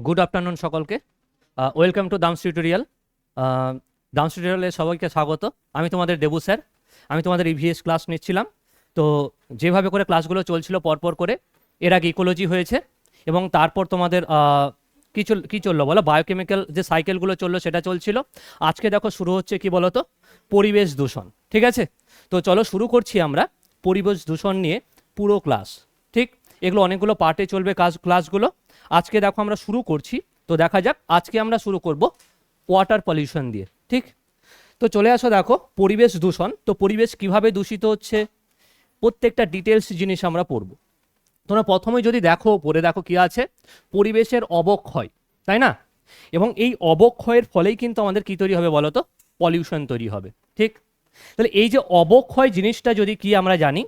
Good afternoon সকলকে। Welcome to Dams tutorial. দামস টিউটোরিয়ালে সবাইকে স্বাগত। আমি তোমাদের দেবু স্যার। আমি তোমাদের ইভিএস ক্লাস নিচ্ছিলাম। তো যেভাবে করে ক্লাসগুলো চলছিল পরপর করে, এর আগে ইকোলজি হয়েছে এবং তারপর তোমাদের কি চললো বলো, বায়োকেমিক্যাল যে সাইকেলগুলো চললো সেটা চলছিল। আজকে দেখো শুরু হচ্ছে কি বলো তো, পরিবেশ দূষণ। ঠিক আছে, তো চলো শুরু করছি আমরা পরিবেশ দূষণ নিয়ে পুরো ক্লাস। ঠিক, এগুলো অনেকগুলো পার্টে চলবে ক্লাসগুলো। আজকে দেখো আমরা শুরু করছি, তো দেখা যাক। আজকে আমরা শুরু করব ওয়াটার পলিউশন দিয়ে। ঠিক, তো চলে আসো দেখো পরিবেশ দূষণ। তো পরিবেশ কিভাবে দূষিত হচ্ছে প্রত্যেকটা ডিটেলস জিনিস আমরা পড়ব। তোমরা প্রথমে যদি দেখো, পড়ে দেখো কি আছে, পরিবেশের অবক্ষয়, তাই না? এবং এই অবক্ষয়ের ফলেই কিন্তু আমাদের কি তৈরি হবে বলো তো, পলিউশন তৈরি হবে। ঠিক, তাহলে এই যে অবক্ষয় জিনিসটা যদি কি আমরা জানি,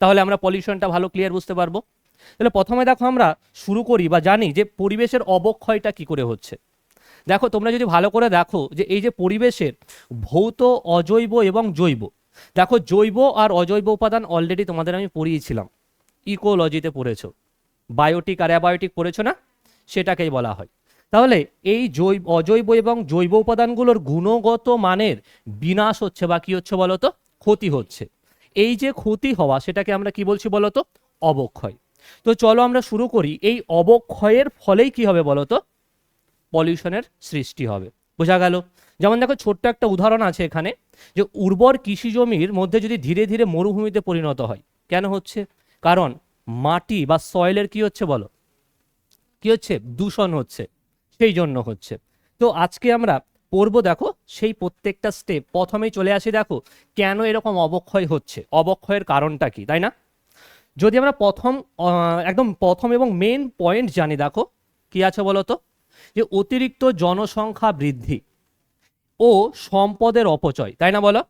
তাহলে আমরা পলিউশনটা ভালো ক্লিয়ার বুঝতে পারবো। তাহলে প্রথমে দেখো আমরা শুরু করি বা জানি যে পরিবেশের অবক্ষয়টা কি করে হচ্ছে। দেখো তোমরা যদি ভালো করে দেখো যে এই যে পরিবেশের ভৌত, অজৈব এবং জৈব, দেখো জৈব আর অজৈব উপাদান অলরেডি তোমাদের আমি পড়িয়েছিলাম, ইকোলজিতে পড়েছো, বায়োটিক আর অ্যাবায়োটিক পড়েছো না, সেটাকেই বলা হয়। তাহলে এই অজৈব এবং জৈব উপাদানগুলোর গুণগত মানের বিনাশ হচ্ছে বা কি হচ্ছে বলতো, ক্ষতি হচ্ছে। এই যে ক্ষতি হওয়া, সেটাকে আমরা কি বলছি বলতো, অবক্ষয়। তো চলো আমরা শুরু করি। এই অবক্ষয়ের ফলেই কি হবে বলতো, পলিউশনের সৃষ্টি হবে। বোঝা গেল? যেমন দেখো ছোট্ট একটা উদাহরণ আছে এখানে, যে উর্বর কৃষি জমির মধ্যে যদি ধীরে ধীরে মরুভূমিতে পরিণত হয়, কেন হচ্ছে? কারণ মাটি বা সয়েলের কি হচ্ছে বলো, কি হচ্ছে, দূষণ হচ্ছে, সেই জন্য হচ্ছে। তো আজকে আমরা পড়বো দেখো সেই প্রত্যেকটা স্টেপ। প্রথমেই চলে আসি দেখো কেন এরকম অবক্ষয় হচ্ছে, অবক্ষয়ের কারণটা কি, তাই না? যদি আমরা একদম প্রথম এবং মেন পয়েন্ট জানি, দেখো কি আছে বলতো, যে অতিরিক্ত জনসংখ্যা বৃদ্ধি ও সম্পদের অপচয়, তাই না বলো?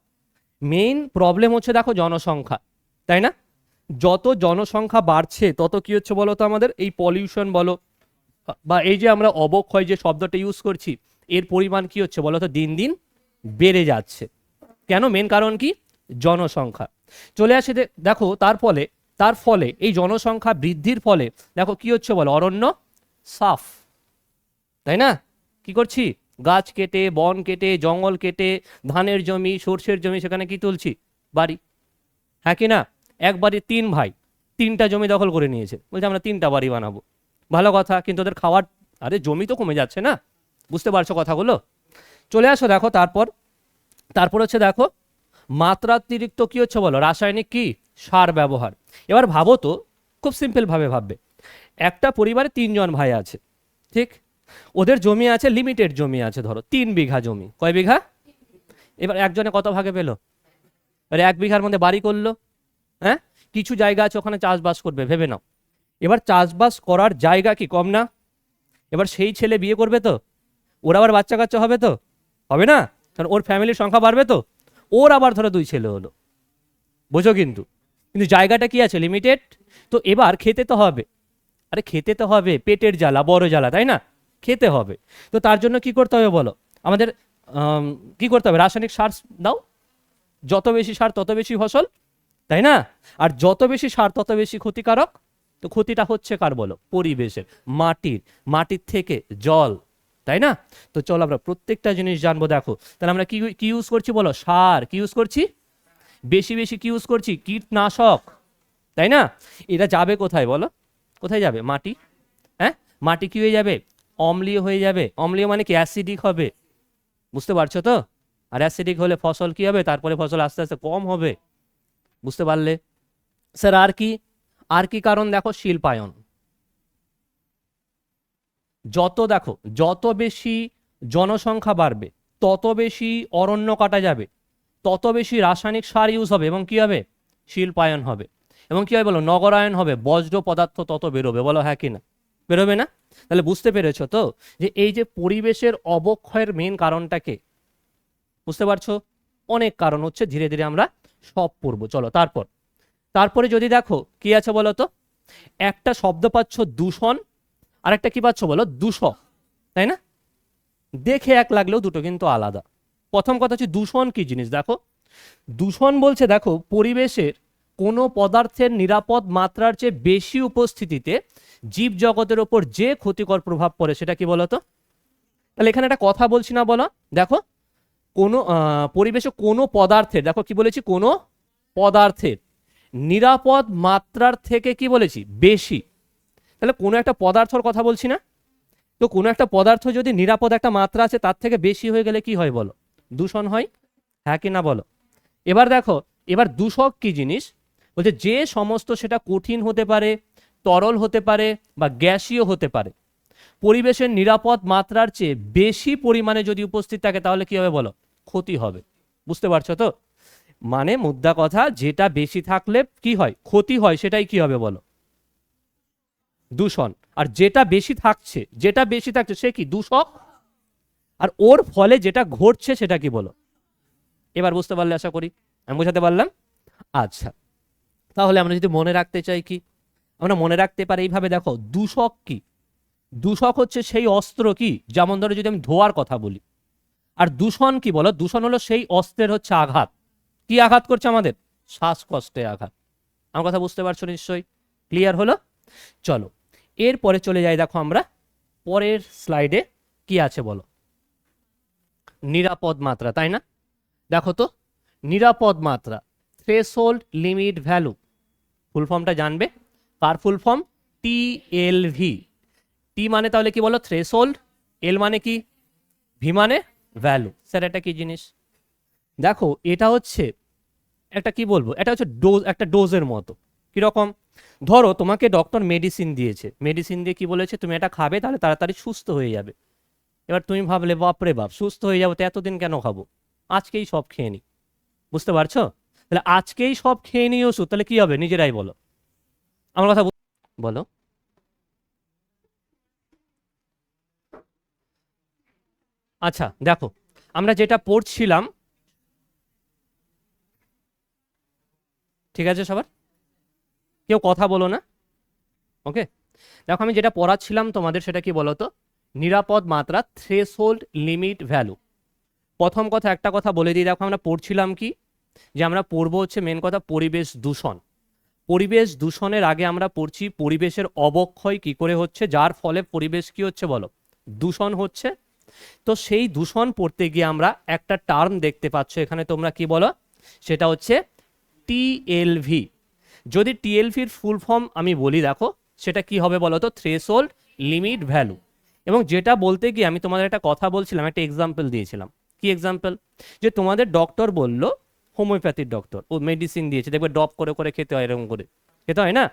মেইন প্রবলেম হচ্ছে দেখো জনসংখ্যা, তাই না? যত জনসংখ্যা বাড়ছে তত কি হচ্ছে বলো তো, আমাদের এই পলিউশন বলো বা এই যে আমরা অবক্ষয় যে শব্দটা ইউজ করছি, এর পরিমাণ কি হচ্ছে বলো তো, দিন দিন বেড়ে যাচ্ছে। কেন? মেন কারণ কি, জনসংখ্যা। চলে আসে দেখো তার ফলে এই জনসংখ্যা বৃদ্ধির ফলে দেখো কি হচ্ছে বলো, অরণ্য সাফ, তাই না? কি করছি, গাছ কেটে, বন কেটে, জঙ্গল কেটে, ধানের জমি, সর্ষের জমি, সেখানে কি তুলছি, বাড়ি। হ্যাঁ কি না? এক বাড়ির তিন ভাই তিনটা জমি দখল করে নিয়েছে, বলছে আমরা তিনটা বাড়ি বানাবো। ভালো কথা, কিন্তু ওদের খাওয়ার, আরে জমি তো কমে যাচ্ছে না। বুঝতে পারছো কথাগুলো? চলে আসো দেখো তারপর হচ্ছে দেখো মাত্রাতিরিক্ত কি হচ্ছে বলো, রাসায়নিক কি, সার ব্যবহার। এবার ভাবো তো, খুব সিম্পল ভাবে ভাববে, একটা পরিবারে তিনজন ভাই আছে, ঠিক? ওদের জমি আছে, লিমিটেড জমি আছে, ধরো 3 বিঘা জমি। কয় বিঘা? এবার একজনে কত ভাগে পেলো? এবার 1 বিঘার মধ্যে বাড়ি করলো। হ্যাঁ, কিছু জায়গা আছে ওখানে চাষবাস করবে, ভেবে নাও। এবার চাষবাস করার জায়গা কি কম না? এবার সেই ছেলে বিয়ে করবে তো, ওর আবার বাচ্চা কাচ্চা হবে তো, হবে না? কারণ ওর ফ্যামিলির সংখ্যা বাড়বে তো। ওর আবার ধরো 2 ছেলে হলো। বোঝো? কিন্তু কিন্তু জায়গাটা কি আছে, লিমিটেড। তো এবার খেতে তো হবে, আরে খেতে তো হবে, পেটের জ্বালা, বড় জ্বালা, তাই না? খেতে হবে। তো তার জন্য কি করতে হবে বলো আমাদের, কি করতে হবে, রাসায়নিক সার দাও। যত বেশি সার তত বেশি ফসল, তাই না? আর যত বেশি সার তত বেশি ক্ষতিকারক। তো ক্ষতিটা হচ্ছে কার বলো, পরিবেশের, মাটির থেকে জল, তাই না? তো চলো আমরা প্রত্যেকটা জিনিস জানবো। দেখো তাহলে আমরা কি কি ইউজ করছি বলো, সার কি ইউজ করছি, বেশি বেশি কি ইউজ করছি, কীটনাশক, তাই না? এটা যাবে কোথায় বলো, কোথায় যাবে, মাটি। হ্যাঁ, মাটি কি হয়ে যাবে, অম্লীয় হয়ে যাবে। অম্লীয় মানে কি, অ্যাসিডিক হবে। বুঝতে পারছো তো? আর অ্যাসিডিক হলে ফসল কি হবে, তারপরে ফসল আস্তে আস্তে কম হবে। বুঝতে পারলে? স্যার আর কি কারণ? দেখো শিল্পায়ন। যত বেশি জনসংখ্যা বাড়বে, তত বেশি অরণ্য কাটা যাবে, তত বেশি রাসায়নিক সার ইউজ হবে এবং কি হবে, শিল্পায়ন হবে। এবং কি হবে বলো, নগরায়ন হবে, বজ্র পদার্থ তত বেরোবে। বলো হ্যাঁ কি না? বেরোবে না? তাহলে বুঝতে পেরেছো তো যে এই যে পরিবেশের অবক্ষয়ের মেন কারণটাকে, বুঝতে পারছো? অনেক কারণ হচ্ছে, ধীরে ধীরে আমরা সব পড়বো। চলো তারপরে যদি দেখো কি আছে বলো তো, একটা শব্দ পাচ্ছ দূষণ, আর একটা কি পাচ্ছ বলো, দূষক, তাই না? দেখে এক লাগলেও দুটো কিন্তু আলাদা। প্রথম কথা হচ্ছে দূষণ কি জিনিস। দেখো দূষণ বলছে দেখো পরিবেশের কোনো পদার্থের নিরাপদ মাত্রার চেয়ে বেশি উপস্থিতিতে জীব জগতের ওপর যে ক্ষতিকর প্রভাব পড়ে সেটা কি বলতো? তাহলে এখানে একটা কথা বলছি না বলো, দেখো কোনো পরিবেশে কোনো পদার্থের, দেখো কি বলেছি, কোনো পদার্থের নিরাপদ মাত্রার থেকে কি বলেছি, বেশি। তাহলে কোনো একটা পদার্থর কথা বলছি না? তো কোনো একটা পদার্থ যদি নিরাপদ একটা মাত্রা আছে তার থেকে বেশি হয়ে গেলে কি হয় বলো? দূষণ হয়, হ্যাঁ কি না বলো? এবার দেখো, এবার দূষক কি জিনিস বলছে, যে সমস্ত সেটা কঠিন হতে পারে, তরল হতে পারে বা গ্যাসীয় হতে পারে, পরিবেশের নিরাপদ মাত্রার চেয়ে বেশি পরিমাণে যদি উপস্থিত থাকে তাহলে কি হবে বলো? ক্ষতি হবে। বুঝতে পারছো তো? মানে মুদ্রা কথা, যেটা বেশি থাকলে কি হয়, ক্ষতি হয়, সেটাই কি হবে বলো? দূষণ। আর যেটা বেশি থাকছে সে কি, দূষক। আর ওর ফলে যেটা ঘটছে সেটা কি বলো? এবার বুঝতে পারলে আশা করি, আমি বোঝাতে পারলাম। আচ্ছা, তাহলে আমরা যদি মনে রাখতে চাই, কি আমরা মনে রাখতে পারি এইভাবে, দেখো দূষক কি, দূষক হচ্ছে সেই অস্ত্র, কি যেমন ধরো যদি আমি ধোয়ার কথা বলি, আর দূষণ কি বলো, দূষণ হলো সেই অস্ত্রের হচ্ছে আঘাত। কি আঘাত করছে আমাদের? শ্বাসকষ্টে আঘাত। আমার কথা বুঝতে পারছো নিশ্চয়ই? ক্লিয়ার হলো? চলো এরপরে চলে যাই, দেখো আমরা পরের স্লাইডে কি আছে বলো, নিরাপদ মাত্রা, তাই না? দেখো তো, নিরাপদ মাত্রা, থ্রেশহোল্ড লিমিট ভ্যালু, ফুল ফর্মটা জানবে। কার ফুল ফর্ম? টিএলভি। টি মানে তাহলে কি বলো, থ্রেশহোল্ড। এল মানে কি? ভি মানে ভ্যালু। স্যার এটা কি জিনিস? দেখো এটা হচ্ছে একটা, কি বলবো, এটা হচ্ছে ডোজ, একটা ডোজের মতো। কিরকম? ধরো তোমাকে ডক্টর মেডিসিন দিয়েছে, মেডিসিন দিয়ে কি বলেছে, তুমি এটা খাবে তাহলে তাড়াতাড়ি সুস্থ হয়ে যাবে। এবার তুমি ভাবলে বাপরে বাপ, সুস্থ হয়ে যাবো তো এতদিন কেন খাবো, আজকেই সব খেয়ে নি। বুঝতে পারছো? তাহলে আজকেই সব খেয়ে নিই ওষুধ, তাহলে কি হবে নিজেরাই বলো, আমার কথা বলো। আচ্ছা দেখো, আমরা যেটা পড়ছিলাম, ঠিক আছে সবার, কেউ কথা বলো না, ওকে। দেখো আমি যেটা পড়াচ্ছিলাম তোমাদের সেটা কি বলতো, নিরাপদ মাত্রা, থ্রেশহোল্ড লিমিট ভ্যালু। প্রথম কথা, একটা কথা বলে দিই, দেখো আমরা পড়ছিলাম কি, যে আমরা পড়বো হচ্ছে মেন কথা পরিবেশ দূষণ। পরিবেশ দূষণের আগে আমরা পড়ছি পরিবেশের অবক্ষয় কি করে হচ্ছে, যার ফলে পরিবেশ কি হচ্ছে বলো, দূষণ হচ্ছে। তো সেই দূষণ পড়তে গিয়ে আমরা একটা টার্ম দেখতে পাচ্ছ এখানে, তোমরা কি বলো, সেটা হচ্ছে টিএলভি। যদি টিএলভির ফুল ফর্ম আমি বলি, দেখো সেটা কি হবে বলো তো, থ্রেশহোল্ড লিমিট ভ্যালু। এবং যেটা বলতে গিয়ে আমি তোমাদের একটা কথা বলছিলাম, একটা এক্সাম্পল দিয়েছিলাম। কি এক্সাম্পল? যে তোমাদের ডক্টর বলল, হোমিওপ্যাথির ডক্টর, ও মেডিসিন দিয়েছে, দেখবে ড্রপ করে করে খেতে হয়, এরকম করে খেতে হয় না?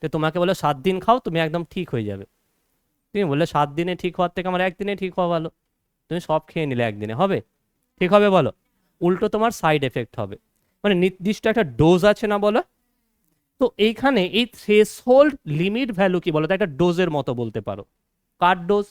তো তোমাকে বলে 7 দিন খাও, তুমি একদম ঠিক হয়ে যাবে। তুমি বললে 7 দিনে ঠিক হওয়ার থেকে আমার একদিনে ঠিক হওয়া ভালো। তুমি সব খেয়ে নিলে একদিনে হবে, ঠিক হবে বলো? উল্টো তোমার সাইড এফেক্ট হবে। মানে নির্দিষ্ট একটা ডোজ আছে না বলো? তো এইখানে এই থ্রেশহোল্ড লিমিট ভ্যালু কি বলো, একটা ডোজের মতো বলতে পারো। কার ডোজ?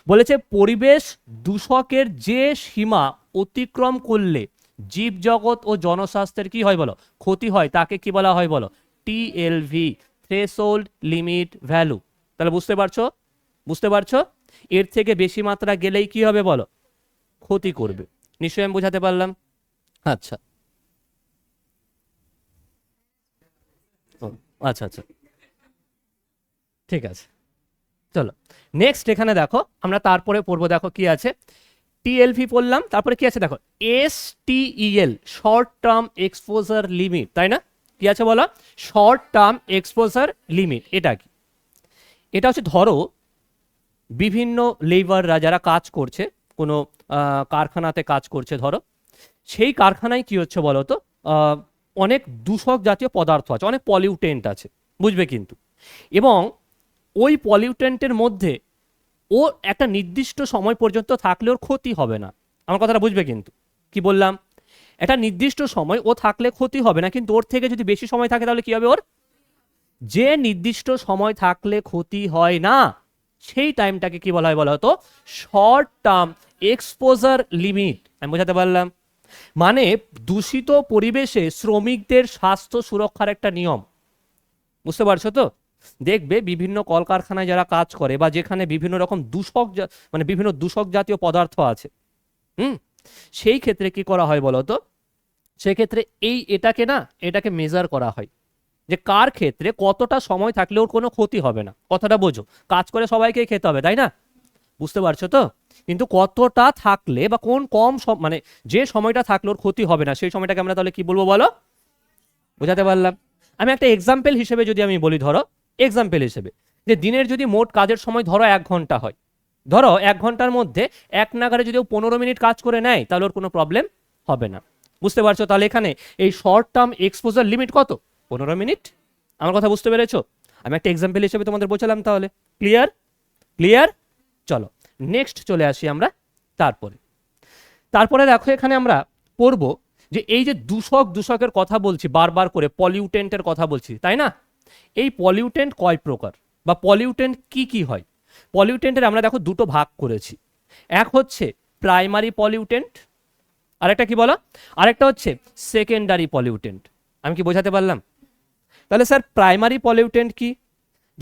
বলেছে পরিবেশ দূষকের যে সীমা অতিক্রম করলে জীবজগৎ ও জনস্বাস্থ্যের কি হয় বলো, ক্ষতি হয়, তাকে কি বলা হয় বলো, টিএলভি, থ্রেশহোল্ড লিমিট ভ্যালু। তাহলে বুঝতে পারছো? বুঝতে পারছো? এর থেকে বেশি মাত্রা গেলেই কি হবে বলো, ক্ষতি করবে। নিশ্চয়ই আমি বোঝাতে পারলাম। আচ্ছা, ও, আচ্ছা আচ্ছা, ঠিক আছে। চলো নেক্সট, এখানে দেখো আমরা তারপরে পড়বো, দেখো কি আছে, টিএলভি পড়লাম, তারপরে কি আছে দেখো, এসটিইএল, শর্ট টার্ম এক্সপোজার লিমিট, তাই না? কি আছে বলো, শর্ট টার্ম এক্সপোজার লিমিট। এটা কি? এটা হচ্ছে ধরো বিভিন্ন লেবাররা যারা কাজ করছে, কোনো কারখানাতে কাজ করছে, ধরো সেই কারখানায় কি হচ্ছে বলো তো, অনেক দূষক জাতীয় পদার্থ আছে, অনেক পলিউটেন্ট আছে, বুঝবে কিন্তু। এবং ওই পলিউটেন্টের মধ্যে ও একটা নির্দিষ্ট সময় পর্যন্ত থাকলে ওর ক্ষতি হবে না। আমার কথাটা বুঝবে কিন্তু। কি বললাম? একটা নির্দিষ্ট সময় ও থাকলে ক্ষতি হবে না, কিন্তু ওর থেকে যদি বেশি সময় থাকে তাহলে কি হবে ওর? যে নির্দিষ্ট সময় থাকলে ক্ষতি হয় না, সেই টাইমটাকে কি বলা হয় বলা হতো, শর্ট টার্ম এক্সপোজার লিমিট। আমি বোঝাতে পারলাম? মানে দূষিত পরিবেশে শ্রমিকদের স্বাস্থ্য সুরক্ষার একটা নিয়ম। বুঝতে পারছো তো? দেখবে বিভিন্ন কলকারখানায় যারা কাজ করে বা যেখানে বিভিন্ন রকম দূষক মানে বিভিন্ন দূষক জাতীয় পদার্থ আছে, হুম, সেই ক্ষেত্রে কি করা হয় বলতো, সেক্ষেত্রে এটাকে মেজার করা হয় যে কার ক্ষেত্রে কতটা সময় থাকলে ওর কোনো ক্ষতি হবে না। কথাটা বোঝো, কাজ করে সবাইকেই খেতে হবে, তাই না? বুঝতে পারছো তো? কিন্তু কতটা থাকলে বা কোন মানে যে সময়টা থাকলে ওর ক্ষতি হবে না সেই সময়টাকে আমরা তাহলে কি বলবো বলো? বোঝাতে পারলাম? আমি একটা এক্সাম্পল হিসেবে যদি আমি বলি, ধরো এক্সাম্পল হিসেবে যে দিনের যদি মোট কাজের সময় ধরো 1 ঘন্টা হয়, ধরো 1 ঘন্টার মধ্যে এক নাগারে যদি ও 15 মিনিট কাজ করে নেয় তাহলে ওর কোনো প্রবলেম হবে না। বুঝতে পারছো? তাহলে এখানে এই শর্ট টার্ম এক্সপোজার লিমিট কত? 15 মিনিট। আমার কথা বুঝতে পেরেছো? আমি একটা এক্সাম্পল হিসেবে তোমাদের বোঝালাম। তাহলে ক্লিয়ার? ক্লিয়ার? চলো নেক্সট চলে আসি আমরা। তারপরে দেখো এখানে আমরা পড়বো যে এই যে দূষকের কথা বলছি, বারবার করে পলিউটেন্টের কথা বলছি, তাই না? এই পলিউটেন্ট কয় প্রকার বা পলিউটেন্ট কি কি হয়? পলিউটেন্টের আমরা দেখো দুটো ভাগ করেছি। এক হচ্ছে প্রাইমারি পলিউটেন্ট, আরেকটা কি বলো? আরেকটা হচ্ছে সেকেন্ডারি পলিউটেন্ট। আমি কি বোঝাতে পারলাম? তাহলে স্যার প্রাইমারি পলিউটেন্ট কি?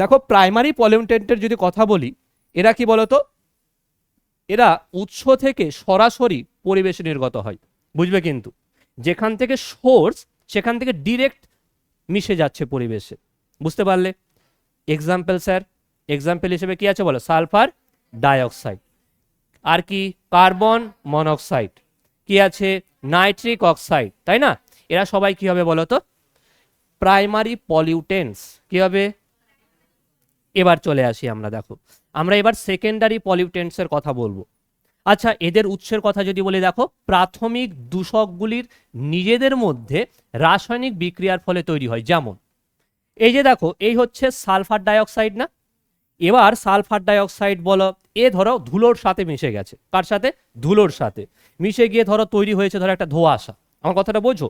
দেখো প্রাইমারি পলিউটেন্টের যদি কথা বলি, এরা কি বলতো? এরা উৎস থেকে সরাসরি পরিবেশে নির্গত হয়। বুঝবে কিন্তু, যেখান থেকে সোর্স সেখান থেকে ডিরেক্ট মিশে যাচ্ছে পরিবেশে। বুঝতে পারলে? এক্সাম্পল স্যার, এক্সাম্পল হিসেবে কি আছে বলো? সালফার ডাইঅক্সাইড, আর কি কার্বন মনোক্সাইড, কি আছে নাইট্রিক অক্সাইড, তাই না? এরা সবাই কি হবে বলো তো? Primary pollutants. কি হবে? এবার চলে আসি আমরা, দেখো আমরা এবার সেকেন্ডারি পলিউটেন্টসের কথা বলবো। আচ্ছা, এদের উৎসের কথা যদি বলি, দেখো প্রাথমিক দূষকগুলির নিজেদের মধ্যে রাসায়নিক বিক্রিয়ার ফলে তৈরি হয়। যেমন এই যে দেখো, এই হচ্ছে সালফার ডাইঅক্সাইড না? এবার সালফার ডাইঅক্সাইড বলো, এ ধরো ধুলোর সাথে মিশে গেছে। কার সাথে? ধুলোর সাথে মিশে গিয়ে ধরো তৈরি হয়েছে ধরো একটা ধোঁয়াশা। আমার কথাটা বোঝো?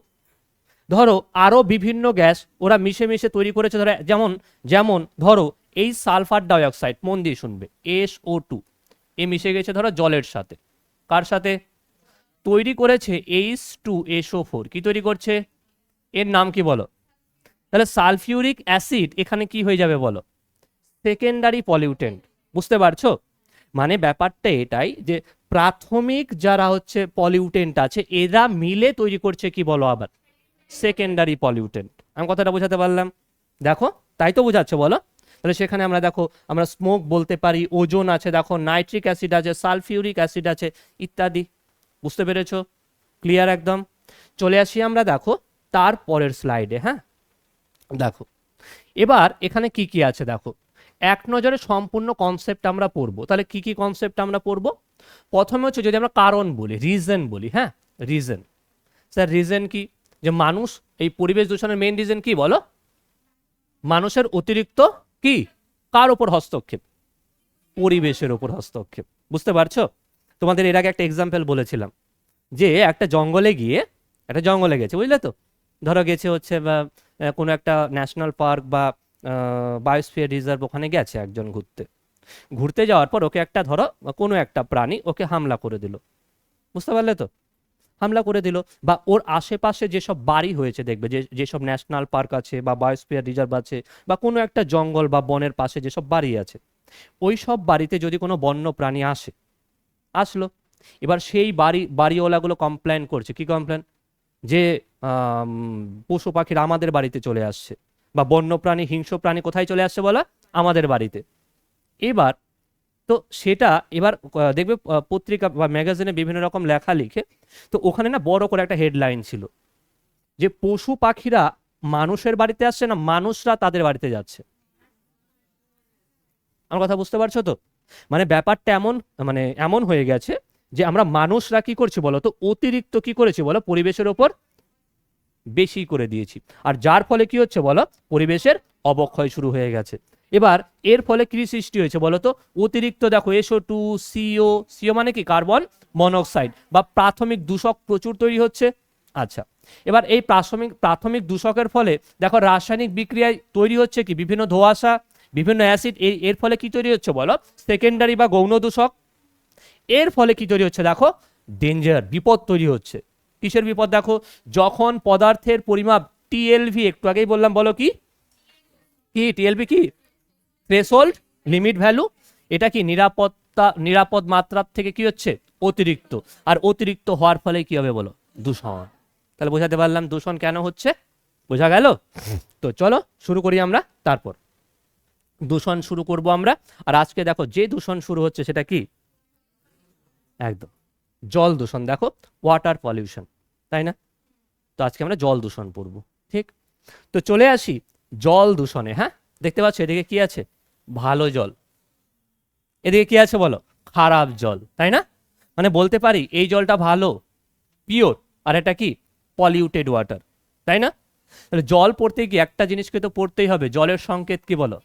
ধরো আরো বিভিন্ন গ্যাস ওরা মিশে মিশে তৈরি করেছে, ধরো যেমন যেমন ধরো এই সালফার ডাইঅক্সাইড, মন দিয়ে শুনবে, SO2, এ মিশে গেছে ধরো জলের সাথে। কার সাথে? তৈরি করেছে H2SO4। কি তৈরি করছে? এর নাম কি বলো? তাহলে সালফিউরিক অ্যাসিড এখানে কি হয়ে যাবে বলো? Secondary pollutant. বুঝতে পারছো? মানে ব্যাপারটা এটাই যে প্রাথমিক যারা হচ্ছে পলিউটেন্ট আছে এরা মিলে তৈরি করছে কি বলো আবার? Secondary pollutant. আমি কথাটা বোঝাতে পারলাম? দেখো তাই তো বোঝাচ্ছে বলো? তাহলে সেখানে আমরা দেখো আমরা স্মোক বলতে পারি, ওজোন আছে, দেখো নাইট্রিক অ্যাসিড আছে, সালফিউরিক অ্যাসিড আছে ইত্যাদি। বুঝতে পেরেছো? ক্লিয়ার একদম? চলে আসি আমরা দেখো তারপরের স্লাইডে। হ্যাঁ দেখো এবার এখানে কি কি আছে দেখো, এক নজরে সম্পূর্ণ কনসেপ্ট আমরা পড়বো। তাহলে কি কি কনসেপ্ট আমরা পড়বো? প্রথমে হচ্ছে যদি আমরা কারণ বলি, রিজন বলি। হ্যাঁ রিজন। স্যার রিজন কি? যে মানুষ এই পরিবেশ দূষণের মেইন রিজন কি বলো? মানুষের অতিরিক্ত কি কার উপর হস্তক্ষেপ? পরিবেশের উপর হস্তক্ষেপ। বুঝতে পারছো? তোমাদের এর আগে একটা এক্সাম্পল বলেছিলাম যে একটা জঙ্গলে গেছে, বুঝলে তো? ধরো গেছে হচ্ছে বা কোনো একটা ন্যাশনাল পার্ক বা বায়োস্ফিয়ার রিজার্ভ, ওখানে গেছে একজন ঘুরতে যাওয়ার পর ওকে একটা ধরো কোনো একটা প্রাণী ওকে হামলা করে দিল। বুঝতে পারলে তো? হামলা করে দিল, বা ওর আশেপাশে যেসব বাড়ি হয়েছে দেখবে, যেসব ন্যাশনাল পার্ক আছে বা বায়োস্ফিয়ার রিজার্ভ আছে বা কোনো একটা জঙ্গল বা বনের পাশে যেসব বাড়ি আছে, ওই সব বাড়িতে যদি কোনো বন্য প্রাণী আসলো, এবার সেই বাড়িওয়ালাগুলো কমপ্লেন করছে। কি কমপ্লেন? যে পশু পাখিরা আমাদের বাড়িতে চলে আসছে, বা বন্যপ্রাণী হিংস্র প্রাণী কোথায় চলে আসছে বলা? আমাদের বাড়িতে। এবার তো সেটা এবার দেখবে পত্রিকা বা ম্যাগাজিনে বিভিন্ন রকম লেখা লিখে, তো ওখানে না বড় করে একটা হেডলাইন ছিল যে পশু পাখিরা মানুষের বাড়িতে আসছে না, মানুষরা তাদের বাড়িতে যাচ্ছে। আমার কথা বুঝতে পারছো তো? মানে ব্যাপারটা এমন হয়ে গেছে যে আমরা মানুষরা কি করছি বলো তো? অতিরিক্ত কি করেছি বলো? পরিবেশের ওপর বেশি করে দিয়েছি, আর যার ফলে কি হচ্ছে বলো? পরিবেশের অবক্ষয় শুরু হয়ে গেছে। এবার এর ফলে কি সৃষ্টি হয়েছে বলো তো? অতিরিক্ত দেখো SO2, CO মানে কি কার্বন মনোক্সাইড বা প্রাথমিক দূষক প্রচুর তৈরি হচ্ছে। আচ্ছা, এবার এই প্রাথমিক দূষকের ফলে দেখো রাসায়নিক বিক্রিয়ায় তৈরি হচ্ছে কি বিভিন্ন ধোঁয়াশা, বিভিন্ন অ্যাসিড। এর ফলে কি তৈরি হচ্ছে বলো? সেকেন্ডারি বা গৌণ দূষক। এর ফলে কি তৈরি হচ্ছে দেখো? ডেঞ্জার, বিপদ তৈরি হচ্ছে। কিসের বিপদ? দেখো যখন পদার্থের পরিমাপ TLV, একটু আগেই বললাম, বলো কি কি TLV কি? Threshold limit value. এটা কি নিরাপদ মাত্রার থেকে কি হচ্ছে? অতিরিক্ত। আর অতিরিক্ত হওয়ার ফলে কি হবে বলো? দূষণ। তাহলে বোঝাতে পারলাম দূষণ কেন হচ্ছে, বোঝা গেল? তো চলো শুরু করি আমরা। তারপর দূষণ শুরু করব আমরা। আর আজকে দেখো যে দূষণ শুরু হচ্ছে সেটা কি, একদম জল দূষণ। দেখো ওয়াটার পলিউশন, তাই না? তো আজকে আমরা জল দূষণ পড়ব, ঠিক? তো চলে আসি জল দূষণে। হ্যাঁ, দেখতে পাচ্ছ এদিকে কি আছে, ভালো জল, এদিকে কি আছে বলো, খারাপ জল, তাই না? মানে বলতে পারি এই জলটা ভালো, পিওর, আর এটা কি, পলিউটেড ওয়াটার, তাই না? তাহলে জল পড়তে গিয়ে একটা জিনিসকে তো পড়তেই হবে, জলের সংকেত কি বলো,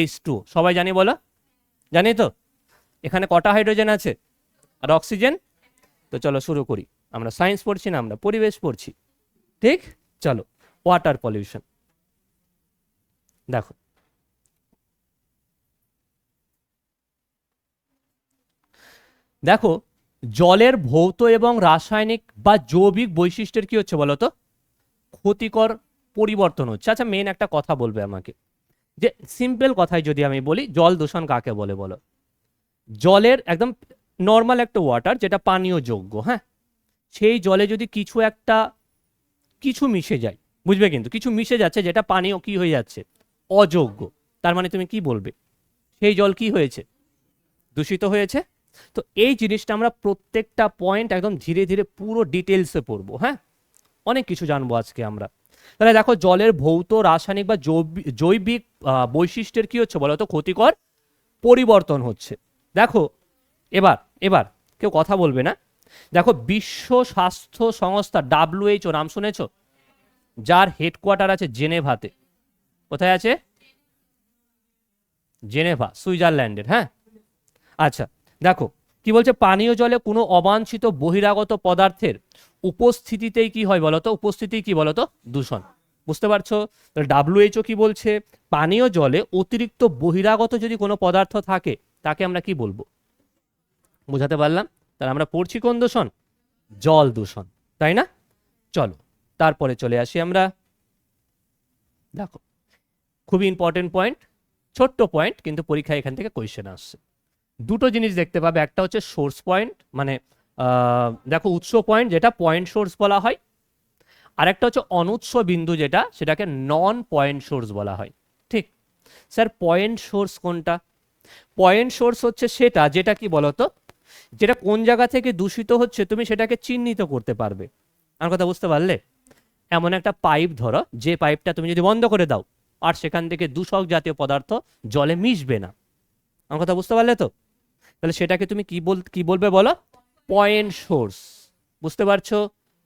H2। সবাই জানি বলো, জানি তো? এখানে কটা হাইড্রোজেন আছে আর অক্সিজেন? তো চলো শুরু করি। আমরা সায়েন্স পড়ছি না, আমরা পরিবেশ পড়ছি, ঠিক? চলো, ওয়াটার পলিউশন। দেখো দেখো জলের ভৌত এবং রাসায়নিক বা জৈবিক বৈশিষ্ট্যের কি হচ্ছে বলো তো, ক্ষতিকর পরিবর্তন হচ্ছে। আচ্ছা, মেন একটা কথা বলবে আমাকে, যে সিম্পল কথায় যদি আমি বলি জল দূষণ কাকে বলে বলো? জলের একদম নর্মাল একটা ওয়াটার যেটা পানীয় যোগ্য, হ্যাঁ, সেই জলে যদি কিছু মিশে যায়, বুঝবে কিন্তু, কিছু মিশে যাচ্ছে যেটা পানীয় কি হয়ে যাচ্ছে, অযোগ্য, তার মানে তুমি কি বলবে, সেই জল কি হয়েছে, দূষিত হয়েছে। তো এই জিনিসটা আমরা প্রত্যেকটা পয়েন্ট একদম ধীরে ধীরে পুরো ডিটেলসে পড়বো। হ্যাঁ, অনেক কিছু জানবো আজকে আমরা। তাহলে দেখো জলের ভৌত রাসায়নিক বা জৈবিক বৈশিষ্ট্যের কি হচ্ছে বলো তো, ক্ষতিকর পরিবর্তন হচ্ছে। দেখো এবার এবার কেউ কথা বলবে না। দেখো বিশ্ব স্বাস্থ্য সংস্থা WHO নাম শুনেছো, যার হেডকোয়ার্টার আছে জেনেভাতে। কোথায় আছে? জেনেভা, সুইজারল্যান্ডের। হ্যাঁ, আচ্ছা, দেখো কি বলছে, পানীয় জলে কোনো অবাঞ্ছিত বহিরাগত পদার্থের উপস্থিতিতেই কি হয় বলতো, উপস্থিতিই কি বলতো, দূষণ। বুঝতে পারছো? WHO কি বলছে, পানীয় জলে অতিরিক্ত বহিরাগত যদি কোনো পদার্থ থাকে তাকে আমরা কি বলবো, বুঝাতে পারলাম? তাহলে আমরা পড়ছি কোন দূষণ, জল দূষণ, তাই না? চলো তারপরে চলে আসি আমরা। দেখো খুবই ইম্পর্টেন্ট পয়েন্ট, ছোট্ট পয়েন্ট, কিন্তু পরীক্ষায় এখান থেকে কোয়েশ্চেন আসছে। দুটো জিনিস দেখতে পাবে, একটা হচ্ছে সোর্স পয়েন্ট, মানে দেখো উৎস পয়েন্ট যেটা পয়েন্ট সোর্স বলা হয়, আর একটা হচ্ছে অনুৎস বিন্দু যেটা, সেটাকে নন পয়েন্ট সোর্স বলা হয়। ঠিক স্যার, পয়েন্ট সোর্স কোনটা? পয়েন্ট সোর্স হচ্ছে সেটা যেটা কি বলতো, যেটা কোন জায়গা থেকে দূষিত হচ্ছে তুমি সেটাকে চিহ্নিত করতে পারবে। আমার কথা বুঝতে পারলে? এমন একটা পাইপ ধরো, যে পাইপটা তুমি যদি বন্ধ করে দাও আর সেখান থেকে দূষক জাতীয় পদার্থ জলে মিশবে না। আমার কথা বুঝতে পারলে তো? তাহলে সেটাকে তুমি কি বলবে বলো, পয়েন্ট সোর্স। বুঝতে পারছো?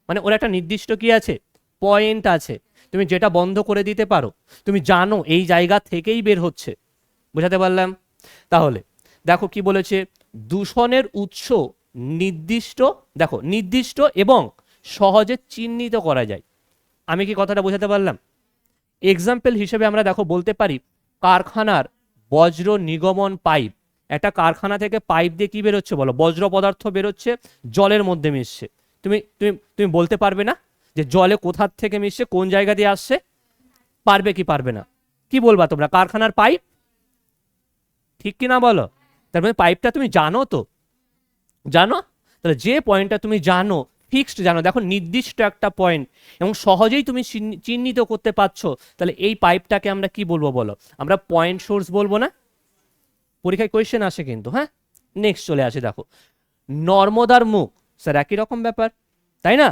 মানে ওর একটা নির্দিষ্ট কি আছে, পয়েন্ট আছে, তুমি যেটা বন্ধ করে দিতে পারো, তুমি জানো এই জায়গা থেকেই বের হচ্ছে। বুঝাতে পারলাম? তাহলে দেখো কি বলেছে, দূষণের উৎস নির্দিষ্ট, দেখো নির্দিষ্ট এবং সহজে চিহ্নিত করা যায়। আমি কি কথাটা বোঝাতে পারলাম? এক্সাম্পল হিসেবে আমরা দেখো বলতে পারি, কারখানার বজ্র নিগমন পাইপ। একটা কারখানা থেকে পাইপ দিয়ে কি বেরোচ্ছে বলো, বজ্র পদার্থ বেরোচ্ছে, জলের মধ্যে মিশছে। তুমি তুমি তুমি বলতে পারবে না যে জলে কোথা থেকে মিশছে, কোন জায়গা দিয়ে আসছে? পারবে কি পারবে না? কি বলবা তোমরা, কারখানার পাইপ, ঠিক কি না বলো? তার মানে পাইপটা তুমি জানো তো, জানো? তাহলে যে পয়েন্টটা তুমি জানো, ফিক্সড জানো, দেখো নির্দিষ্ট একটা পয়েন্ট এবং সহজেই তুমি চিহ্নিত করতে পারছো, তাহলে এই পাইপটাকে আমরা কি বলবো বলো, আমরা পয়েন্ট সোর্স বলবো না? পরীক্ষায় কোয়েশ্চেন আসে কিন্তু। হ্যাঁ, নেক্সট চলে আসে, দেখো নর্মদার মুখ, স্যার একই রকম ব্যাপার, তাই না?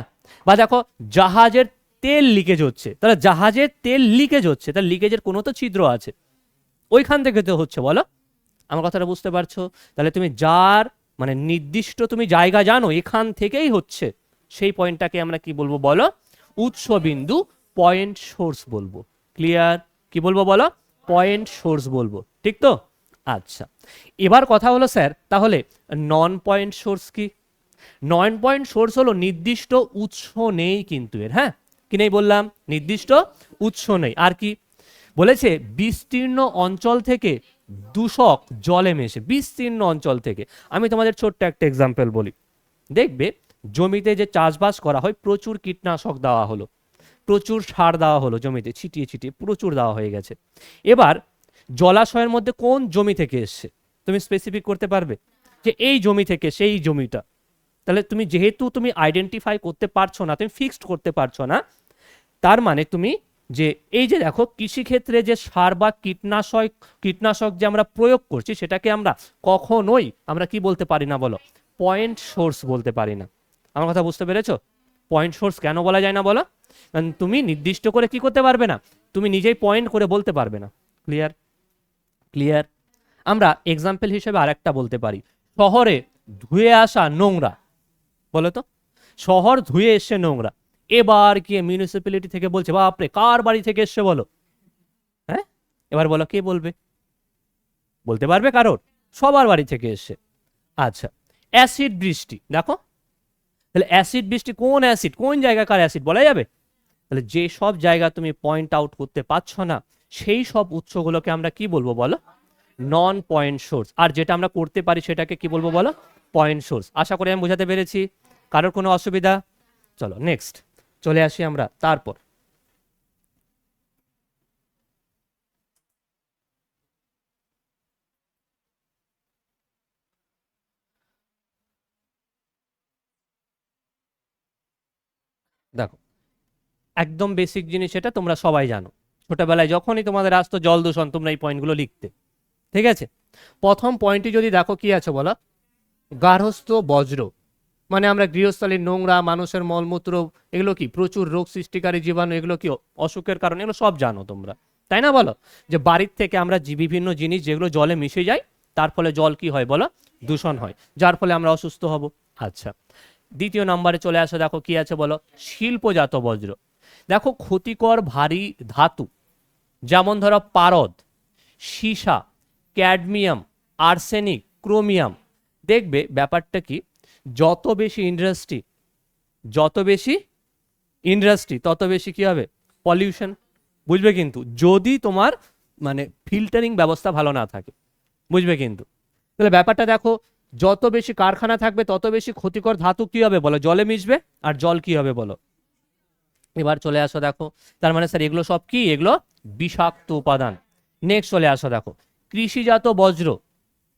বা দেখো জাহাজের তেল লিকেজ হচ্ছে, তাহলে জাহাজের তেল লিকেজ হচ্ছে, তাহলে লিকেজের কোনো তো ছিদ্র আছে, ওইখান থেকে তো হচ্ছে, বলো? আমার কথাটা বুঝতে পারছো? তাহলে তুমি যার মানে নির্দিষ্ট তুমি জায়গা জানো এখান থেকেই হচ্ছে, সেই পয়েন্টটাকে আমরা কি বলবো বলো, উৎস বিন্দু, পয়েন্ট সোর্স বলবো। ক্লিয়ার? কি বলবো বলো, পয়েন্ট সোর্স বলবো, ঠিক তো? আচ্ছা, এবার কথা হলো স্যার, তাহলে নন পয়েন্ট সোর্স কি? নন পয়েন্ট সোর্স হলো নির্দিষ্ট উৎস নেই কিন্তু এর। হ্যাঁ, কি নেই বললাম, নির্দিষ্ট উৎস নেই। আর কি বলেছে, বিস্তীর্ণ অঞ্চল থেকে দূষক জলে মেশে, বিস্তীর্ণ অঞ্চল থেকে। আমি তোমাদের ছোট্ট একটা এক্সাম্পল বলি, দেখবে জমিতে যে চাষবাস করা হয়, প্রচুর কীটনাশক দেওয়া হলো, প্রচুর সার দেওয়া হলো, জমিতে ছিটিয়ে ছিটিয়ে প্রচুর দেওয়া হয়ে গেছে। এবার জলাশয়ের মধ্যে কোন জমি থেকে এসছে, তুমি স্পেসিফিক করতে পারবে যে এই জমি থেকে, সেই জমিটা? তাহলে তুমি যেহেতু তুমি আইডেন্টিফাই করতে পারছো না, তুমি ফিক্সড করতে পারছো না, তার মানে তুমি যে এই যে দেখো কৃষিক্ষেত্রে যে সার বা কীটনাশক যে আমরা প্রয়োগ করছি সেটাকে আমরা কখনোই আমরা কি বলতে পারি না বলো, পয়েন্ট সোর্স বলতে পারি না। আমার কথা বুঝতে পেরেছো? পয়েন্ট সোর্স কেন বলা যায় না বলো? কারণ তুমি নির্দিষ্ট করে কি করতে পারবে না, তুমি নিজেই পয়েন্ট করে বলতে পারবে না। ক্লিয়ার? ক্লিয়ার। আমরা এক্সাম্পল হিসেবে আরেকটা বলতে পারি, শহরে ধুয়ে আসা নোংরা, বলো তো, শহর ধুয়ে এসছে নোংরা, এবার গিয়ে মিউনিসিপ্যালিটি থেকে বলছে বাপরে কার বাড়ি থেকে এসছে বলো, হ্যাঁ এবার বলো কে বলবে? বলতে পারবে কারোর? সবার বাড়ি থেকে এসছে। আচ্ছা, অ্যাসিড বৃষ্টি, দেখো তাহলে অ্যাসিড বৃষ্টি কোন অ্যাসিড, কোন জায়গাকার অ্যাসিড বলা যাবে? তাহলে যে সব জায়গা তুমি পয়েন্ট আউট করতে পারছো না সেই সব উৎসগুলোকে আমরা কি বলবো বলো, নন পয়েন্ট সোর্স। আর যেটা আমরা করতে পারি সেটাকে কি বলবো বলো, পয়েন্ট সোর্স। আশা করি আমি বোঝাতে পেরেছি, কারোর কোনো অসুবিধা? চলো নেক্সট চলে আসি আমরা তারপর। দেখো একদম বেসিক জিনিস, এটা তোমরা সবাই জানো, ছোটবেলায় যখনই তোমাদের আসতো জল দূষণ তোমরা এই পয়েন্টগুলো লিখতে, ঠিক আছে? প্রথম পয়েন্টটি যদি দেখো কি আছে বলো, গার্হস্থ্য বজ্র, মানে আমরা গৃহস্থালীর নোংরা, মানুষের মলমূত্র, এগুলো কি প্রচুর রোগ সৃষ্টিকারী জীবাণু, এগুলো কি অসুখের কারণ, এগুলো সব জানো তোমরা, তাই না? বলো যে বাড়ির থেকে আমরা বিভিন্ন জিনিস যেগুলো জলে মিশে যায় তার ফলে জল কি হয় বলো, দূষণ হয়, যার ফলে আমরা অসুস্থ হব। আচ্ছা, দ্বিতীয় নম্বরে চলে আসো, দেখো কি আছে বলো, শিল্পজাত বজ্র। দেখো ক্ষতিকর ভারী ধাতু, যেমন ধরো পারদ, সীসা, ক্যাডমিয়াম, আর্সেনিক, ক্রোমিয়াম। দেখবে ব্যাপারটা কি, যত বেশি ইন্ডাস্ট্রি, যত বেশি ইন্ডাস্ট্রি তত বেশি কি হবে, পলিউশন, বুঝবে? কিন্তু যদি তোমার মানে ফিল্টারিং ব্যবস্থা ভালো না থাকে, বুঝবে? কিন্তু তাহলে ব্যাপারটা দেখো, যত বেশি কারখানা থাকবে তত বেশি ক্ষতিকর ধাতু কি হবে বলো, জলে মিশবে, আর জল কি হবে বলো। এবার চলে আসো দেখো, তার মানে স্যার এগুলো সব কি, এগুলো বিষাক্ত উপাদান। নেক্সট চলে আসো দেখো, কৃষিজাত বজ্র।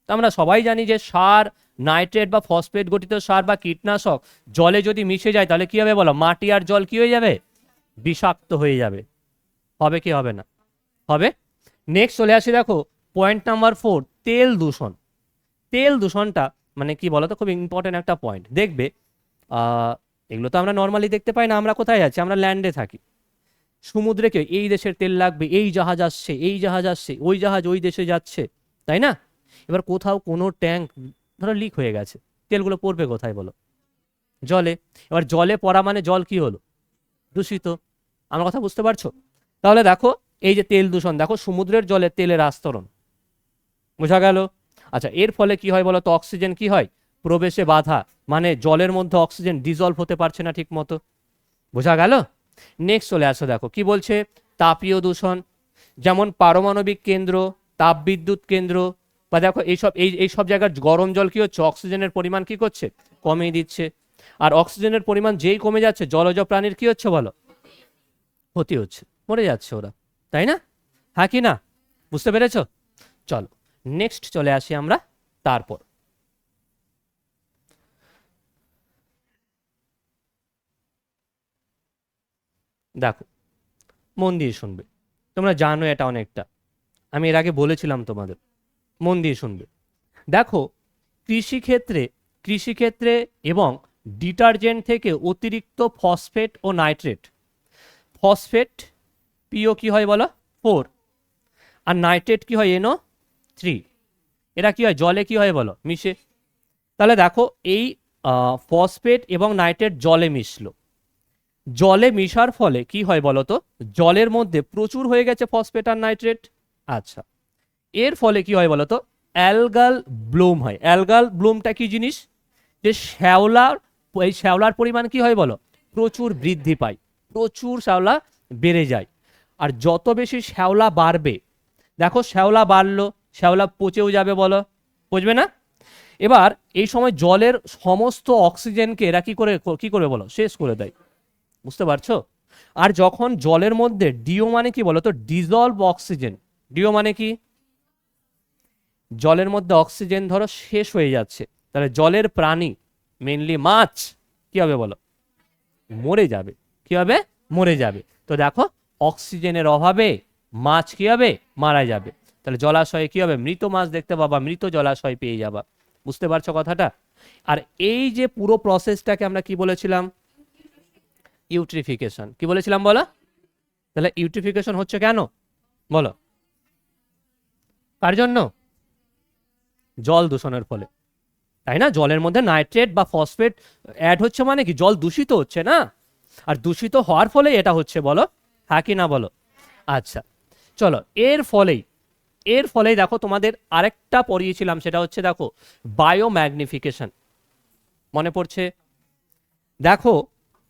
তা আমরা সবাই জানি যে সার, নাইট্রেট বা ফসফেট গঠিত সার বা কীটনাশক জলে যদি মিশে যায় তাহলে কি হবে বলো, মাটি আর জল কি হয়ে যাবে, বিষাক্ত হয়ে যাবে। হবে কি হবে না? হবে। নেক্সট চলে আসি দেখো, পয়েন্ট নাম্বার 4, তেল দূষণ। তেল দূষণটা মানে কি বলতো, খুব ইম্পর্টেন্ট একটা পয়েন্ট। দেখবে এগুলো তো আমরা নর্মালি দেখতে পাই না, আমরা কোথায় যাচ্ছি, আমরা ল্যান্ডে থাকি। সমুদ্রে কি এই দেশের তেল লাগবে, এই জাহাজ আসছে, এই জাহাজ আসছে, ওই জাহাজ ওই দেশে যাচ্ছে, তাই না? এবার কোথাও কোনো ট্যাঙ্ক ধরো লিক হয়ে গেছে, তেলগুলো পড়বে কোথায় বলো, জলে। এবার জলে পড়া মানে জল কি হলো, দূষিত। আমার কথা বুঝতে পারছো? তাহলে দেখো এই যে তেল দূষণ, দেখো সমুদ্রের জলে তেলের আস্তরণ, বোঝা গেল? আচ্ছা, এর ফলে কি হয় বলো তো, অক্সিজেন কি হয়, প্রবেশে বাধা, মানে জলের মধ্যে অক্সিজেন ডিজলভ হতে পারছে না ঠিক মতো, বোঝা গেল? নেক্সট চলে আসো, দেখো কি বলছে, তাপীয় দূষণ, যেমন পারমাণবিক কেন্দ্র, তাপবিদ্যুৎ কেন্দ্র, বা দেখো এইসব জায়গার গরম জল কি হচ্ছে, অক্সিজেনের পরিমাণ কি করছে, কমিয়ে দিচ্ছে। আর অক্সিজেনের পরিমাণ যেই কমে যাচ্ছে জলজ প্রাণীর কি হচ্ছে বলো, ক্ষতি হচ্ছে, মরে যাচ্ছে ওরা, তাই না? হ্যাঁ কি না? বুঝতে পেরেছো? চলো নেক্সট চলে আসি আমরা তারপর। দেখো মন দিয়ে শুনবে, তোমরা জানো এটা অনেকটা, আমি এর আগে বলেছিলাম তোমাদের, মন দিয়ে শুনবে। দেখো কৃষিক্ষেত্রে কৃষিক্ষেত্রে এবং ডিটারজেন্ট থেকে অতিরিক্ত ফসফেট ও নাইট্রেট, ফসফেট পিও কি হয় বলো, 4, আর নাইট্রেট কি হয়, NO3, এরা কি হয় জলে কি হয় বলো, মিশে। তাহলে দেখো এই ফসফেট এবং নাইট্রেট জলে মিশলো, জলে মিশার ফলে কি হয় বলতো, জলের মধ্যে প্রচুর হয়ে গেছে ফসফেট আর নাইট্রেট। আচ্ছা, এর ফলে কি হয় বলতো, অ্যালগাল ব্লুম হয়। অ্যালগাল ব্লুমটা কি জিনিস, যে এই শ্যাওলার পরিমাণ কি হয় বলো, প্রচুর বৃদ্ধি পায়, প্রচুর শ্যাওলা বেড়ে যায়। আর যত বেশি শ্যাওলা বাড়বে, দেখো শ্যাওলা বাড়লো, শ্যাওলা পচেও যাবে বলো, পচবে না? এবার এই সময় জলের সমস্ত অক্সিজেনকে এরা কি করে বলো, শেষ করে দেয়, বুঝতে পারছো? আর যখন জলের মধ্যে ডিও মানে কি বলতো, ডিজলভ অক্সিজেন, ডিও মানে কি, জলের মধ্যে অক্সিজেন ধরো শেষ হয়ে যাচ্ছে, তাহলে জলের প্রাণী মেনলি মাছ কি হবে বলো, মরে যাবে। কি হবে, মরে যাবে। তো দেখো অক্সিজেনের অভাবে মাছ কি হবে, মারা যাবে। তাহলে জলাশয়ে কি হবে, মৃত মাছ দেখতে পাবা, মৃত জলাশয় পেয়ে যাবা। বুঝতে পারছো কথাটা? আর এই যে পুরো প্রসেসটাকে আমরা কি বলেছিলাম, ইউট্রিফিকেশন। কি বলেছিলাম বলো? তাহলে ইউট্রিফিকেশন হচ্ছে কেন বলো, কার জন্য? জল দূষণের ফলে, তাই না? জলের মধ্যে নাইট্রেট বা ফসফেট অ্যাড হচ্ছে মানে কি, জল দূষিত হচ্ছে না? আর দূষিত হওয়ার ফলে এটা হচ্ছে বলো, হ্যাঁ কি না বলো? আচ্ছা চলো, এর ফলেই দেখো তোমাদের আরেকটা পড়িয়েছিলাম, সেটা হচ্ছে দেখো বায়োম্যাগনিফিকেশন। মনে পড়ছে? দেখো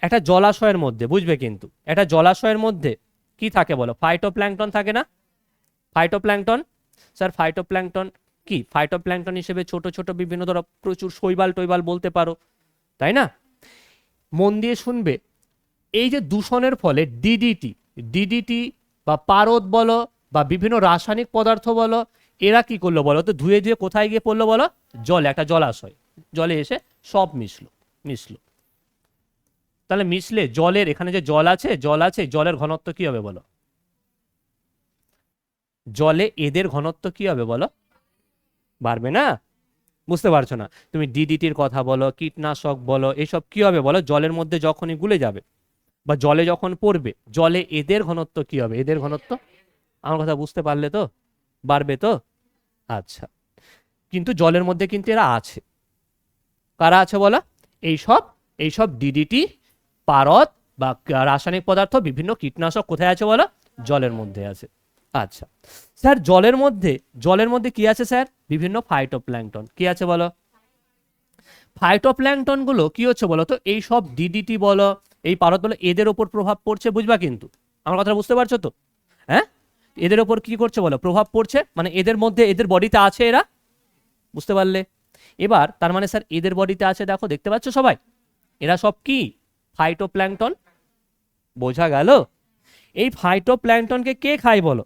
একটা জলাশয়ের মধ্যে, বুঝবে কিন্তু, একটা জলাশয়ের মধ্যে কি থাকে বলো, ফাইটোপ্ল্যাঙ্কটন থাকে না? ফাইটোপ্ল্যাঙ্কটন, স্যার ফাইটোপ্ল্যাঙ্কটন কি? ফাইটোপ্ল্যাঙ্কটন হিসেবে ছোট ছোট বিভিন্ন ধরো প্রচুর শৈবাল টৈবাল বলতে পারো, তাই না? মন দিয়ে শুনবে, এই যে দূষণের ফলে ডিডিটি বা পারদ বলো বা বিভিন্ন রাসায়নিক পদার্থ বলো, এরা কি করলো বলো তো, ধুয়ে ধুয়ে কোথায় গিয়ে পড়লো বলো, জলে, একটা জলাশয়, জলে এসে সব মিশলো। তাহলে মিশলে জলের, এখানে যে জল আছে, জলের ঘনত্ব কি হবে বলো, জলে এদের ঘনত্ব কি হবে বলো, বাড়বে না? বুঝতে পারছো না? তুমি ডিডিটির কথা বলো, কীটনাশক বলো, এসব কি হবে বলো, জলের মধ্যে যখনই গুলে যাবে বা জলে যখন পড়বে, জলে এদের ঘনত্ব কি হবে, এদের ঘনত্ব, আমার কথা বুঝতে পারলে তো, বাড়বে তো? আচ্ছা, কিন্তু জলের মধ্যে কিন্তু এরা আছে, কারা আছে বলো, এইসব ডিডিটি, পারদ বা রাসায়নিক পদার্থ, বিভিন্ন কীটনাশক কোথায় আছে বলো, জলের মধ্যে আছে। আচ্ছা স্যার, জলের মধ্যে কি আছে স্যার, বিভিন্ন ফাইটোপ্ল্যাঙ্কটন। কি আছে বলো? ফাইটোপ্ল্যাঙ্কটন গুলো কি হচ্ছে বলো তো, এই সব ডিডিটি বলো, এই পারদ বলো, এদের ওপর প্রভাব পড়ছে, বুঝবা কিন্তু, আমার কথা বুঝতে পারছো তো? হ্যাঁ, এদের ওপর কি করছে বলো, প্রভাব পড়ছে, মানে এদের মধ্যে, এদের বডিতে আছে এরা, বুঝতে পারলে? এবার তার মানে স্যার এদের বডিতে আছে, দেখো দেখতে পাচ্ছ সবাই, এরা সব কি, ফাইটোপ্ল্যাঙ্কটন। বোঝা গেল? এই ফাইটোপ্ল্যাঙ্কটনকে কে খায় বলো,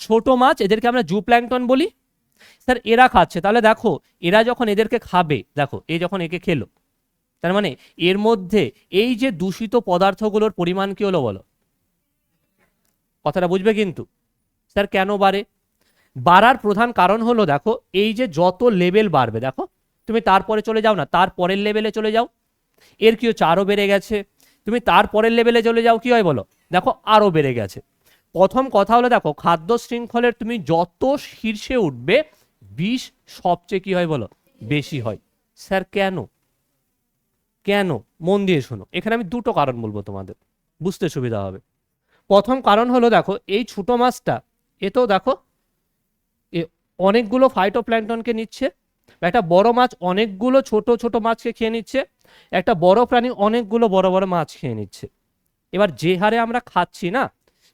ছোট মাছ, এদেরকে আমরা জুপ্ল্যাঙ্কটন বলি। স্যার এরা খাচ্ছে, তাহলে দেখো এরা যখন এদেরকে খাবে, দেখো এ যখন একে খেলো, তার মানে এর মধ্যে এই যে দূষিত পদার্থগুলোর পরিমাণ কি হলো বলো, কথাটা বুঝবে কিন্তু। স্যার কেন বাড়ে? বাড়ার প্রধান কারণ হলো দেখো, এই যে যত লেভেল বাড়বে, দেখো তুমি তারপরে চলে যাও না, তারপরের লেভেলে চলে যাও, এর কি হচ্ছে, আরো বেড়ে গেছে। তুমি তারপরের লেভেলে চলে যাও, কি হয় বলো, দেখো আরো বেড়ে গেছে। প্রথম কথা হলো দেখো, খাদ্য শৃঙ্খলের তুমি যত শীর্ষে উঠবে, বিষ সবচেয়ে কি হয় বলো, বেশি হয়। স্যার কেন? কেন? মন দিয়ে শোনো, এখানে আমি দুটো কারণ বলবো তোমাদের, বুঝতে সুবিধা হবে। প্রথম কারণ হলো দেখো, এই ছোট মাছটা, এ তো দেখো এ অনেকগুলো ফাইটোপ্ল্যাঙ্কটনকে নিচ্ছে, একটা বড় মাছ অনেকগুলো ছোট ছোট মাছকে খেয়ে নিচ্ছে, একটা বড় প্রাণী অনেকগুলো বড় বড় মাছ খেয়ে নিচ্ছে। এবার যে হারে আমরা খাচ্ছি না,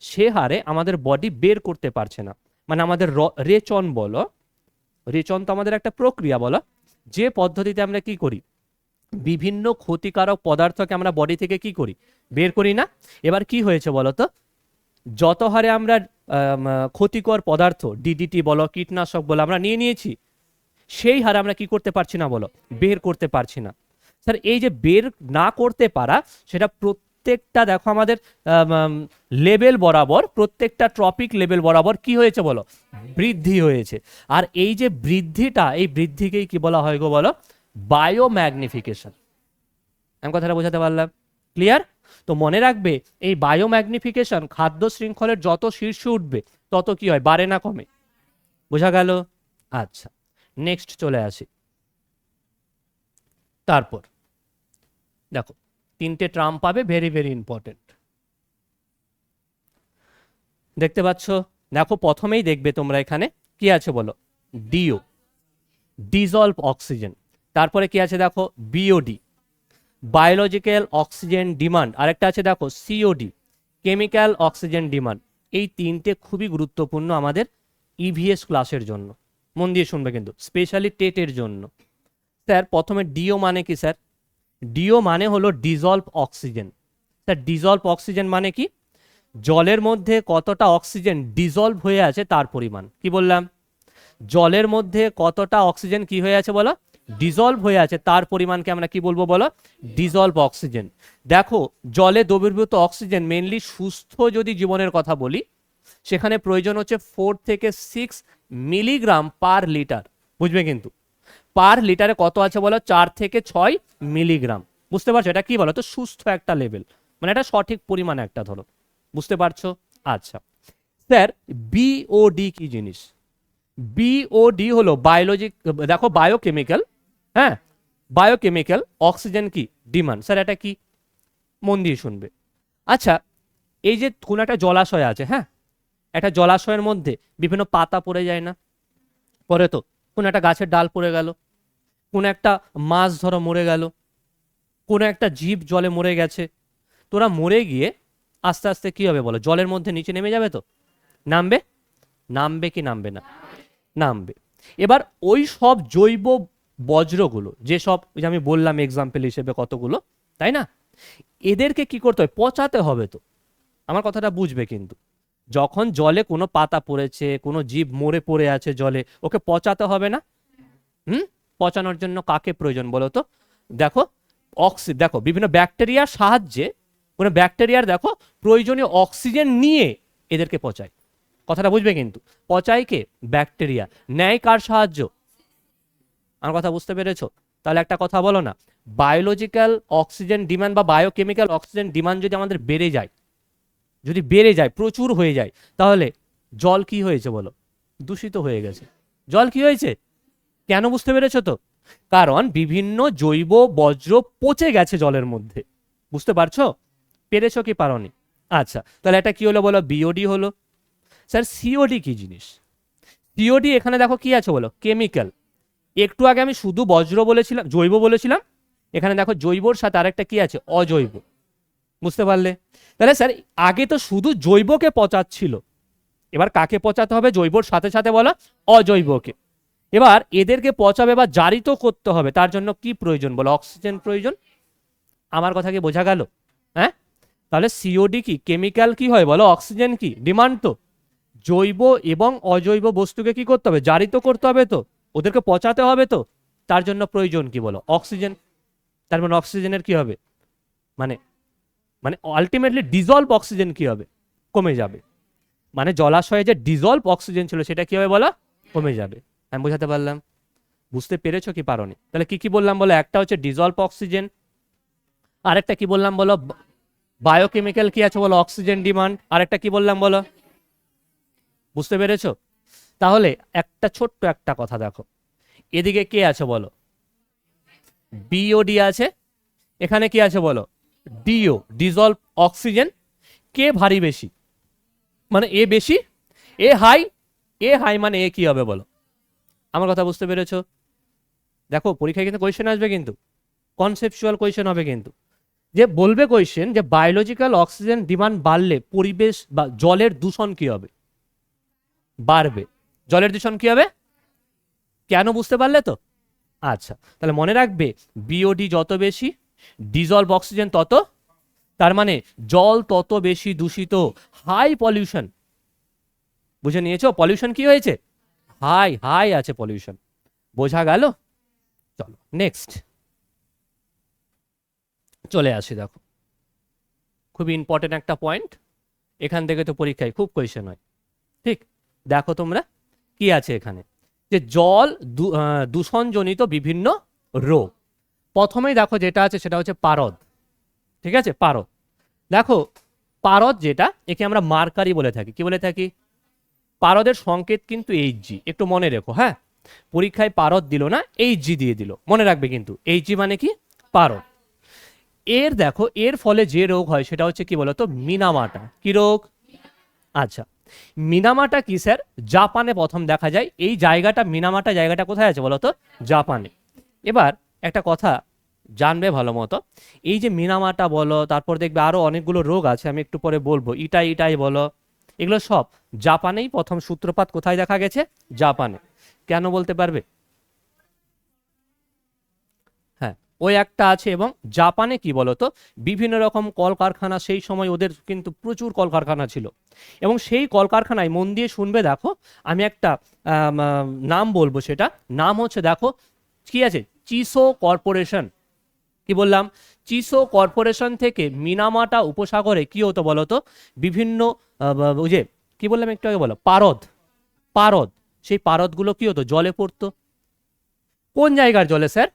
সে হারে আমাদের বডি বের করতে পারছে না, মানে আমাদের রেচন বলো, রেচন তো আমাদের একটা প্রক্রিয়া বলো, যে পদ্ধতিতে আমরা কি করি, বিভিন্ন ক্ষতিকারক পদার্থকে আমরা বডি থেকে কি করি, বের করি না। এবার কি হয়েছে বলো তো, যত হারে আমরা ক্ষতিকর পদার্থ, ডিডিটি বলো, কীটনাশক বলো, আমরা নিয়েছি, সেই হারে আমরা কি করতে পারছি না বলো, বের করতে পারছি না। স্যার এই যে বের না করতে পারা, সেটা প্রত্যেকটা দেখো আমাদের লেভেল বরাবর, প্রত্যেকটা ট্রপিক লেভেল বরাবর কি হয়েছে বলো, বৃদ্ধি হয়েছে। আর এই যে বৃদ্ধিটা, এই বৃদ্ধিকেই কি বলা হয় গো বলো, বায়োম্যাগনিফিকেশন। আমি কথাটা বোঝাতে পারলাম? ক্লিয়ার? তো মনে রাখবে, এই বায়োম্যাগনিফিকেশন খাদ্য শৃঙ্খলের যত শীর্ষে উঠবে, তত কি হয়, বাড়ে না কমে? বোঝা গেল? আচ্ছা নেক্সট চলে আসি। তারপর দেখো তিনটে ট্রাম পাবে, ভেরি ভেরি ইম্পর্টেন্ট, দেখতে পাচ্ছ? দেখো প্রথমেই দেখবে তোমরা এখানে কি আছে বলো, ডিও, ডিজলভ অক্সিজেন। তারপরে কি আছে দেখো, বিওডি, বায়োলজিক্যাল অক্সিজেন ডিমান্ড। আরেকটা আছে দেখো সিওডি, কেমিক্যাল অক্সিজেন ডিমান্ড। এই তিনটে খুবই গুরুত্বপূর্ণ আমাদের ইভিএস ক্লাসের জন্য, মন দিয়ে শুনবে কিন্তু, স্পেশালি টেটের জন্য। স্যার প্রথমে ডিও মানে কি স্যার? ডিও মানে হলো dissolved oxygen. Sir dissolved oxygen মানে কি? জলের মধ্যে কতটা অক্সিজেন ডিজলভ হয়ে আছে তার পরিমাণ। কি বললাম? জলের মধ্যে কতটা অক্সিজেন কি হয়ে আছে বলো, ডিজলভ হয়ে আছে তার পরিমাণকে আমরা কি বলবো বলো, ডিজলভ অক্সিজেন। দেখো জলে দ্রবীভূত অক্সিজেন মেনলি সুস্থ যদি জীবনের কথা বলি সেখানে প্রয়োজন হচ্ছে 4 থেকে 6 মিলিগ্রাম পার লিটার, বুঝবে কিন্তু পার লিটারে কত আছে বলো, 4 থেকে 6 মিলিগ্রাম। বুঝতে পারছো এটা কি বলো তো, সুস্থ একটা লেভেল, মানে এটা সঠিক পরিমাণ একটা, ধরো বুঝতে পারছো। আচ্ছা স্যার বিওডি কি জিনিস? বিওডি হলো বায়োলজিক, দেখো বায়োকেমিক্যাল, হ্যাঁ বায়োকেমিক্যাল অক্সিজেন কি ডিমান্ড। স্যার এটা কি? মন দিয়ে শুনবে। আচ্ছা এই যে কোন একটা জলাশয় আছে, হ্যাঁ একটা জলাশয়ের মধ্যে বিভিন্ন পাতা পড়ে যায় না, পরে তো কোন একটা গাছের ডাল পড়ে গেল, কোন একটা মাছ ধরো মরে গেল, কোন একটা জীব জলে মরে গেছে, তোরা মরে গিয়ে আস্তে আস্তে কি হবে বলো, জলের মধ্যে নিচে নেমে যাবে তো, নামবে, নামবে কি নামবে না, নামবে। এবার ওই সব জৈব বজ্রগুলো যেসব, ওই যে আমি বললাম এক্সাম্পল হিসেবে কতগুলো, তাই না, এদেরকে কি করতে হবে, পচাতে হবে তো। আমার কথাটা বুঝবে কিন্তু, যখন জলে কোনো পাতা পড়েছে, কোনো জীব মরে পড়ে আছে জলে, ওকে পচাতে হবে না? পচানোর জন্য কাকে প্রয়োজন বলো তো? দেখো দেখো বিভিন্ন ব্যাকটেরিয়ার সাহায্যে, কোনো ব্যাকটেরিয়ার দেখো প্রয়োজনীয় অক্সিজেন নিয়ে এদেরকে পচায়। কথাটা বুঝবে কিন্তু, পচায় কে? ব্যাকটেরিয়া। নেয় কার সাহায্য? আমার কথা বুঝতে পেরেছো? তাহলে একটা কথা বলো না, বায়োলজিক্যাল অক্সিজেন ডিমান্ড বা বায়োকেমিক্যাল অক্সিজেন ডিমান্ড যদি আমাদের বেড়ে যায়, যদি বেড়ে যায়, প্রচুর হয়ে যায়, তাহলে জল কি হয়েছে বলো, দূষিত হয়ে গেছে। জল কি হয়েছে? কেন? বুঝতে পেরেছো তো? কারণ বিভিন্ন জৈব বজ্র পচে গেছে জলের মধ্যে। বুঝতে পারছো? পেরেছো কি পারোনি? আচ্ছা তাহলে এটা কি হলো বলো, বিওডি হলো। স্যার সিওডি কি জিনিস? সিওডি এখানে দেখো কি আছে বলো, কেমিক্যাল। একটু আগে আমি শুধু বজ্র বলেছিলাম, জৈব বলেছিলাম, এখানে দেখো জৈবর সাথে আরেকটা কি আছে, অজৈব। বুঝতে পারলে? তাহলে স্যার আগে তো শুধু জৈবকে পচাচ্ছিল, এবার কাকে পচাতে হবে জৈবর সাথে সাথে বলো, অজৈবকে। এবার এদেরকে পচাবে বা জারিত করতে হবে, তার জন্য কি প্রয়োজন বলো, অক্সিজেন প্রয়োজন। আমার কথা কি বোঝা গেল? হ্যাঁ তাহলে সিওডি কি, কেমিক্যাল কি হয় বলো, অক্সিজেন কি ডিমান্ড তো, জৈব এবং অজৈব বস্তুকে কি করতে হবে, জারিত করতে হবে তো, ওদেরকে পচাতে হবে তো, তার জন্য প্রয়োজন কি বলো, অক্সিজেন। তার মানে অক্সিজেনের কি হবে, মানে মানে আলটিমেটলি ডিজলভ অক্সিজেন কি হবে, কমে যাবে। মানে জলাশয়ে যে ডিজলভ অক্সিজেন ছিল সেটা কি হবে বলো, কমে যাবে। আমি বোঝাতে পারলাম? বুঝতে পেরেছো কি পারোনি? তাহলে কি কি বললাম বলো, একটা হচ্ছে ডিজলভ অক্সিজেন, আরেকটা কি বললাম বলো, বায়োকেমিক্যাল কি আছে বলো, অক্সিজেন ডিমান্ড, আরেকটা কি বললাম বলো, বুঝতে পেরেছো? তাহলে একটা ছোট্ট একটা কথা দেখো, এদিকে কে আছে বলো, বিওডি আছে, এখানে কি আছে বলো, ডিও ডিজলভ অক্সিজেন। কে ভারী বেশি, মানে এ বেশি, এ হাই, এ হাই মানে এ কি হবে বলো। আমার কথা বুঝতে পেরেছো? দেখো পরীক্ষায় কিন্তু কোয়েশ্চেন আসবে, কিন্তু কনসেপচুয়াল কোয়েশ্চেন হবে কিন্তু, যে বলবে কোয়েশ্চেন যে বায়োলজিক্যাল অক্সিজেন ডিমান্ড বাড়লে পরিবেশ বা জলের দূষণ কি হবে, বাড়বে। জলের দূষণ কি হবে, কেন? বুঝতে পারলে তো? আচ্ছা তাহলে মনে রাখবে, বিওডি যত বেশি, ডিজলভ অক্সিজেন তত, তার মানে জল তত বেশি দূষিত, হাই পলিউশন। বুঝে নিয়েছো? পলিউশন কি হয়েছে, হাই হাই আছে পলিউশন। বোঝা গেল? চলো নেক্সট চলে আসি। দেখো খুব ইম্পর্টেন্ট একটা পয়েন্ট, এখান থেকে তো পরীক্ষায় খুব কোয়েশ্চেন হয়, ঠিক? দেখো তোমরা কি আছে এখানে, যে জল দূষণজনিত বিভিন্ন রোগ। প্রথমেই দেখো যেটা আছে সেটা হচ্ছে পারদ, ঠিক আছে? পারদ, দেখো পারদ যেটা, একে আমরা মার্কারি বলে থাকি। কি বলে থাকি? পারদের সংকেত কিন্তু এইচজি, একটু মনে রেখো। হ্যাঁ পরীক্ষায় পারদ দিল না, এইচজি দিয়ে দিল, মনে রাখবে কিন্তু এইচজি মানে কি, পারদ। এর দেখো এর ফলে যে রোগ হয় সেটা হচ্ছে কি বলতো, মিনামাটা। কি রোগ? আচ্ছা মিনামাটা কি স্যার, জাপানে প্রথম দেখা যায় এই জায়গাটা, মিনামাটা জায়গাটা কোথায় আছে বলতো, জাপানে। এবার একটা কথা জানবে ভালো মতো, এই যে মিনামাটা বলো, তারপর দেখবে আরো অনেকগুলো রোগ আছে, আমি একটু পরে বলবো, ইটাই ইটাই বলো, এগুলো সব জাপানেই প্রথম সূত্রপাত কোথায় দেখা গেছে, জাপানে। কেন বলতে পারবে? হ্যাঁ ওই একটা আছে, এবং জাপানে কি বলতো বিভিন্ন রকম কলকারখানা, সেই সময় ওদের কিন্তু প্রচুর কলকারখানা ছিল, এবং সেই কলকারখানায় মন দিয়ে শুনবে, দেখো আমি একটা নাম বলবো, সেটা নাম হচ্ছে দেখো কি আছে, চিসো কর্পোরেশন, কি বললাম, চিসো কর্পোরেশন থেকে মিনামাটা উপসাগরে কি হতো বলতো, বিভিন্ন ওই যে কি বললাম একটু আগে, বলো পারদ, পারদ, সেই পারদগুলো কি হতো, জলে পড়তো। কোন জায়গার জলে স্যার,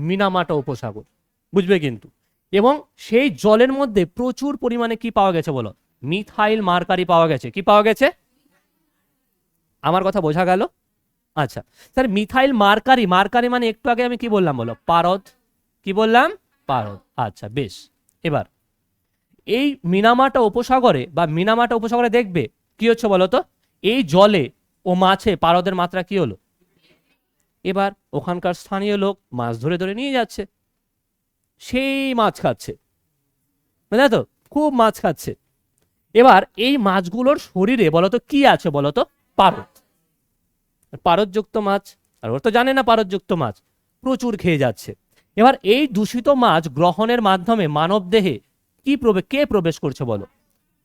মিনামাটা উপসাগর, বুঝবে কিন্তু। এবং সেই জলের মধ্যে প্রচুর পরিমাণে কি পাওয়া গেছে বলো, মিথাইল মার্কারি পাওয়া গেছে। কি পাওয়া গেছে, আমার কথা বোঝা গেল? আচ্ছা স্যার, মিথাইল মার্কারি, মার্কারি মানে একটু আগে আমি কি বললাম বলো, পারদ, কি বললাম, পারদ। আচ্ছা বেশ, এবার এই মিনামাটা উপসাগরে বা মিনামাটা উপসাগরে দেখবে কি হচ্ছে বলতো, এই জলে ও মাছে পারদের মাত্রা কি হলো, এবার ওখানকার স্থানীয় লোক মাছ ধরে ধরে নিয়ে যাচ্ছে, সেই মাছ খাচ্ছে, বুঝলে তো, খুব মাছ খাচ্ছে। এবার এই মাছগুলোর শরীরে বলতো কি আছে বলতো, পারদ, পারদযুক্ত মাছ, আর ওর তো জানে না পারদযুক্ত মাছ, প্রচুর খেয়ে যাচ্ছে। এবার এই দূষিত মাছ গ্রহণের মাধ্যমে মানব দেহে কে প্রবেশ করছে বলো,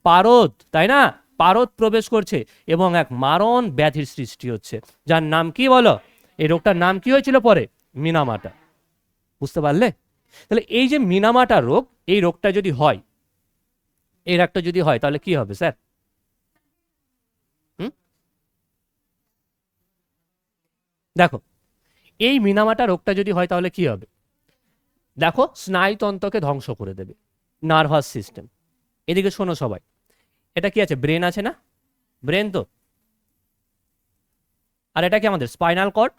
পারদ, তাই না, পারদ প্রবেশ করছে এবং এক মারণ ব্যাধির সৃষ্টি হচ্ছে, যার নাম কি বলো, এই রোগটার নাম কি হয়েছিল পরে, মিনামাটা। বুঝতে পারলে? তাহলে এই যে মিনামাটা রোগ, এই রোগটা যদি হয়, এই রোগটা যদি হয় তাহলে কি হবে স্যার? হুম, দেখো এই মিনামাটা রোগটা যদি হয় তাহলে কি হবে, দেখো স্নায়ুতন্ত্রকে ধ্বংস করে দেবে, নার্ভাস সিস্টেম। এদিকে শোনো সবাই, এটা কি আছে, ব্রেন আছে না, ব্রেন তো, আর এটা কি আমাদের স্পাইনাল কর্ড।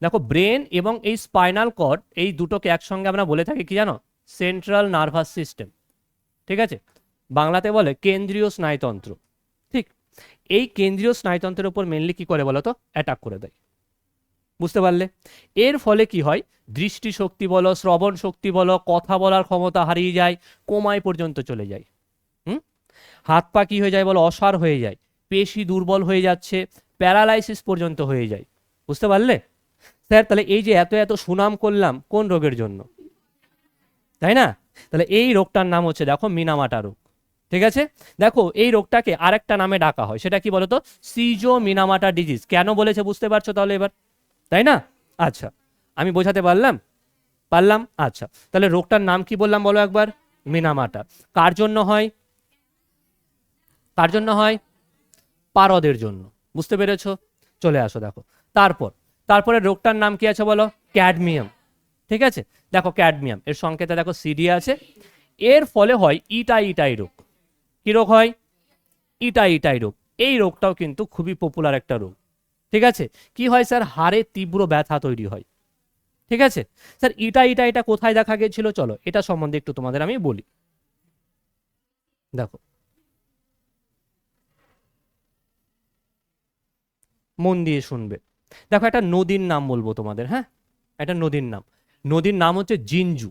দেখো ব্রেন এবং এই স্পাইনাল কর্ড, এই দুটোকে একসঙ্গে আমরা বলে থাকি কি জানো, সেন্ট্রাল নার্ভাস সিস্টেম, ঠিক আছে, বাংলাতে বলে কেন্দ্রীয় স্নায়ুতন্ত্র। ঠিক, এই কেন্দ্রীয় স্নায়ুতন্ত্রের উপর মেনলি কি করে বলো তো, অ্যাটাক করে দেয়। বুঝতে পারলে? এর ফলে কি হয়, দৃষ্টিশক্তি বলো, শ্রবণ শক্তি বলো, কথা বলার ক্ষমতা হারিয়ে যায়, কোমায় পর্যন্ত চলে যায়। হুম, হাত পা কি হয়ে যায় বলো, অসাড় হয়ে যায়, পেশি দুর্বল হয়ে যাচ্ছে, প্যারালাইসিস পর্যন্ত হয়ে যায়। বুঝতে পারলে স্যার? তাহলে এই যে এত এত সুনাম করলাম কোন রোগের জন্য, তাই না? তাহলে এই রোগটার নাম হচ্ছে দেখো মিনামাটা রোগ। ঠিক আছে, দেখো এই রোগটাকে আরেকটা নামে ডাকা হয়, সেটা কি বলতো, সিজো মিনামাটা ডিজিজ। কেন বলেছে বুঝতে পারছো তাহলে এবার, তাই না? আচ্ছা, আমি বোঝাতে পারলাম, পারলাম? আচ্ছা, তাহলে রোগটার নাম কি বললাম বলো একবার, মিনামাটা। কার জন্য হয়, কার জন্য হয়, পারদের জন্য। বুঝতে পেরেছো? চলে আসো দেখো, তারপর তারপরে রোগটার নাম কি আছে বলো, ক্যাডমিয়াম। ঠিক আছে, দেখো ক্যাডমিয়াম এর সংকেতে দেখো সিডি আছে। এর ফলে হয় ইটাই রোগ। কি রোগ হয়, ইটাই রোগ। এই রোগটাও কিন্তু খুবই পপুলার একটা রোগ। ঠিক আছে, কি হয় স্যার, হাড়ে তীব্র ব্যথা তৈরি হয়। ঠিক আছে স্যার, এটা কোথায় দেখা গেছিল, চলো এটা সম্বন্ধে একটু তোমাদের আমি বলি। দেখো মন দিয়ে শুনবে, দেখো একটা নদীর নাম বলবো তোমাদের, হ্যাঁ, একটা নদীর নাম, নদীর নাম হচ্ছে জিঞ্জু।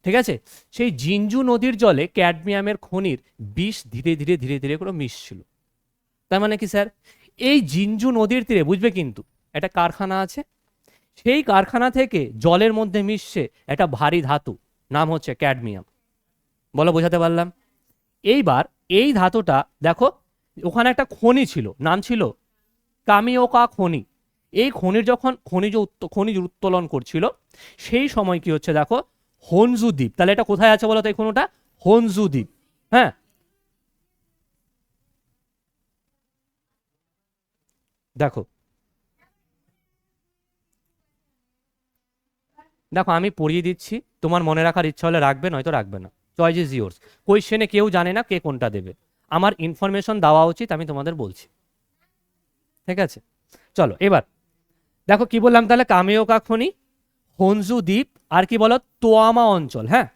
ঠিক আছে, সেই জিঞ্জু নদীর জলে ক্যাডমিয়ামের খনির বিষ ধীরে ধীরে ধীরে ধীরে করে মিশছিল। তার মানে কি স্যার, এই জিঞ্জু নদীর তীরে বুঝবে কিন্তু একটা কারখানা আছে, সেই কারখানা থেকে জলের মধ্যে মিশছে একটা ভারী ধাতু, নাম হচ্ছে ক্যাডমিয়াম। বলো বোঝাতে পারলাম? এইবার এই ধাতুটা দেখো, ওখানে একটা খনি ছিল, নাম ছিল কামিওকা খনি। এই খনির যখন খনিজ উত্তোলন করছিল, সেই সময় কি হচ্ছে দেখো, হনজু দ্বীপ, তাহলে এটা কোথায় আছে বলো তো এই খনিটা, হনজু দ্বীপ। হ্যাঁ, দেখো দেখো আমি পড়িয়ে দিচ্ছি, তোমার মনে রাখার ইচ্ছা হলে রাখবে, নয়তো রাখবে না, চয়েস ইজ ইয়োর্স। কোয়েশ্চেনে কেউ জানে না কে কোনটা দেবে, আমার ইনফরমেশন দেওয়া উচিত, আমি তোমাদের বলছি। ঠিক আছে, চলো এবার দেখো কি বললাম তাহলে, কামিওকা খনি, হনজু দ্বীপ, আর কি বলো, তোয়ামা অঞ্চল। হ্যাঁ,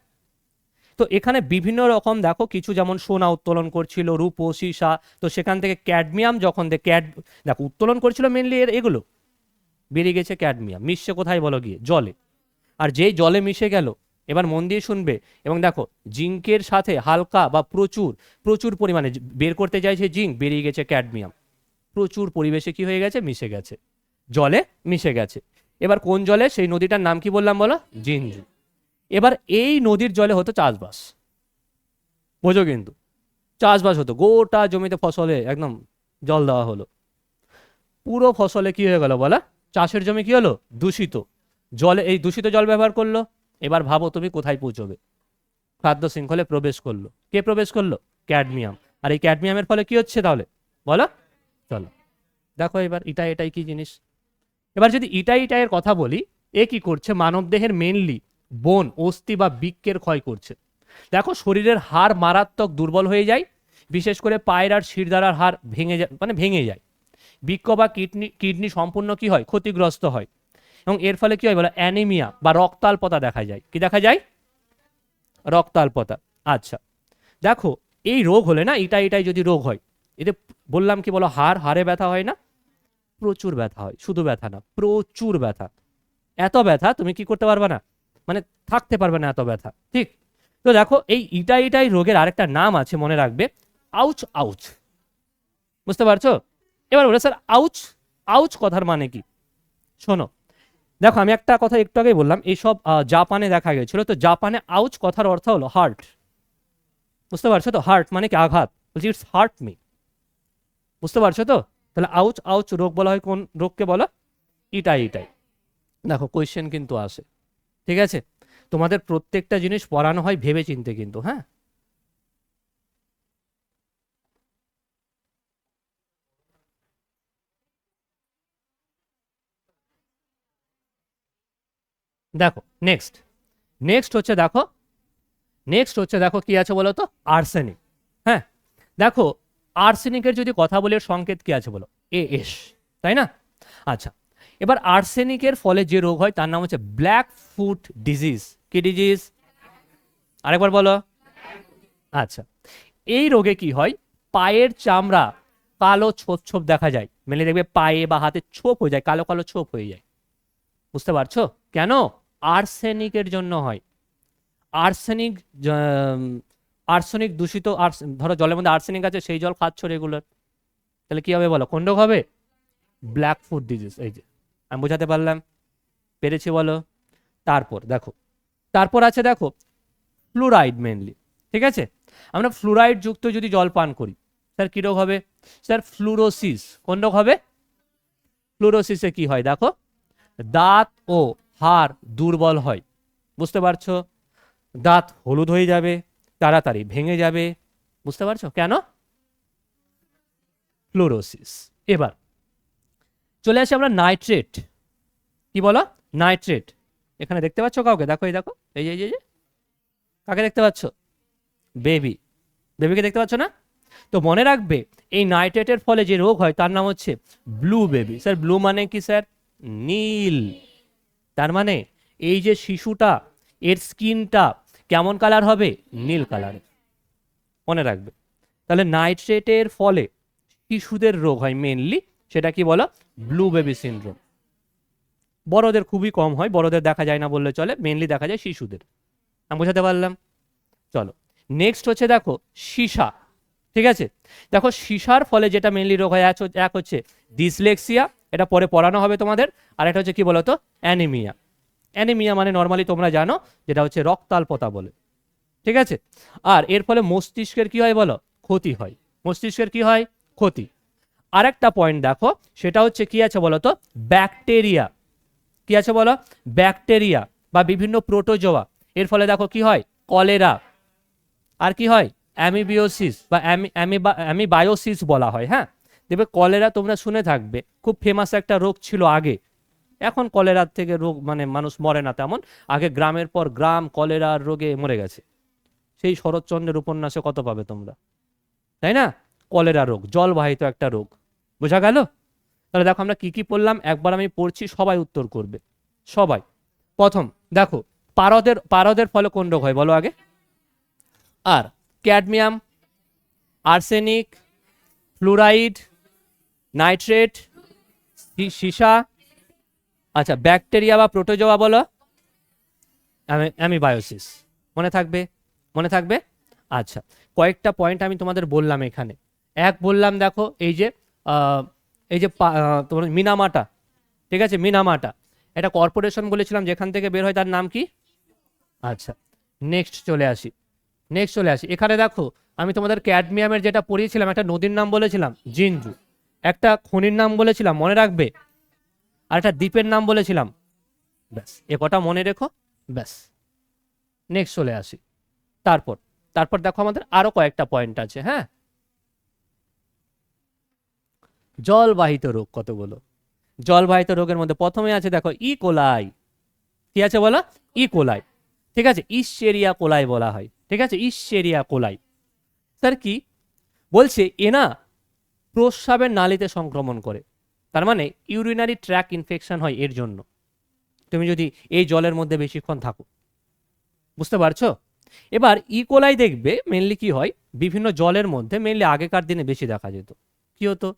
তো এখানে বিভিন্ন রকম দেখো কিছু, যেমন সোনা উত্তোলন করছিল, রূপো, সীসা, তো সেখান থেকে ক্যাডমিয়াম যখন দেখো উত্তোলন করছিল মেনলি এগুলো, বেরিয়ে গেছে ক্যাডমিয়াম, মিশছে কোথায় বলো, গিয়ে জলে। আর যেই জলে মিশে গেল, এবার মন দিয়ে শুনবে, এবং দেখো জিঙ্কের সাথে হালকা বা প্রচুর প্রচুর পরিমাণে বের করতে চাইছে জিঙ্ক, বেরিয়ে গেছে ক্যাডমিয়াম, প্রচুর পরিবেশে কি হয়ে গেছে, মিশে গেছে, জলে মিশে গেছে। এবার কোন জলে, সেই নদীটার নাম কি বললাম বলো, জিঞ্জু। এবার এই নদীর জলে হতো চাষবাস, বোঝো কিন্তু, চাষবাস হতো, গোটা জমিতে ফসলে একদম জল দেওয়া হলো, পুরো ফসলে কি হয়ে গেল বলা, চাষের জমি কি হলো? দূষিত জলে, এই দূষিত জল ব্যবহার করলো। এবার ভাবো তুমি কোথায় পৌঁছবে? খাদ্য শৃঙ্খলে প্রবেশ করলো। কে প্রবেশ করলো? ক্যাডমিয়াম। আর এই ক্যাডমিয়ামের ফলে কি হচ্ছে তাহলে বলো? চলো দেখো এবার এটাই কি জিনিস। এবার যদি এর কথা বলি, এ কি করছে? মানবদেহের মেনলি বোন, অস্থি বা বৃক্কের ক্ষয় করছে। দেখো শরীরের হাড় মারাত্মক দুর্বল হয়ে যায়, বিশেষ করে পায়ের আর শিরদাঁড়ার হাড় ভেঙে যায়, মানে ভেঙে যায়। বৃক্ক বা কিডনি সম্পূর্ণ কি হয়? ক্ষতিগ্রস্ত হয়। এবং এর ফলে কি হয় বলো? অ্যানিমিয়া বা রক্তাল্পতা দেখা যায়। কি দেখা যায়? রক্তাল্পতা। আচ্ছা দেখো এই রোগ হলে না, এটাই যদি রোগ হয়, এতে বললাম কি বলো? হাড়ে ব্যথা হয় না? প্রচুর ব্যথা হয়। শুধু ব্যথা না, প্রচুর ব্যথা। এত ব্যথা তুমি কি করতে পারবে না, মানে থাকতে পারবে না, এত ব্যথা। ঠিক। তো দেখো এই এটাই রোগের আরেকটা নাম আছে, মনে রাখবে, আউচ আউচ। বুঝতে পারছো? এবার বলে স্যার আউচ, আউচ কথার মানে কি? শোনো, দেখো আমি একটা কথা একটু আগেই বললাম, এইসব জাপানে দেখা গেছিল। তো জাপানে আউচ কথার অর্থ হলো হার্ট। বুঝতে পারছো তো? হার্ট মানে কি? আঘাত। বলছি ইটস হার্ট মি। বুঝতে পারছো তো? তাহলে আউচ আউচ রোগ বলা হয় কোন রোগকে বলো? এটাই। দেখো কোয়েশ্চেন কিন্তু আসে। ঠিক আছে, তোমাদের প্রত্যেকটা জিনিস পড়ানো হয় ভেবে চিন্তে কিন্তু, হ্যাঁ। দেখো নেক্সট নেক্সট হচ্ছে দেখো নেক্সট হচ্ছে দেখো কি আছে বলো তো? আর্সেনিক। হ্যাঁ, দেখো আর্সেনিকের যদি কথা বলি, এর সংকেত কি আছে বলো? এস, তাই না? আচ্ছা, এবার আর্সেনিকের ফলে যে রোগ হয় তার নাম হচ্ছে ব্ল্যাক ফুট ডিজিজ। কি ডিজিজ? আরেকবার বলো। আচ্ছা, এই রোগে কি হয়? পায়ের চামড়া কালো ছোপ ছোপ দেখা যায়। মেলে দেখবে পায়ে বা হাতে ছোপ হয়ে যায়, কালো কালো ছোপ হয়ে যায়। বুঝতে পারছো কেন? আর্সেনিকের জন্য হয়। আর্সেনিক আর্সেনিক দূষিত ধরো জলের মধ্যে আর্সেনিক আছে, সেই জল খাচ্ছ রেগুলার, তাহলে কি হবে বলো? কোন রোগ হবে? Black foot disease. এই যে আমি বোঝাতে পারলাম? পেরেছি বলো? তারপর দেখো, তারপর আছে দেখো ফ্লুরাইড মেনলি। ঠিক আছে, আমরা ফ্লুরাইড যুক্ত যদি জল পান করি, স্যার কি রোগ হবে? Sir fluorosis. কোন রোগ হবে? ফ্লুরোসিসে কি হয় দেখো? দাঁত ও হাড় দুর্বল হয়। বুঝতে পারছো? দাঁত হলুদ হয়ে যাবে, তাড়াতাড়ি ভেঙে যাবে। বুঝতে পারছো কেন? ফ্লুরোসিস। এবার চলে আসি আমরা নাইট্রেট। কি বলো? নাইট্রেট। এখানে দেখতে পাচ্ছ কাউকে? দেখো, এই দেখো, এই যে কাকে দেখতে পাচ্ছ? বেবি। বেবিকে দেখতে পাচ্ছ না? তো মনে রাখবে, এই নাইট্রেটের ফলে যে রোগ হয় তার নাম হচ্ছে ব্লু বেবি। স্যার ব্লু মানে কি স্যার? নীল। তার মানে এই যে শিশুটা, এর স্কিনটা কেমন কালার হবে? নীল কালার। মনে রাখবে। তাহলে নাইট্রেটের ফলে শিশুদের রোগ হয় মেনলি, সেটা কি বলো? Blue baby syndrome. বড়দের খুবই কম হয়, বড়দের দেখা যায় না বললে চলে, মেনলি দেখা যায় শিশুদের। আমি বোঝাতে পারলাম? চলো নেক্সট হচ্ছে দেখো সীসা। ঠিক আছে, দেখো সীসার ফলে যেটা মেনলি রোগ হয়, এক হচ্ছে ডিসলেক্সিয়া, এটা পরে পড়ানো হবে তোমাদের। আর একটা হচ্ছে কি বলতো? অ্যানিমিয়া। অ্যানিমিয়া মানে নর্মালি তোমরা জানো যেটা হচ্ছে রক্তাল্পতা বলে। ঠিক আছে, আর এর ফলে মস্তিষ্কের কি হয় বলো? ক্ষতি হয়। মস্তিষ্কের কি হয়? ক্ষতি। আরেকটা পয়েন্ট দেখো, সেটা হচ্ছে কি আছে বলো তো? ব্যাকটেরিয়া। কি আছে বলো? ব্যাকটেরিয়া বা বিভিন্ন প্রোটোজোয়া, এর ফলে দেখো কি হয়? কলেরা। আর কি হয়? অ্যামিবিওসিস বা অ্যামিবায়োসিস বলা হয়। হ্যাঁ, দেখবে কলেরা তোমরা শুনে থাকবে, খুব ফেমাস একটা রোগ ছিল আগে। এখন কলেরার থেকে রোগ মানে মানুষ মরে না তেমন। আগে গ্রামের পর গ্রাম কলেরার রোগে মরে গেছে। সেই শরৎচন্দ্রের উপন্যাসে কত পাবে তোমরা, তাই না? কলেরা রোগ জলবাহিত একটা রোগ। বোঝা গেল? তাহলে দেখো আমরা কি কি পড়লাম, একবার আমি পড়ছি, সবাই উত্তর করবে। সবাই। প্রথম দেখো, পারদের ফলে কোন রোগ হয় বলো আগে? আর ক্যাডমিয়াম, আর্সেনিক, ফ্লুরাইড, নাইট্রেট, সীসা। আচ্ছা, ব্যাকটেরিয়া বা প্রোটোজোয়া বলো? অ্যামিবায়োসিস। মনে থাকবে? মনে থাকবে? আচ্ছা, কয়েকটা পয়েন্ট আমি তোমাদের বললাম এখানে। এক বললাম দেখো এই যে তোমার মিনামাটা। ঠিক আছে, মিনামাটা এটা কর্পোরেশন বলেছিলাম, যেখান থেকে বের হয় তার নাম কি? আচ্ছা, নেক্সট চলে আসি এখানে দেখো, আমি তোমাদের ক্যাডমিয়ামের যেটা পড়িয়েছিলাম, একটা নদীর নাম বলেছিলাম জিঞ্জু, একটা খনির নাম বলেছিলাম, মনে রাখবে? আর একটা দ্বীপের নাম বলেছিলাম। ব্যাস, এ কটা মনে রেখো। ব্যাস, নেক্সট চলে আসি। তারপর তারপর দেখো আমাদের আরো কয়েকটা পয়েন্ট আছে। হ্যাঁ, জলবাহিত রোগ কতগুলো। জলবাহিত রোগের মধ্যে প্রথমে আছে দেখো ইকোলাই। কি আছে বলো? ইকোলাই। ঠিক আছে, ইশ্চেরিয়া কোলাই বলা হয়। ঠিক আছে, ইশ্চেরিয়া কোলাই। স্যার কি বলছে? এ না প্রস্রাবের নালীতে সংক্রমণ করে, তার মানে ইউরিনারি ট্র্যাক ইনফেকশন হয় এর জন্য, তুমি যদি এই জলের মধ্যে বেশিক্ষণ থাকো। বুঝতে পারছো? এবার ইকোলাই দেখবে মেনলি কি হয়, বিভিন্ন জলের মধ্যে মেনলি আগেকার দিনে বেশি দেখা যেত। কি হতো?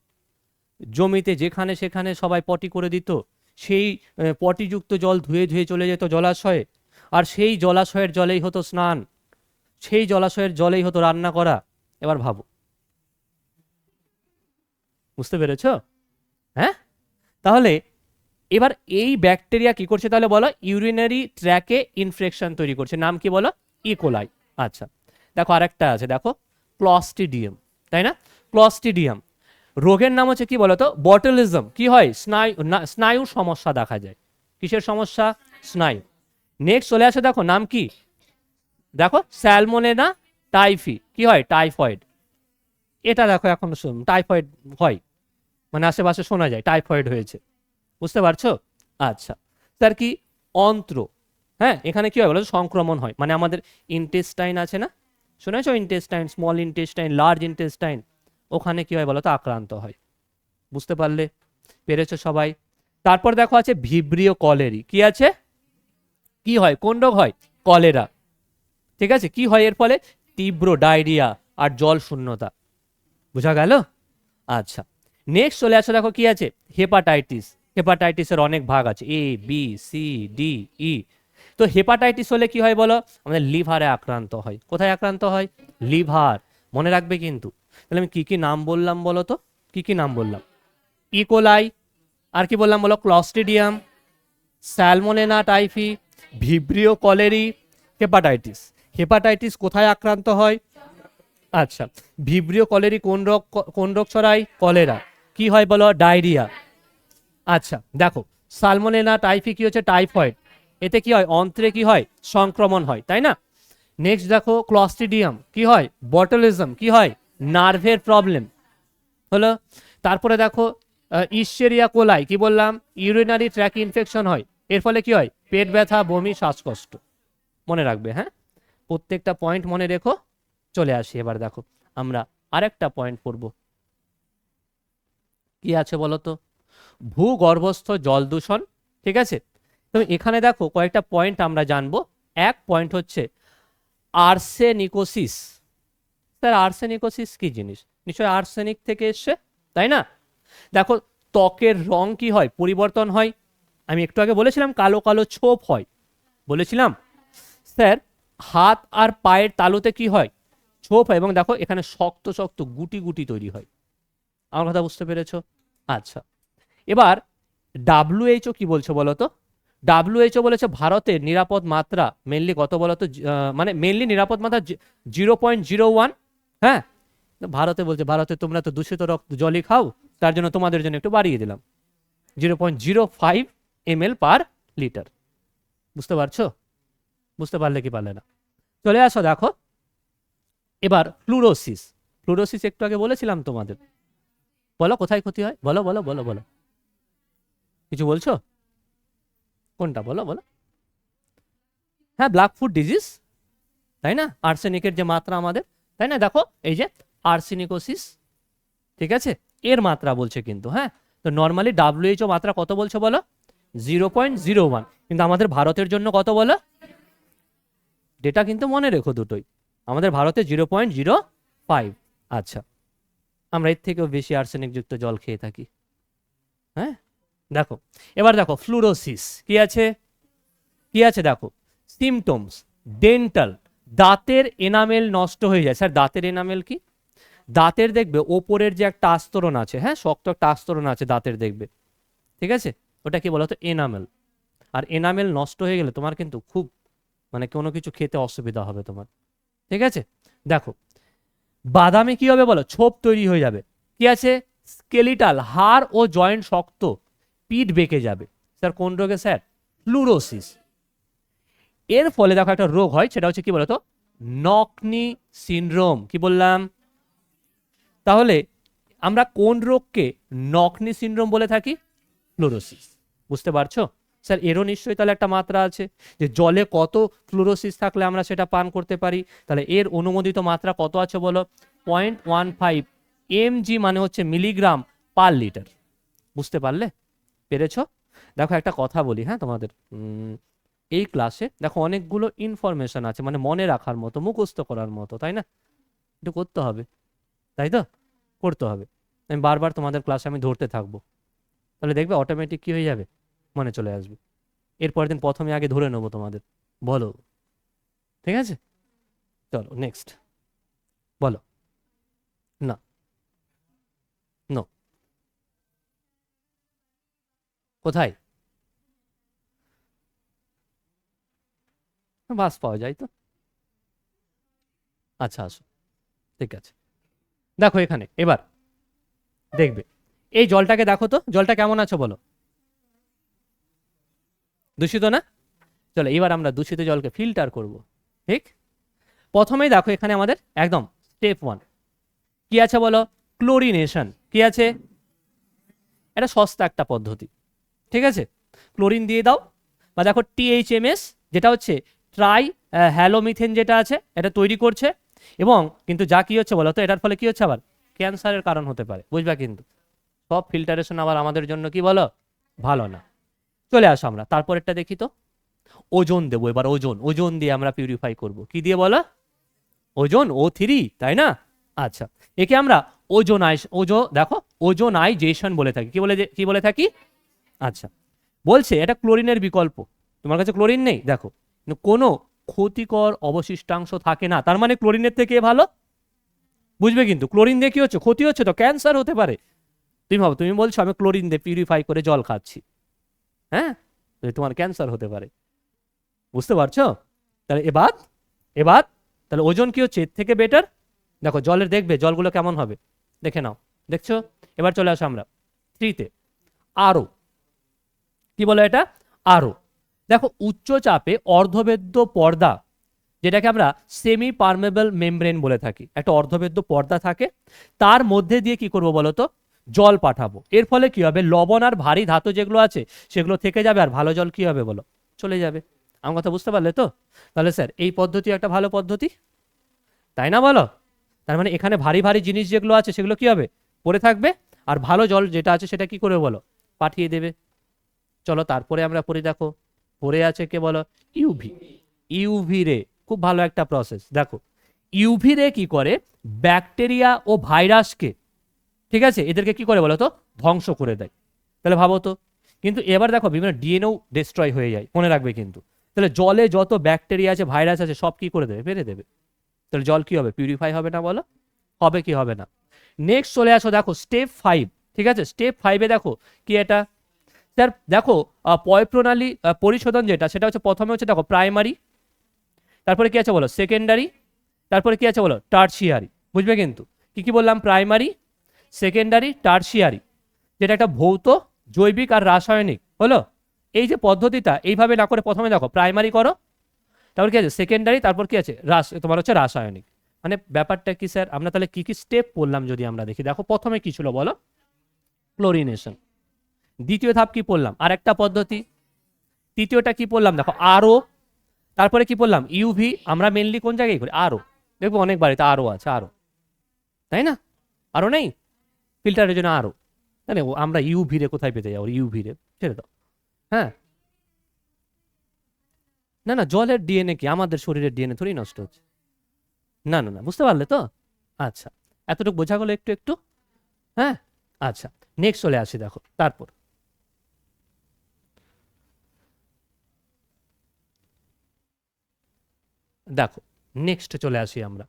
জমিতে যেখানে সেখানে সবাই পটি করে দিত, সেই পটিযুক্ত জল ধুয়ে ধুয়ে চলে যেত জলাশয়ে, আর সেই জলাশয়ের জলেই হতো স্নান, সেই জলাশয়ের জলেই হতো রান্না করা। এবার ভাবো, বুঝতে পেরেছো? হ্যাঁ, তাহলে এবার এই ব্যাকটেরিয়া কি করছে তাহলে বলো? ইউরিনারি ট্র্যাকে ইনফেকশন তৈরি করছে। নাম কি বলো? ইকোলাই। আচ্ছা, দেখো আরেকটা আছে, দেখো ক্লস্ট্রিডিয়াম। তাই না? ক্লস্ট্রিডিয়াম রোগের নাম হচ্ছে কি বলতো? বটুলিজম। কি হয়? স্নায়ুর সমস্যা দেখা যায়। কিসের সমস্যা? স্নায়ু। নেক্সট চলে আসে, দেখো নাম কি? দেখো স্যালমোনেলা টাইফি। কি হয়? টাইফয়েড। এটা দেখো এখন টাইফয়েড হয়, মানে আশেপাশে শোনা যায় টাইফয়েড হয়েছে। বুঝতে পারছো? আচ্ছা, স্যার কি? অন্ত্র। হ্যাঁ, এখানে কি হয় বলো? সংক্রমণ হয়, মানে আমাদের ইন্টেস্টাইন আছে না, শুনেছো? Intestine, small intestine, large intestine, ওখানে কি হয় বলো তো? আক্রান্ত হয়। বুঝতে পারলে? পেরেছো সবাই? তারপর দেখো আছে ভিব্রিও কলেরি। কি আছে? কি হয়? কোন রোগ হয়? কলেরা। ঠিক আছে, কি হয় এর ফলে? তীব্র ডায়রিয়া আর জল শূন্যতা। বুঝা গেল? আচ্ছা, নেক্সট চলে আসো, দেখো কি আছে? হেপাটাইটিস। হেপাটাইটিসের অনেক ভাগ আছে, A B C D E. তো হেপাটাইটিস হলে কি হয় বলো? আমাদের লিভারে আক্রান্ত হয়। কোথায় আক্রান্ত হয়? লিভার। মনে রাখবে কিন্তু। তাহলে আমি কি কি নাম বললাম বলো তো? কি কি নাম বললাম? ইকোলাই, আর কি বললাম বলো? Clostridium, salmonella typhi, Vibrio colliery, hepatitis. Hepatitis কোথায় আক্রান্ত হয়? আচ্ছা, ভিব্রিও কলেরি কোন রোগ ছড়ায়? কলেরা। কি হয় বলো? ডায়রিয়া। আচ্ছা, দেখো সালমোনেলা টাইফি কি হচ্ছে? টাইফয়েড। এতে কি হয়? অন্ত্রে কি হয়? সংক্রমণ হয়, তাই না? নেক্সট দেখো ক্লস্ট্রিডিয়াম, কি হয়? বটুলিজম। কি হয়? নার্ভের প্রবলেম হলো। তারপরে দেখো ইশ্চেরিয়া কোলাই, কি বললাম? ইউরিনারি ট্র্যাক ইনফেকশন হয়, এর ফলে কি হয়? পেট ব্যথা, বমি, শ্বাসকষ্ট। মনে রাখবে। হ্যাঁ, প্রত্যেকটা পয়েন্ট মনে রেখো। চলে আসি এবার, দেখো আমরা আরেকটা পয়েন্ট পড়ব। কি আছে বলো তো? ভূগর্ভস্থ জল দূষণ। ঠিক আছে, তো এখানে দেখো কয়েকটা পয়েন্ট আমরা জানবো। এক পয়েন্ট হচ্ছে আর্সেনিকোসিস। স্যার আর্সেনিকোসিস কি জিনিস? নিশ্চয়ই আর্সেনিক থেকে এসছে, তাই না? দেখো ত্বকের রং কি হয়? পরিবর্তন হয়। আমি একটু আগে বলেছিলাম কালো কালো ছোপ হয়, বলেছিলাম। স্যার হাত আর পায়ের তালুতে কি হয়? ছোপ হয়, এবং দেখো এখানে শক্ত শক্ত গুটি গুটি তৈরি হয়। আমার কথা বুঝতে পেরেছো? আচ্ছা, এবার ডাব্লিউএইচও কি বলছো বলো তো? ডাব্লিউএইচও বলেছে ভারতের নিরাপদ মাত্রা মেনলি কত বলো তো? মানে মেনলি নিরাপদ মাত্রা 0.01। হ্যাঁ, ভারতে বলছে, ভারতে তোমরা তো দূষিত রক্ত জলই খাও, তার জন্য তোমাদের জন্য একটু বাড়িয়ে দিলাম, 0.05 ml/লিটার। বুঝতে পারছো? বুঝতে পারলে কি পারলে না? চলে আসো, দেখো এবার ফ্লুরোসিস। ফ্লুরোসিস একটু আগে বলেছিলাম তোমাদের। বলো কোথায় ক্ষতি হয়? বলো বলো বলো বলো, কিছু বলছো? কোনটা? বলো বলো। হ্যাঁ, ব্ল্যাক ফুড ডিজিজ, তাই না? আর্সেনিকের যে মাত্রা আমাদের, তাই না? দেখো এই যে আর্সেনিকোসিস, ঠিক আছে, এর মাত্রা বলছে কিন্তু। হ্যাঁ, তো নর্মালি ডাব্লিউএইচও মাত্রা কত বলছে বলো? 0.01, কিন্তু আমাদের ভারতের জন্য কত বলো? ডেটা কিন্তু মনে রেখো দুটোই। আমাদের ভারতে 0.05। আচ্ছা, আমরা এর থেকেও বেশি আর্সেনিক যুক্ত জল খেয়ে থাকি। হ্যাঁ, দেখো এবার দেখো ফ্লুরোসিস কি আছে? কি আছে দেখো? সিমটমস ডেন্টাল, দাঁতের এনামেল নষ্ট হয়ে যায়। স্যার দাঁতের এনামেল কি? দাঁতের দেখবে ওপরের যে একটা আস্তরণ আছে, হ্যাঁ শক্ত একটা আস্তরণ আছে দাঁতের, দেখবে, ঠিক আছে, ওটা কি বলতো? এনামেল। আর এনামেল নষ্ট হয়ে গেলে তোমার কিন্তু খুব, মানে কোনো কিছু খেতে অসুবিধা হবে তোমার। ঠিক আছে, দেখো বাদামে কি হবে বলো? ছোপ তৈরি হয়ে যাবে। কি আছে? স্কেলিটাল, হাড় ও জয়েন্ট শক্ত, পিঠ বেঁকে যাবে। স্যার কোন রোগে স্যার? ফ্লুরোসিস। এর ফলে দেখো একটা রোগ হয়, সেটা হচ্ছে কি বলতো, নকনি সিনড্রোম। কি বললাম? তাহলে আমরা কোন রোগকে নকনি সিনড্রোম বলে থাকি? ফ্লুরোসিস। বুঝতে পারছো? স্যার এরও নিশ্চয়ই তাহলে একটা মাত্রা আছে, যে জলে কত ফ্লুরোসিস থাকলে আমরা সেটা পান করতে পারি। তাহলে এর অনুমোদিত মাত্রা কত আছে বলো? 0.15 mg, মানে হচ্ছে মিলিগ্রাম পার লিটার। বুঝতে পারলে? পেরেছো? দেখো একটা কথা বলি, হ্যাঁ তোমাদের, এই ক্লাসে দেখো অনেকগুলো ইনফরমেশন আছে, মানে মনে রাখার মতো, মুখস্থ করার মতো, তাই না? একটু করতে হবে, তাই তো? করতে হবে। আমি বারবার তোমাদের ক্লাসে আমি ধরতে থাকবো, তাহলে দেখবে অটোমেটিক কি হয়ে যাবে, মনে চলে আসবে। এরপরের দিন প্রথমে আগে ধরে নেবো তোমাদের, বলো, ঠিক আছে? চলো নেক্সট, বলো। না, নো, কোথায় বাস পাওয়া যায় তো? আচ্ছা আসো, ঠিক আছে। দেখো এখানে এবার দেখবে, এই জলটাকে দেখো তো, জলটা কেমন আছে বলো? দূষিত না? চলো এবার আমরা দূষিত জলকে ফিল্টার করব, ঠিক? প্রথমেই দেখো এখানে আমাদের একদম স্টেপ 1 কি আছে বলো? ক্লোরিনেশন। কি আছে? এটা সস্তা একটা পদ্ধতি, ঠিক আছে? ক্লোরিন দিয়ে দাও, বা দেখো THMS, যেটা হচ্ছে ট্রাই হ্যালোমিথেন, যেটা আছে এটা তৈরি করছে। এবং কিন্তু যা কি হচ্ছে বলো তো, এটার ফলে কি হচ্ছে, আবার ক্যান্সারের কারণ হতে পারে, বুঝবা? কিন্তু সব ফিল্টারেশন আবার আমাদের জন্য কি বলো, ভালো না। চলে আসো আমরা তারপরেরটা দেখি তো। ওজোন দেবো এবার, ওজোন, ওজোন দিয়ে আমরা পিউরিফাই করব। কি দিয়ে বলো? ওজোন, O3, তাই না? আচ্ছা, একে আমরা দেখো ওজোনাইজেশন বলে থাকি। কি বলে থাকি? আচ্ছা, বলছে এটা ক্লোরিনের বিকল্প। তোমার কাছে ক্লোরিন নেই, দেখো কোনো ক্ষতিকর অবশিষ্টাংশ থাকে না, তার মানে ক্লোরিনের থেকে ভালো। বুঝবে? কিন্তু ক্লোরিন দিয়ে কি হচ্ছে, ক্ষতি হচ্ছে, তো ক্যান্সার হতে পারে। তুমি ভাবো, তুমি বলছো আমি ক্লোরিন দিয়ে পিউরিফাই করে জল খাচ্ছি, হ্যাঁ, তোমার ক্যান্সার হতে পারে। বুঝতে পারছো? তাহলে এবার এবার তাহলে ওজন কি হচ্ছে এর থেকে বেটার। দেখো জলের, দেখবে জলগুলো কেমন হবে, দেখে নাও। দেখছো? এবার চলে আসো আমরা 3-তে। আরও কি বলে এটা? আরও দেখো, উচ্চ চাপে অর্ধবেদ্য পর্দা, যেটাকে আমরা সেমি পারমেবল মেমব্রেন বলে থাকি, একটা অর্ধবেদ্য পর্দা থাকে, তার মধ্যে দিয়ে কি করব বলো তো, জল পাঠাবো। এর ফলে কি হবে, লবণ আর ভারী ধাতু যেগুলো আছে সেগুলো থেকে যাবে, আর ভালো জল কি হবে বলো, চলে যাবে। আমার কথা বুঝতে পারলে তো? তাহলে স্যার এই পদ্ধতি একটা ভালো পদ্ধতি, তাই না বলো? তার মানে এখানে ভারী ভারী জিনিস যেগুলো আছে সেগুলো কি হবে, পড়ে থাকবে, আর ভালো জল যেটা আছে সেটা কি করবে বলো, পাঠিয়ে দেবে। চলো তারপরে আমরা পড়ি, দেখো পড়ে আছে কে বলো? ইউভি। ইউভি রে খুব ভালো একটা প্রসেস। দেখো ইউভি রে কি করে, ব্যাকটেরিয়া ও ভাইরাসকে, ঠিক আছে, এদেরকে কি করে বলো তো, ধ্বংস করে দেয়। তাহলে ভাবো তো, কিন্তু এবার দেখো বিভিন্ন ডিএনএও ডিস্ট্রয় হয়ে যায়, মনে রাখবে কিন্তু। তাহলে জলে যত ব্যাকটেরিয়া আছে, ভাইরাস আছে, সব কি করে দেবে, ফেলে দেবে। তাহলে জল কি হবে, পিউরিফাই হবে না বলো? হবে কি হবে না? নেক্সট চলে আসো, দেখো স্টেপ 5, ঠিক আছে? স্টেপ 5-এ দেখো কি এটা, স্যার দেখো পয় প্রণালী পরিশোধন যেটা, সেটা হচ্ছে প্রথমে হচ্ছে দেখো প্রাইমারি, তারপরে কি আছে বলো সেকেন্ডারি, তারপরে কি আছে বলো টার্সিয়ারি। বুঝবে? কিন্তু কি কি বললাম, প্রাইমারি, সেকেন্ডারি, টার্সিয়ারি, যেটা একটা ভৌত, জৈবিক আর রাসায়নিক হলো। এই যে পদ্ধতিটা এইভাবে না করে প্রথমে দেখো প্রাইমারি করো, তারপর কি আছে সেকেন্ডারি, তারপর কি আছে তোমার হচ্ছে রাসায়নিক। মানে ব্যাপারটা কি স্যার, আমরা তাহলে কি কি স্টেপ পড়লাম যদি আমরা দেখি, দেখো প্রথমে কি ছিল বলো, ক্লোরিনেশন। দ্বিতীয় ধাপ কি পড়লাম, আর একটা পদ্ধতি। তৃতীয়টা কি পড়লাম, দেখো আরও। তারপরে কি পড়লাম, ইউভি। আমরা মেনলি কোন জায়গায় করি, আরও। দেখবো অনেক বাড়িতে আরও আছে, আরও, তাই না? আরও নেই ফিল্টারের জন্য, আরও। তাই না? আমরা ইউভি রে কোথায় পেতে যাবো, ইউভি রে ছেড়ে দাও। হ্যাঁ, না না, জলের ডিএনএ কি আমাদের শরীরের ডিএনএ থোড়ি নষ্ট হচ্ছে? না না না, বুঝতে পারলে তো? আচ্ছা, এতটুকু বোঝা গেল একটু একটু, হ্যাঁ। আচ্ছা, নেক্সট চলে আসি, দেখো তারপর দেখো নেক্সট চলে আসি আমরা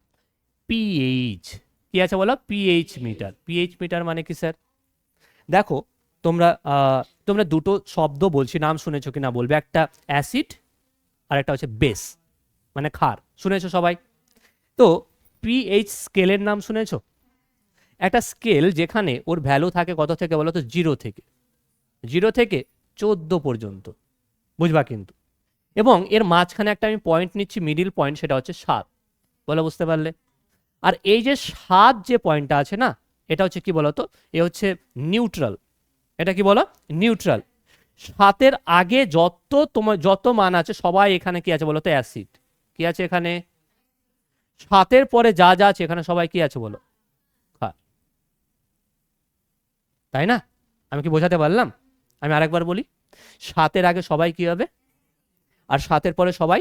পিএইচ। কি আছে বলো, পিএইচ মিটার। পিএইচ মিটার মানে কি স্যার? দেখো তোমরা তোমরা দুটো শব্দ বলছি, নাম শুনেছো কিনা বলবে, একটা অ্যাসিড আর একটা হচ্ছে বেস, মানে ক্ষার। শুনেছো সবাই তো? পিএইচ স্কেলের নাম শুনেছো? একটা স্কেল যেখানে ওর ভ্যালু থাকে কত থেকে বলো তো, 0 থেকে। 0 থেকে 14 পর্যন্ত, বুঝবা কিন্তু। এবং এর মাঝখানে একটা আমি পয়েন্ট নিচ্ছি, মিডিল পয়েন্ট, সেটা হচ্ছে 7। বলে বুঝতে পারলে? আর এই যে 7 যে পয়েন্টটা আছে না, এটা হচ্ছে কি বলতো, এ হচ্ছে নিউট্রাল। এটা কি বলো? নিউট্রাল। 7-এর আগে যত মান আছে সবাই এখানে কি আছে বলতো? অ্যাসিড। কি আছে এখানে? 7-এর পরে যা যা আছে এখানে সবাই কি আছে বলো? ক্ষার। তাই না? আমি কি বোঝাতে পারলাম? আমি আরেকবার বলি, 7-এর আগে সবাই কি হবে, আর 7-এর পরে সবাই।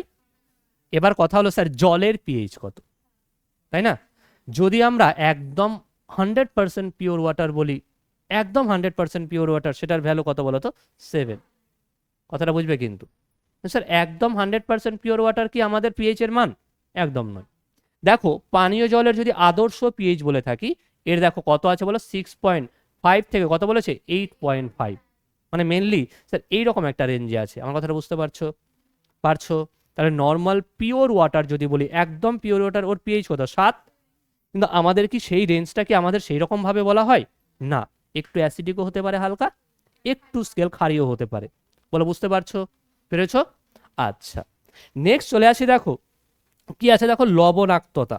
এবার কথা হলো স্যার, জলের পিএইচ কত? তাই না? যদি আমরা একদম 100% পিওর ওয়াটার বলি, একদম 100% পিওর ওয়াটার, সেটার ভ্যালু কত বলো তো? 7। কথাটা বুঝবে কিন্তু। স্যার একদম 100% পিওর ওয়াটার কি আমাদের পিএইচ এর মান? একদম নয়। দেখো পানীয় জলের যদি আদর্শ পিএইচ বলে থাকি, এর দেখো কত আছে বলো? 6.5 থেকে কত বলেছে? 8.5। মানে মেনলি স্যার এইরকম একটা রেঞ্জে আছে। আমার কথাটা বুঝতে পারছো? পারছো? তাহলে নর্মাল পিওর ওয়াটার যদি বলি, একদম পিওর ওয়াটার, ওর পিএইচ কত? 7। কিন্তু আমাদের কি সেই রেঞ্জটা কি আমাদের সেই রকম ভাবে বলা হয়? না, একটু অ্যাসিডিকও হতে পারে, হালকা একটু স্কেল ক্ষারীয় হতে পারে। বলো বুঝতে পারছো? পেরেছো? আচ্ছা, নেক্সট চলে আসি। দেখো কি আছে, দেখো লবণাক্ততা।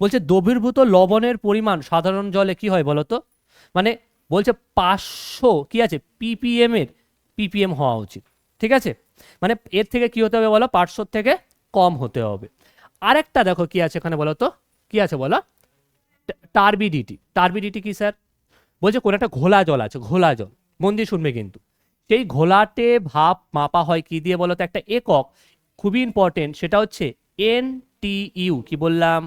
বলছে দ্রবীভূত লবণের পরিমাণ সাধারণ জলে কি হয় বলতো? মানে বলছে 500 কি আছে পিপিএম এর পিপিএম হওয়া উচিত। ঠিক আছে, মানে এর থেকে কি হতে হবে বলো? 500 থেকে কম হতে হবে। আরেকটা দেখো কি আছে এখানে বলো তো? কি আছে বলো? টার্বিডিটি। টার্বিডিটি কি স্যার? বলছে কোন একটা ঘোলা জল আছে, ঘোলা জল, মন দিয়ে শুনবে কিন্তু। সেই ঘোলাটে ভাপ মাপা হয় কি দিয়ে বলতো? একটা একক খুবই ইম্পর্টেন্ট, সেটা হচ্ছে এনটিইউ। কি বললাম?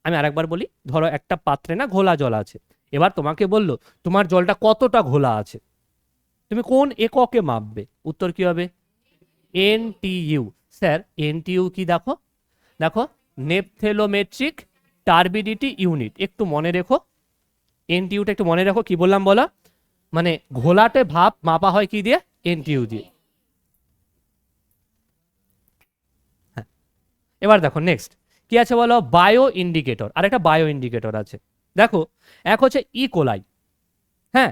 আমি আরেকবার বলি, ধরো একটা পাত্রে না ঘোলা জল আছে, এবার তোমাকে বললো তোমার জলটা কতটা ঘোলা আছে, তুমি কোন এককে মাপবে? উত্তর কি হবে? এনটিইউ। স্যার এনটিইউ কি? দেখো দেখো, নেপথেলোমেট্রিক টার্বিডিটি ইউনিট। একটু মনে রেখো, এনটিইউটা একটু মনে রাখো। কি বললাম বলো? মানে ঘোলাটে ভাপ মাপা হয় কি দিয়ে? এনটিইউ দিয়ে। হ্যাঁ, এবার দেখো নেক্সট কি আছে বলো? Bio indicator. আর একটা বায়ো ইন্ডিকেটর আছে। দেখো এক হচ্ছে কোলাই। হ্যাঁ,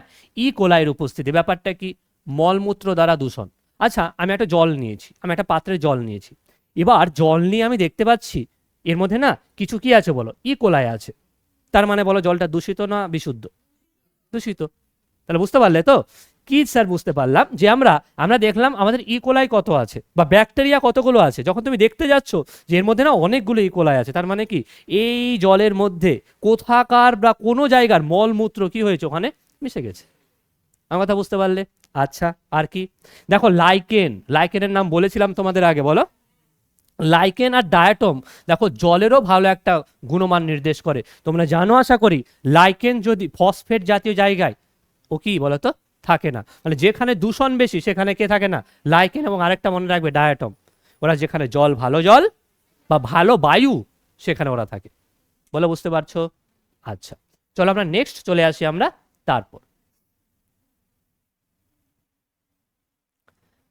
কোলাইয়ের উপস্থিতি। ব্যাপারটা কি? মলমূত্র দ্বারা দূষণ। আচ্ছা, আমি একটা জল নিয়েছি, আমি একটা পাত্রে জল নিয়েছি, এবার জল নিয়ে আমি দেখতে পাচ্ছি এর মধ্যে না কিছু কি আছে বলো? কোলাই আছে। তার মানে বলো জলটা দূষিত না বিশুদ্ধ? দূষিত। তাহলে বুঝতে পারলে তো? কি স্যার বুঝতে পারলাম যে আমরা আমরা দেখলাম আমাদের ইকোলাই কত আছে বা ব্যাকটেরিয়া কতগুলো আছে, যখন তুমি দেখতে যাচ্ছ যে এর মধ্যে না অনেকগুলো ইকোলাই আছে, তার মানে কি এই জলের মধ্যে কোথাকার বা কোনো জায়গার মলমূত্র কি হয়েছে ওখানে মিশে গেছে। আমার কথা বুঝতে পারলে? আচ্ছা, আর কি? দেখো লাইকেন। লাইকেনের নাম বলেছিলাম তোমাদের আগে, বলো। লাইকেন আর ডায়াটম দেখো জলেরও ভালো একটা গুণমান নির্দেশ করে। তোমরা জানো আশা করি, লাইকেন যদি ফসফেট জাতীয় জায়গায়, ও কি বলতো? থাকে না। মানে যেখানে দূষণ বেশি সেখানে কে থাকে না? লাইকেন। এবং আরেকটা মনে রাখবে, ডায়াটম। ওরা যেখানে জল, ভালো জল বা ভালো বায়ু, সেখানে ওরা থাকে। বলে বুঝতে পারছো? আচ্ছা, চলো আমরা নেক্সট চলে আসি আমরা। তারপর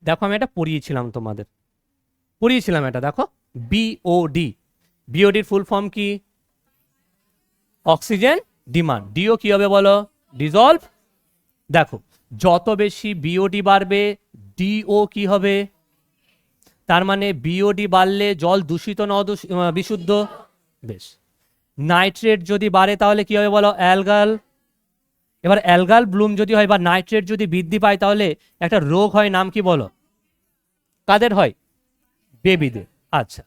দেখো আমি এটা পড়িয়েছিলাম তোমাদের, পড়িয়েছিলাম এটা, দেখো বিওডি। বিওডির ফুল ফর্ম কি? Oxygen demand. ডিও কি হবে বলো? ডিজলভ। দেখো যত বেশি বিওডি বাড়বে, ডিও কি হবে? তার মানে বিওডি বাড়লে জল দূষিত না বিশুদ্ধ? বেশ। নাইট্রেট যদি বাড়ে তাহলে কি হবে বলো? অ্যালগাল। এবার অ্যালগাল ব্লুম যদি হয় বা নাইট্রেট যদি বৃদ্ধি পায় তাহলে একটা রোগ হয়, নাম কি বলো? কাদের হয়? বেবিদের। আচ্ছা,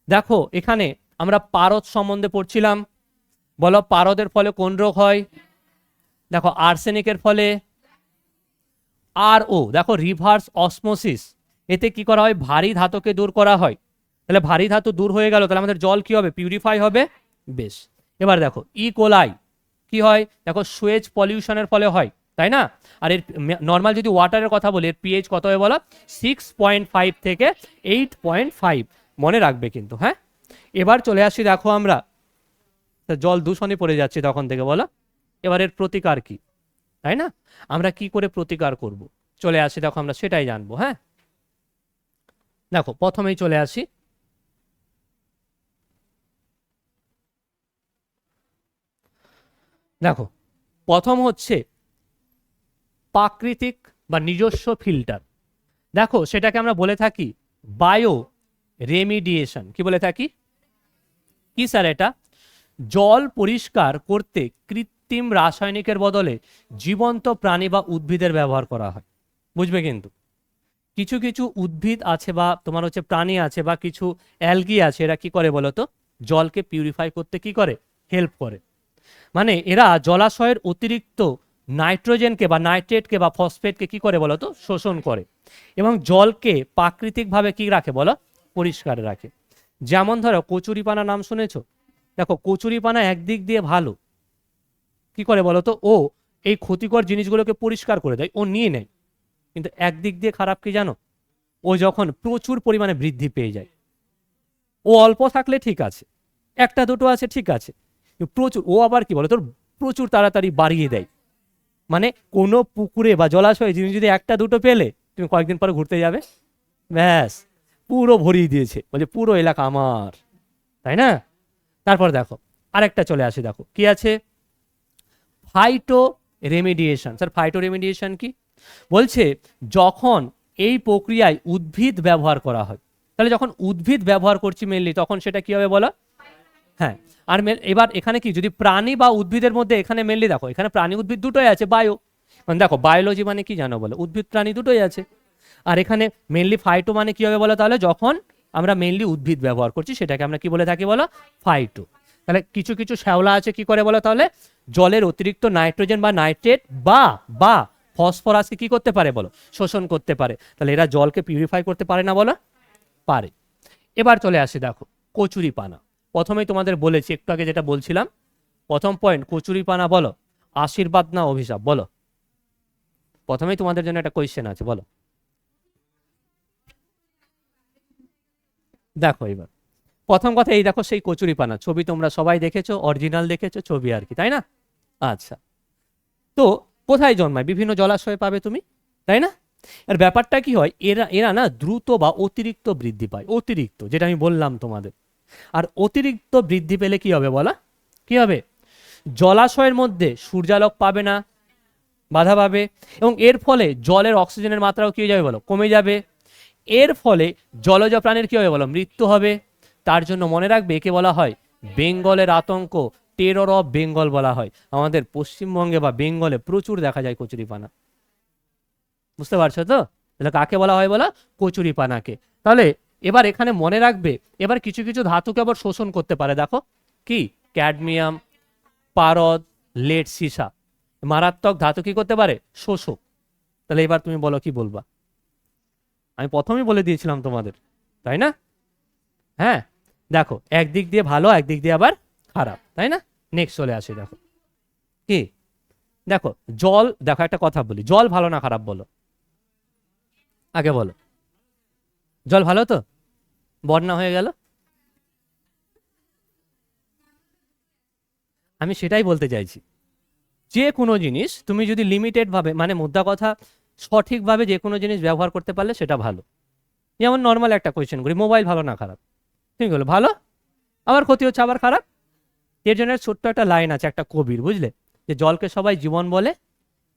দেখো এখানে আমরা পারদ সম্বন্ধে পড়ছিলাম, বলো পারদের ফলে কোন রোগ হয়? দেখো আর্সেনিকের ফলে। আর ও দেখো রিভার্স অসমোসিস, এতে কি করা হয়? ভারী ধাতুকে দূর করা হয়। তাহলে ভারী ধাতু দূর হয়ে গেল, তাহলে আমাদের জল কি হবে? পিউরিফাই হবে। বেশ। এবার দেখো কোলাই কি হয়? দেখো সুয়েজ পলিউশনের ফলে হয়, তাই না? আর এর নর্মাল যদি ওয়াটারের কথা বলি, এর পিএইচ কত হয় বলো? 6.5 থেকে 8.5। মনে রাখবে কিন্তু, হ্যাঁ। এবার চলে আসি, দেখো আমরা জল দূষণে পড়ে যাচ্ছি তখন থেকে, বলো। এবার এর প্রতিকার কি, তাই না? আমরা কি করে প্রতিকার করব? চলে আসি, দেখো আমরা সেটাই জানবো। হ্যাঁ, দেখো প্রথমেই চলে আসি। দেখো প্রথম হচ্ছে প্রাকৃতিক বা নিজস্ব ফিল্টার। দেখো সেটাকে আমরা বলে থাকি বায়ো রেমিডিয়েশন। কি বলে থাকি? কি স্যার এটা? জল পরিষ্কার করতে কৃত্রিম রাসায়নিকের বদলে জীবন্ত প্রাণী বা উদ্ভিদের ব্যবহার করা হয়। বুঝবে কিন্তু কিছু কিছু উদ্ভিদ আছে বা তোমার হচ্ছে প্রাণী আছে বা কিছু অ্যালগি আছে, এরা কি করে বলো তো? জলকে পিউরিফাই করতে কি করে? হেল্প করে। মানে এরা জলাশয়ের অতিরিক্ত নাইট্রোজেনকে বা নাইট্রেটকে বা ফসফেটকে কি করে বলো তো? শোষণ করে এবং জলকে প্রাকৃতিকভাবে কি রাখে বলো? পরিষ্কার রাখে। যেমন ধরো কচুরিপানা নাম শুনেছো? দেখো কচুরিপানা একদিক দিয়ে ভালো, কি করে বলো তো? ও এই ক্ষতিকর জিনিসগুলোকে পরিষ্কার করে দেয়, ও নিয়ে নেয়। কিন্তু একদিক দিয়ে খারাপ কি জানো? ও যখন প্রচুর পরিমাণে বৃদ্ধি পেয়ে যায়, ও অল্প থাকলে ঠিক আছে, একটা দুটো আছে ঠিক আছে, প্রচুর ও আবার কি বলো তোর প্রচুর তাড়াতাড়ি বাড়িয়ে দেয়। মানে কোনো পুকুরে বা জলাশয়ে জিনিস যদি একটা দুটো পেলে, তুমি কয়েকদিন পরে ঘুরতে যাবে, ব্যাস পুরো ভরিয়ে দিয়েছে, বলছে পুরো এলাকা আমার, তাই না? তারপর দেখো আরেকটা চলে আসে, দেখো কি আছে? ফাইটো রেমিডিয়েশন। স্যার ফাইটো রেমিডিয়েশন কি? বলছে যখন এই প্রক্রিয়ায় উদ্ভিদ ব্যবহার করা হয়, তাহলে যখন উদ্ভিদ ব্যবহার করছি মেনলি, তখন সেটা কি হবে বলো? হ্যাঁ। আর এবার এখানে কি, যদি প্রাণী বা উদ্ভিদের মধ্যে, এখানে মেনলি দেখো এখানে প্রাণী উদ্ভিদ দুটোই আছে, বায়ো মানে দেখো বায়োলজি মানে কি জানো বলো? উদ্ভিদ প্রাণী দুটোই আছে। আর এখানে মেনলি ফাইটো মানে কি হবে বলো? তাহলে যখন আমরা মেনলি উদ্ভিদ ব্যবহার করছি সেটাকে আমরা কি বলে থাকি বলো? ফাইটো। তাহলে কিছু কিছু শ্যাওলা আছে কি করে বলো? তাহলে জলের অতিরিক্ত নাইট্রোজেন বা নাইট্রেট বা বা ফসফরাসকে কি করতে পারে বলো? শোষণ করতে পারে। তাহলে এরা জলকে পিউরিফাই করতে পারে না বলো? পারে। এবার চলে আসি দেখো কচুরিপানা। প্রথমেই তোমাদের বলেছি একটু আগে যেটা বলছিলাম, প্রথম পয়েন্ট কচুরিপানা বলো আশীর্বাদ না অভিশাপ বলো? প্রথমেই তোমাদের জন্য একটা কোয়েশ্চেন আছে, বলো। দেখো এবার প্রথম কথা এই দেখো সেই কচুরিপানা ছবি তোমরা সবাই দেখেছো, অরিজিনাল দেখেছো, ছবি আর কি, তাই না? আচ্ছা, তো কোথায় জন্মায়? বিভিন্ন জলাশয়ে পাবে তুমি, তাই না? আর ব্যাপারটা কি হয়, এরা এরা না দ্রুত বা অতিরিক্ত বৃদ্ধি পায়, অতিরিক্ত, যেটা আমি বললাম তোমাদের। আর অতিরিক্ত বৃদ্ধি পেলে কি হবে বলা? কি হবে? জলাশয়ের মধ্যে সূর্যালোক পাবে না, বাধা পাবে, এবং এর ফলে জলের অক্সিজেনের মাত্রাও কি হয়ে যাবে বলো? কমে যাবে। এর ফলে জলজ প্রাণীর কি হবে বলো? মৃত্যু হবে। তার জন্য মনে রাখবে একে বলা হয় বেঙ্গলের আতঙ্ক, টেরর অফ বেঙ্গল বলা হয়। আমাদের পশ্চিমবঙ্গে বা বেঙ্গলে প্রচুর দেখা যায় কচুরিপানা। বুঝতে পারছো তো? তাহলে কাকে বলা হয় বলো? কচুরিপানাকে। তাহলে এবার এখানে মনে রাখবে, এবার কিছু কিছু ধাতুকে আবার শোষণ করতে পারে, দেখো কি? ক্যাডমিয়াম, পারদ, লেড, সীসা, মারাত্মক ধাতু কি করতে পারে? শোষক। তাহলে এবার তুমি বলো কি বলবা? আমি প্রথমেই বলে দিয়েছিলাম তোমাদের, তাই না? হ্যাঁ, দেখো একদিক দিয়ে ভালো, একদিক দিয়ে আবার খারাপ, তাই না? নেক্সট চলে আসি, দেখো কি? দেখো জল, দেখো একটা কথা বলি, জল ভালো না খারাপ বলো? আগে বলো, জল ভালো তো? বন্যা হয়ে গেল, আমি সেটাই বলতে চাইছি। যে কোনো জিনিস তুমি যদি লিমিটেড ভাবে, মানে মোদ্দা কথা সঠিকভাবে যে কোনো জিনিস ব্যবহার করতে পারলে সেটা ভালো। যেমন নর্মাল একটা কোয়েশ্চেন করি, মোবাইল ভালো না খারাপ? তুমি বলো ভালো, আবার ক্ষতি হচ্ছে, আবার খারাপ। এর জন্য ছোট্ট একটা লাইন আছে একটা কবির, বুঝলে, যে জলকে সবাই জীবন বলে,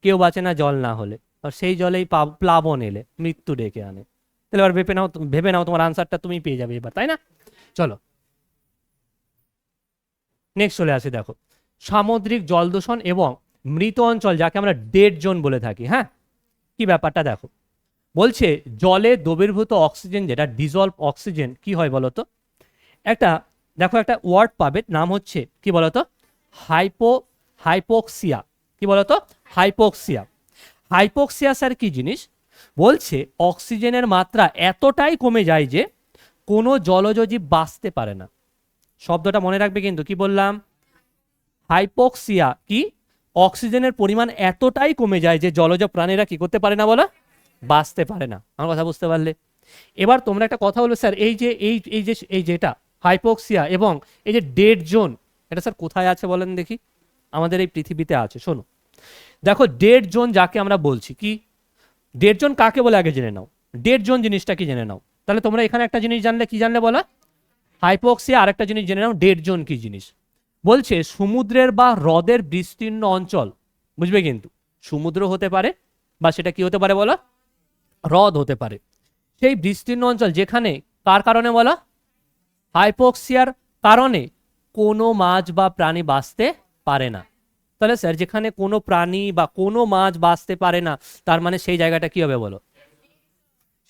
কেউ বাঁচে না জল না হলে, আর সেই জলেই প্লাবন এলে মৃত্যু ডেকে আনে। তাহলে এবার ভেবে নাও তোমার আনসারটা তুমি পেয়ে যাবে এবার, তাই না? চলো নেক্সট চলে আসি, দেখো সামুদ্রিক জল দূষণ এবং মৃত অঞ্চল, যাকে আমরা ডেড জোন বলে থাকি। হ্যাঁ, কি ব্যাপারটা দেখো, বলছে জলে দ্রবীভূত অক্সিজেন, যেটা ডিজলভ অক্সিজেন, কি হয় বলতো? একটা দেখো একটা ওয়ার্ড পাবে, নাম হচ্ছে কি বলতো? হাইপোক্সিয়া। কি বলতো? হাইপোক্সিয়া। হাইপোক্সিয়া স্যার কি জিনিস? বলছে অক্সিজেনের মাত্রা এতটাই কমে যায় যে কোনো জলজ জীব বাঁচতে পারে না। শব্দটা মনে রাখবে কিন্তু, কি বললাম? হাইপোক্সিয়া কি? অক্সিজেনের পরিমাণ এতটাই কমে যায় যে জলজ প্রাণীরা কি করতে পারে না বলো? বাঁচতে পারে না। আমার কথা বুঝতে পারলে? এবার তোমরা একটা কথা বলো, স্যার এই যে এই যেটা হাইপোক্সিয়া এবং এই যে ডেড জোন, এটা স্যার কোথায় আছে বলেন দেখি? আমাদের এই পৃথিবীতে আছে। শোনো, দেখো ডেড জোন যাকে আমরা বলছি, কি ডেড জোন কাকে বলে আগে জেনে নাও। ডেড জোন জিনিসটা কি জেনে নাও। তাহলে তোমরা এখানে একটা জিনিস জানলে, কি জানলে বলো? হাইপোক্সিয়া। আর একটা জিনিস জেনে নাও, ডেড জোন কি জিনিস। বলছে সমুদ্রের বা হ্রদের বিস্তীর্ণ অঞ্চল, বুঝবে কিন্তু, সমুদ্র হতে পারে, বা সেটা কি হতে পারে বলো, হ্রদ হতে পারে। সেই বিস্তীর্ণ অঞ্চল যেখানে কার কারণে বলো, হাইপোক্সিয়ার কারণে কোনো মাছ বা প্রাণী বাঁচতে পারে না। তাহলে স্যার যেখানে কোনো প্রাণী বা কোনো মাছ বাঁচতে পারে না, তার মানে সেই জায়গাটা কি হবে বলো,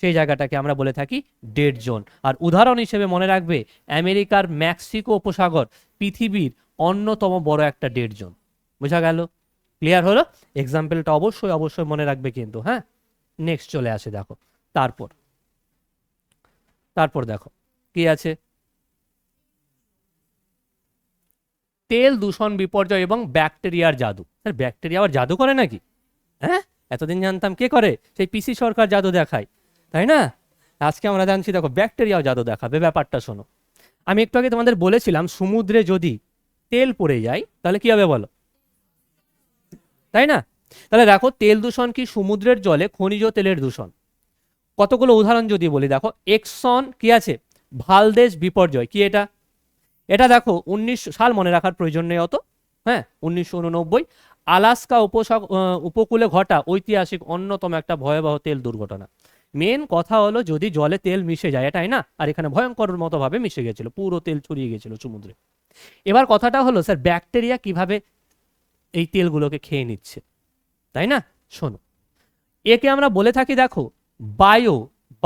সেই জায়গাটাকে আমরা বলে থাকি ডেড জোন। আর উদাহরণ হিসেবে মনে রাখবে, আমেরিকার মেক্সিকো উপসাগর পৃথিবীর অন্যতম বড় একটা ডেড জোন। বোঝা গেল? ক্লিয়ার হলো? এক্সাম্পলটা অবশ্যই অবশ্যই মনে রাখবে কিন্তু। হ্যাঁ, নেক্সট চলে আসে দেখো। তারপর তারপর দেখো কি আছে, তেল দূষণ বিপর্যয় এবং ব্যাকটেরিয়ার জাদু। স্যার ব্যাকটেরিয়া আবার জাদু করে নাকি? হ্যাঁ, এতদিন জানতাম কে করে, সেই পিসি সরকার জাদু দেখায়, তাই না? আজকে আমরা জানছি দেখো ব্যাকটেরিয়াও জাদু দেখাবে। ব্যাপারটা শোনো, আমি একটু আগে তোমাদের বলেছিলাম সমুদ্রে যদি তেল পড়ে যায় তাহলে কি হবে বলো, তাই না? তাহলে দেখো তেল দূষণ কি সমুদ্রের জলে খনিজ তেলের দূষণ। কতগুলো উদাহরণ যদি বলি, দেখো এক্সন কি আছে, ভালদেস বিপর্যয় কি এটা, এটা দেখো 19 সাল মনে রাখার প্রয়োজন নেই অত। হ্যাঁ, 1989 আলাস্কা উপকূলে ঘটা ঐতিহাসিক অন্যতম একটা ভয়াবহ তেল দুর্ঘটনা। মেন কথা হলো যদি জলে তেল মিশে যায়, এটাই না, আর এখানে ভয়ঙ্কর মতো ভাবে মিশে গেছিল, পুরো তেল ছড়িয়ে গেছিল সমুদ্রে। এবার কথাটা হলো স্যার ব্যাকটেরিয়া কিভাবে এই তেলগুলোকে খেয়ে নিচ্ছে, তাই না? শোনো, একে আমরা বলে থাকি দেখো বায়ো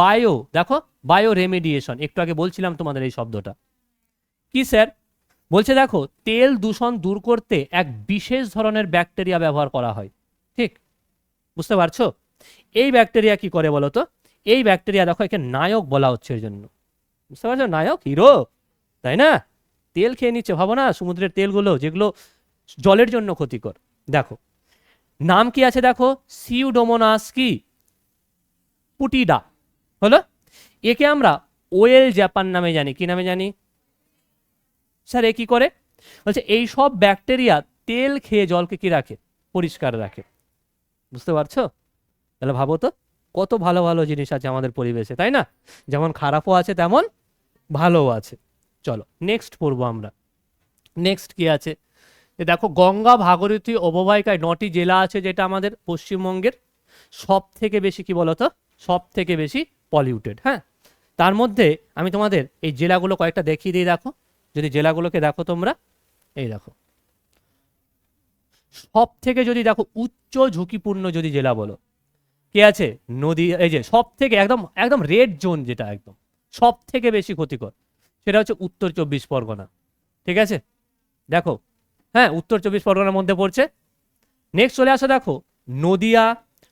বায়ো দেখো বায়ো রেমিডিয়েশন। একটু আগে বলছিলাম তোমাদের এই শব্দটা কি স্যার, বলছে দেখো তেল দূষণ দূর করতে এক বিশেষ ধরনের ব্যাকটেরিয়া ব্যবহার করা হয়। ঠিক বুঝতে পারছো? এই ব্যাকটেরিয়া কি করে বলো তো, এই ব্যাকটেরিয়া দেখো একে নায়ক বলা হচ্ছে এর জন্য। বুঝতে পারছো, নায়ক, হিরো, তাই না? তেল খেয়ে নিচ্ছে, ভাবো না সমুদ্রের তেলগুলো যেগুলো জলের জন্য ক্ষতিকর। দেখো নাম কি আছে দেখো, সিউডোমোনাস কি পুটিডা হলো। একে আমরা ওয়েল জাপান নামে জানি। কি নামে জানি স্যার? এ কি করে বলছে, এই সব ব্যাকটেরিয়া তেল খেয়ে জলকে কি রাখে, পরিষ্কার রাখে। বুঝতে পারছো? তাহলে ভাবো তো কত ভালো ভালো জিনিস আছে আমাদের পরিবেশে, তাই না? যেমন খারাপও আছে তেমন ভালোও আছে। চলো নেক্সট পড়বো আমরা। নেক্সট কি আছে, দেখো গঙ্গা ভাগীরথী অববাহিকায় 9টি জেলা আছে, যেটা আমাদের পশ্চিমবঙ্গের সব থেকে বেশি কি বলতো, সব থেকে বেশি পলিউটেড। হ্যাঁ, তার মধ্যে আমি তোমাদের এই জেলাগুলো কয়েকটা দেখিয়ে দিই। দেখো যদি জেলাগুলোকে দেখো তোমরা, এই দেখো সব থেকে যদি দেখো উচ্চ ঝুঁকিপূর্ণ যদি জেলা বলো কে আছে, নদী, এই যে সব থেকে একদম একদম রেড জোন, যেটা একদম সব থেকে বেশি ক্ষতিকর, সেটা হচ্ছে উত্তর 24 পরগনা। ঠিক আছে, দেখো হ্যাঁ উত্তর 24 পরগনার মধ্যে পড়ছে। নেক্সট চলে আসো, দেখো নদিয়া,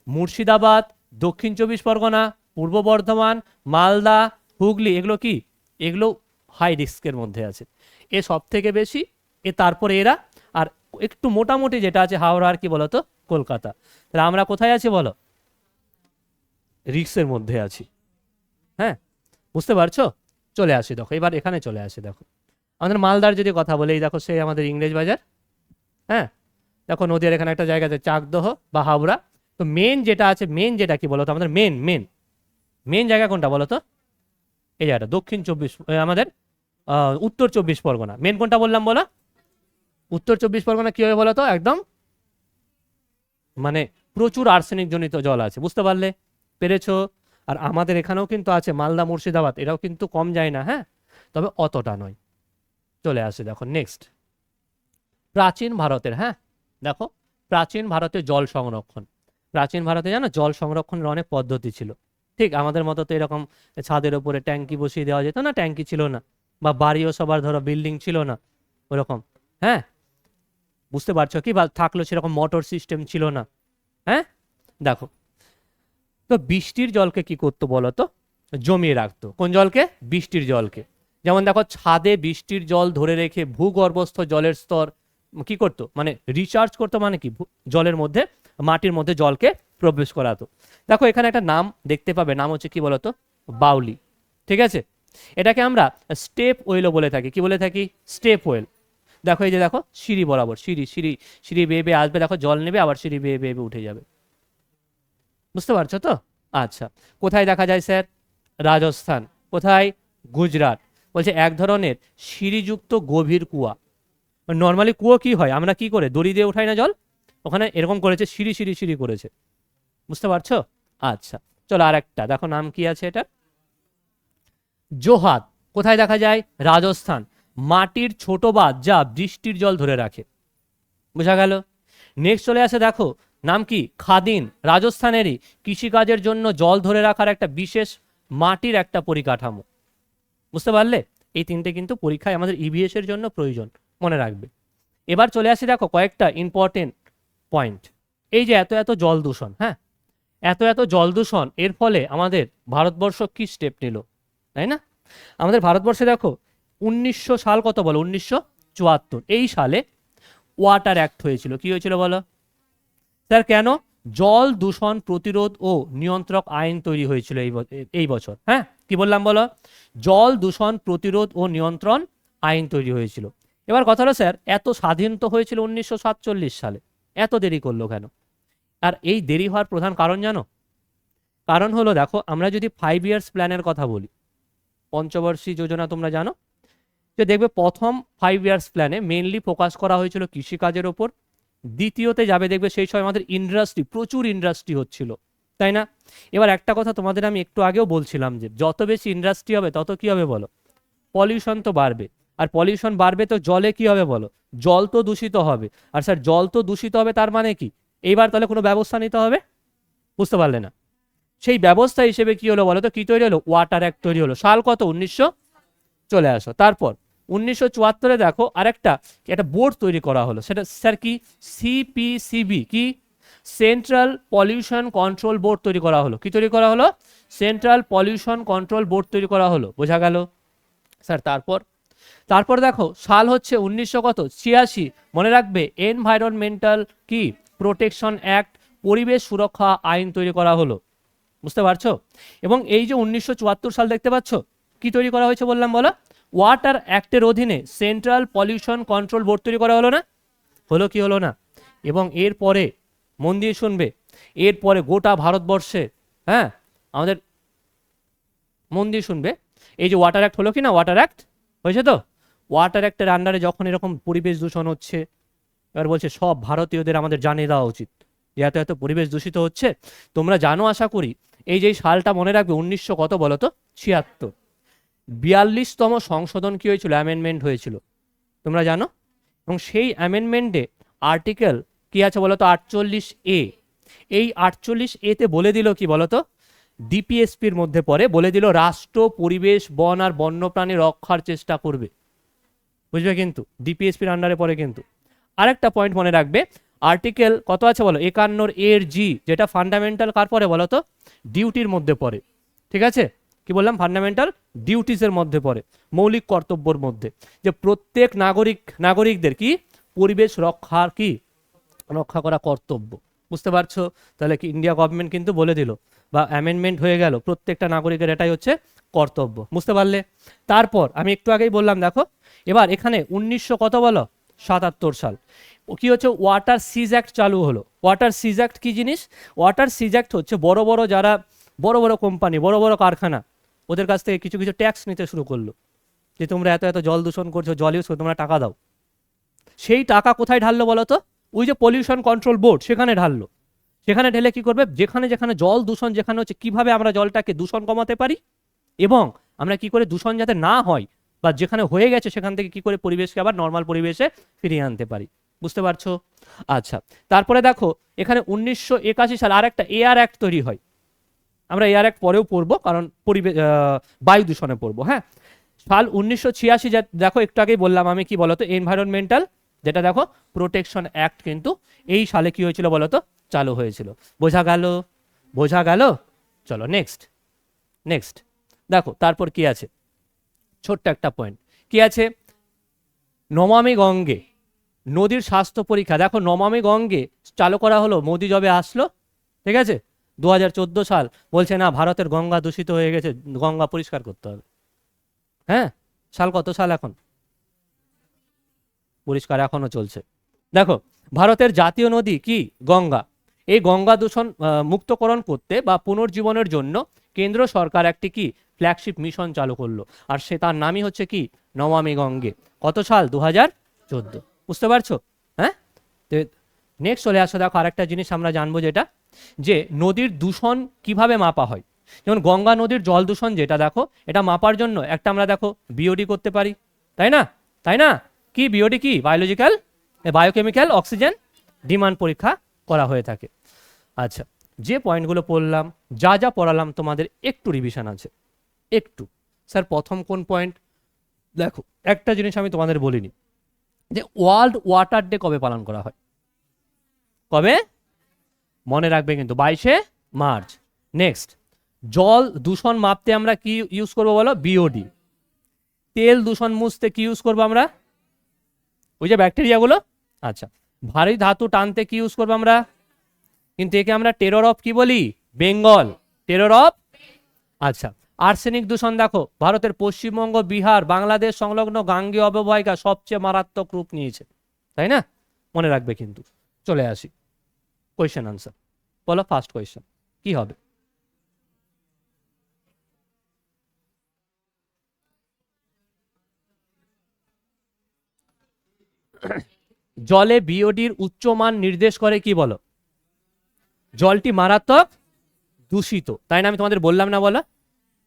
মুর্শিদাবাদ, দক্ষিণ 24 পরগনা, পূর্ব বর্ধমান, মালদা, হুগলি, এগুলো কি, এগুলো হাই রিস্কের মধ্যে আছে। এ সব থেকে বেশি, এ তারপরে এরা, আর একটু মোটামুটি যেটা আছে হাওড়া আর কি বলতো কলকাতা। তাহলে আমরা কোথায় আছি বলো, রিস্কের মধ্যে আছি। হ্যাঁ, বুঝতে পারছো? চলে আসি দেখো, এবার এখানে চলে আসি। দেখো আমাদের মালদার যদি কথা বলে, এই দেখো সেই আমাদের ইংরেজ বাজার। হ্যাঁ, দেখো নদীর এখানে একটা জায়গা আছে চাকদহ বা হাওড়া। তো মেন যেটা আছে, মেন যেটা কি বলতো আমাদের মেন মেন মেন জায়গা কোনটা বলতো, এই জায়গাটা দক্ষিণ 24 আমাদের উত্তর 24 পরগনা। মেন কোনটা বললাম বলো, উত্তর 24 পরগনা কি হবে বলতো, একদম মানে প্রচুর আর্সেনিক জনিত জল আছে। বুঝতে পারলে, পেরেছো? আর আমাদের এখানেও কিন্তু আছে মালদা, মুর্শিদাবাদ, এরাও কিন্তু কম যায় না। হ্যাঁ, তবে অতটা নয়। চলে আসে দেখো নেক্সট, প্রাচীন ভারতের। হ্যাঁ, দেখো প্রাচীন ভারতের জল সংরক্ষণ। প্রাচীন ভারতে জানো জল সংরক্ষণের অনেক পদ্ধতি ছিল। ঠিক আমাদের মতো তো এরকম ছাদের উপরে ট্যাঙ্কি বসিয়ে দেওয়া যেত না, ট্যাঙ্কি ছিল না, বা বাড়িও সবার ধরো বিল্ডিং ছিল না ওরকম। হ্যাঁ, বুঝতে পারছো কি, বা থাকলো সেরকম মোটর সিস্টেম ছিল না। হ্যাঁ, দেখো তো বৃষ্টির জলকে কি করতো বলো তো, জমিয়ে রাখতো। কোন জলকে? বৃষ্টির জলকে। যেমন দেখো ছাদে বৃষ্টির জল ধরে রেখে ভূগর্ভস্থ জলের স্তর কি করতো, মানে রিচার্জ করতো, মানে কি জলের মধ্যে মাটির মধ্যে জলকে প্রবেশ করাতো। দেখো এখানে একটা নাম দেখতে পাবে, নাম হচ্ছে কি বলতো, বাউলি। ঠিক আছে, এটাকে আমরা স্টেপ ওয়েলও বলে থাকি। কি বলে থাকি? Step well. দেখো এই যে দেখো সিঁড়ি বরাবর, সিঁড়ি সিঁড়ি সিঁড়ি বেয়ে বেয়ে আসবে, দেখো জল নেবে আবার সিঁড়ি বেয়ে বেয়ে উঠে যাবে। বুঝতে পারছো তো? আচ্ছা, কোথায় দেখা যায় স্যার? রাজস্থান। কোথায়? গুজরাট। বলছে এক ধরনের সিঁড়িযুক্ত গভীর কুয়া। নর্মালি কুয়ো কি হয়, আমরা কি করে দড়ি দিয়ে উঠাই না জল, ওখানে এরকম করেছে, সিঁড়ি সিঁড়ি সিঁড়ি করেছে। বুঝতে পারছো? আচ্ছা, চলো আর একটা দেখো, নাম কি আছে এটা, জোহাত। কোথায় দেখা যায়? রাজস্থান। মাটির ছোট বাঁধ যা বৃষ্টির জল ধরে রাখে। বোঝা গেল? নেক্সট চলে আসে, দেখো নাম কি, খাদিন। রাজস্থানেরই কৃষিকাজের জন্য জল ধরে রাখার একটা বিশেষ মাটির একটা পরিকাঠামো। বুঝতে পারলে? এই তিনটে কিন্তু পরীক্ষায় আমাদের ইভিএস এর জন্য প্রয়োজন, মনে রাখবে। এবার চলে আসি, দেখো কয়েকটা ইম্পর্টেন্ট পয়েন্ট। এই যে এত এত জল দূষণ, হ্যাঁ, এত এত জল দূষণ, এর ফলে আমাদের ভারতবর্ষ কি স্টেপ নিল, তাই না? আমাদের ভারতবর্ষে দেখো 1900 সাল কত বলো, 1974, এই সালে ওয়াটার অ্যাক্ট হয়েছিল। কি হয়েছিল বলো স্যার? কেন? জল দূষণ প্রতিরোধ ও নিয়ন্ত্রক আইন তৈরি হয়েছিল এই বছর। হ্যাঁ, কি বললাম বলো? জল দূষণ প্রতিরোধ ও নিয়ন্ত্রণ আইন তৈরি হয়েছিল। এবার কথা হলো স্যার, এত স্বাধীন তো হয়েছিল 1947 সালে, এত দেরি করলো কেন? আর এই দেরি হওয়ার প্রধান কারণ জানো? কারণ হলো, দেখো আমরা যদি 5 ইয়ার্স প্ল্যানের কথা বলি, পঞ্চবর্ষী যোজনা তোমরা জানো, যে দেখবে প্রথম 5 ইয়ার্স প্ল্যানে মেইনলি ফোকাস করা হয়েছিল কৃষিকাজের ওপর। দ্বিতীয়তে যাবে দেখবে সেই সময় আমাদের ইন্ডাস্ট্রি, প্রচুর ইন্ডাস্ট্রি হচ্ছিল, তাই না? এবার একটা কথা তোমাদের আমি একটু আগেও বলছিলাম, যে যত বেশি ইন্ডাস্ট্রি হবে তত কি হবে বলো? পলিউশন তো বাড়বে। আর পলিউশন বাড়বে তো জলে কি হবে বলো? জল তো দূষিত হবে। আর স্যার জল তো দূষিত হবে, তার মানে কি? এইবার তাহলে কোনো ব্যবস্থা নিতে হবে। বুঝতে পারলে না? সেই ব্যবস্থা হিসেবে কি হলো বলো তো? কি তৈরি হলো? ওয়াটার অ্যাক্ট তৈরি হলো। সাল কত? 1900। চলে আসো। তারপর 1974-এ দেখো আরেকটা একটা বোর্ড তৈরি করা হলো, সেটা স্যার কি? সিপিসিবি। কি? সেন্ট্রাল পলিউশন কন্ট্রোল বোর্ড তৈরি করা হলো। কি তৈরি করা হলো? সেন্ট্রাল পলিউশন কন্ট্রোল বোর্ড তৈরি করা হলো। বোঝা গেল স্যার? তারপর তারপর দেখো সাল হচ্ছে 1986, মনে রাখবে, এনভায়রনমেন্টাল কি প্রোটেকশন অ্যাক্ট, পরিবেশ সুরক্ষা আইন তৈরি করা হলো। বুঝতে পারছো? এবং এই যে 1974 সাল দেখতে পাচ্ছ, কি তৈরি করা হয়েছে বললাম বলো? ওয়াটার অ্যাক্টের অধীনে সেন্ট্রাল পলিউশন কন্ট্রোল বোর্ড তৈরি করা হলো না? হলো কি হলো না? এবং এরপরে মন দিয়ে শুনবে, এরপরে গোটা ভারতবর্ষে, হ্যাঁ, আমাদের মন দিয়ে শুনবে, এই যে ওয়াটার অ্যাক্ট হলো কি না, ওয়াটার অ্যাক্ট হয়েছে তো, ওয়াটার অ্যাক্টের আন্ডারে যখন এরকম পরিবেশ দূষণ হচ্ছে, এবার বলছে সব ভারতীয়দের আমাদের জানিয়ে দেওয়া উচিত যে এত এত পরিবেশ দূষিত হচ্ছে। তোমরা জানো আশা করি, এই যে সালটা মনে রাখবে, 1900 কত বলো তো? 76। 42তম সংশোধন কি হয়েছিল? অ্যামেন্ডমেন্ট হয়েছিল, তোমরা জানো। এবং সেই অ্যামেন্ডমেন্টে আর্টিকেল কি আছে বলতো? 48A। এই 48A-তে বলে দিল কি বলতো? ডিপিএসপির মধ্যে পড়ে, বলে দিল রাষ্ট্র পরিবেশ বন আর বন্যপ্রাণী রক্ষার চেষ্টা করবে। বুঝবে? কিন্তু ডিপিএসপির আন্ডারে পড়ে। কিন্তু আরেকটা পয়েন্ট মনে রাখবে, আর্টিকেল কত আছে বলো? 51 এর G, যেটা ফান্ডামেন্টাল কার পরে বলো তো? ডিউটির মধ্যে পড়ে। ঠিক আছে? কি বললাম? ফান্ডামেন্টাল ডিউটিসের মধ্যে পড়ে, মৌলিক কর্তব্যের মধ্যে, যে প্রত্যেক নাগরিকদের কি পরিবেশ রক্ষা করা কর্তব্য। বুঝতে পারছো? তাহলে কি ইন্ডিয়া গভর্নমেন্ট কিন্তু বলে দিল, বা অ্যামেন্ডমেন্ট হয়ে গেল, প্রত্যেকটা নাগরিকের এটাই হচ্ছে কর্তব্য। বুঝতে পারলে? তারপর আমি একটু আগেই বললাম, দেখো এবার এখানে 1900 কত বলো? 77 সাল কি হচ্ছে? ওয়াটার সিজ অ্যাক্ট চালু হলো। ওয়াটার সিজ অ্যাক্ট কি জিনিস? ওয়াটার সিজ অ্যাক্ট হচ্ছে বড় বড় যারা বড় বড় কোম্পানি, বড় বড় কারখানা, ওদের কাছ থেকে কিছু কিছু ট্যাক্স নিতে শুরু করলো, যে তোমরা এত এত জল দূষণ করছো, জল ইউজ করো, তোমরা টাকা দাও। সেই টাকা কোথায় ঢাললো বলো তো? ওই যে পলিউশন কন্ট্রোল বোর্ড, সেখানে ঢাললো। সেখানে ঢেলে কি করবে? যেখানে যেখানে জল দূষণ যেখানে হচ্ছে, কিভাবে আমরা জলটাকে দূষণ কমাতে পারি, এবং আমরা কি করে দূষণ যাতে না হয়, বা যেখানে হয়ে গেছে সেখান থেকে কি করে পরিবেশকে আবার নর্মাল পরিবেশে ফিরিয়ে আনতে পারি। বুঝতে পারছো? আচ্ছা, তারপরে দেখো এখানে 1981 সাল আর একটা এয়ার অ্যাক্ট তৈরি হয়। আমরা এয়ার অ্যাক্ট পরেও পড়বো, কারণ পরিবেশ বায়ু দূষণে পড়বো। হ্যাঁ, সাল 1986, দেখো একটু আগেই বললাম আমি, কি বলতো? এনভায়রনমেন্টাল, যেটা দেখো প্রোটেকশন অ্যাক্ট, কিন্তু এই সালে কি হয়েছিল বলতো? চালু হয়েছিল। বোঝা গেল? বোঝা গেল? চলো নেক্সট। নেক্সট দেখো তারপর কি আছে, ছোট্ট একটা পয়েন্ট কি আছে? নমামি গঙ্গে নদীর স্বাস্থ্য পরীক্ষা। দেখো নমামি গঙ্গে চালু করা হলো মোদি জবে আসলো, ঠিক আছে? 2014 সাল বলছে না, ভারতের গঙ্গা দূষিত হয়ে গেছে, গঙ্গা পরিষ্কার করতে হবে। হ্যাঁ, সাল কত সাল এখন? পরিষ্কার এখনো চলছে। দেখো ভারতের জাতীয় নদী কি? গঙ্গা। এই গঙ্গা দূষণ মুক্তকরণ করতে বা পুনর্জীবনের জন্য কেন্দ্র সরকার একটি কি ফ্ল্যাগশিপ মিশন চালু করলো, আর সে তার নামই হচ্ছে কি নমামি গঙ্গে। কত সাল? 2014। বুঝতে পারছো? হ্যাঁ, তো নেক্সট চলে আসো, দেখো আরেকটা জিনিস আমরা জানবো, যেটা যে নদীর দূষণ কিভাবে মাপা হয়। যেমন গঙ্গা নদীর জল দূষণ যেটা দেখো, এটা মাপার জন্য একটা আমরা দেখো বিওডি করতে পারি, তাই না? তাই না? কি বিওডি? কি বায়োলজিক্যাল বায়োকেমিক্যাল অক্সিজেন ডিমান্ড পরীক্ষা করা হয়ে থাকে। আচ্ছা, যে পয়েন্টগুলো পড়লাম, যা যা পড়ালাম তোমাদের একটু রিভিশন আছে, একটু। স্যার প্রথম কোন পয়েন্ট? দেখো একটা জিনিস আমি তোমাদের বলিনি, যে ওয়ার্ল্ড ওয়াটার ডে কবে পালন করা হয়? কবে? মনে রাখবে কিন্তু 22শে মার্চ। নেক্সট, জল দূষণ মাপতে আমরা কি ইউজ করবো বলো? বিওডি। তেল দূষণ মুছতে কি ইউজ করবো আমরা? ওই যে ব্যাকটেরিয়াগুলো। আচ্ছা, ভারী ধাতু টানতে কি ইউজ করবো আমরা? কিন্তু একে আমরা টেরর অফ কি বলি? Bengal, terror of. আচ্ছা, আর্সেনিক দূষণ দেখো ভারতের পশ্চিমবঙ্গ, বিহার, বাংলাদেশ সংলগ্ন গাঙ্গেয় অববাহিকা সবচেয়ে মারাত্মক রূপ নিয়েছে, তাই না? মনে রাখবে কিন্তু। চলে আসি কোয়েশ্চেন আনসার। বলো ফার্স্ট কোয়েশ্চেন কি হবে? জলে বিওডির উচ্চমান নির্দেশ করে কি? বলো। জলটি মারাত্মক দূষিত, তাই না? আমি তোমাদের বললাম না? বলো,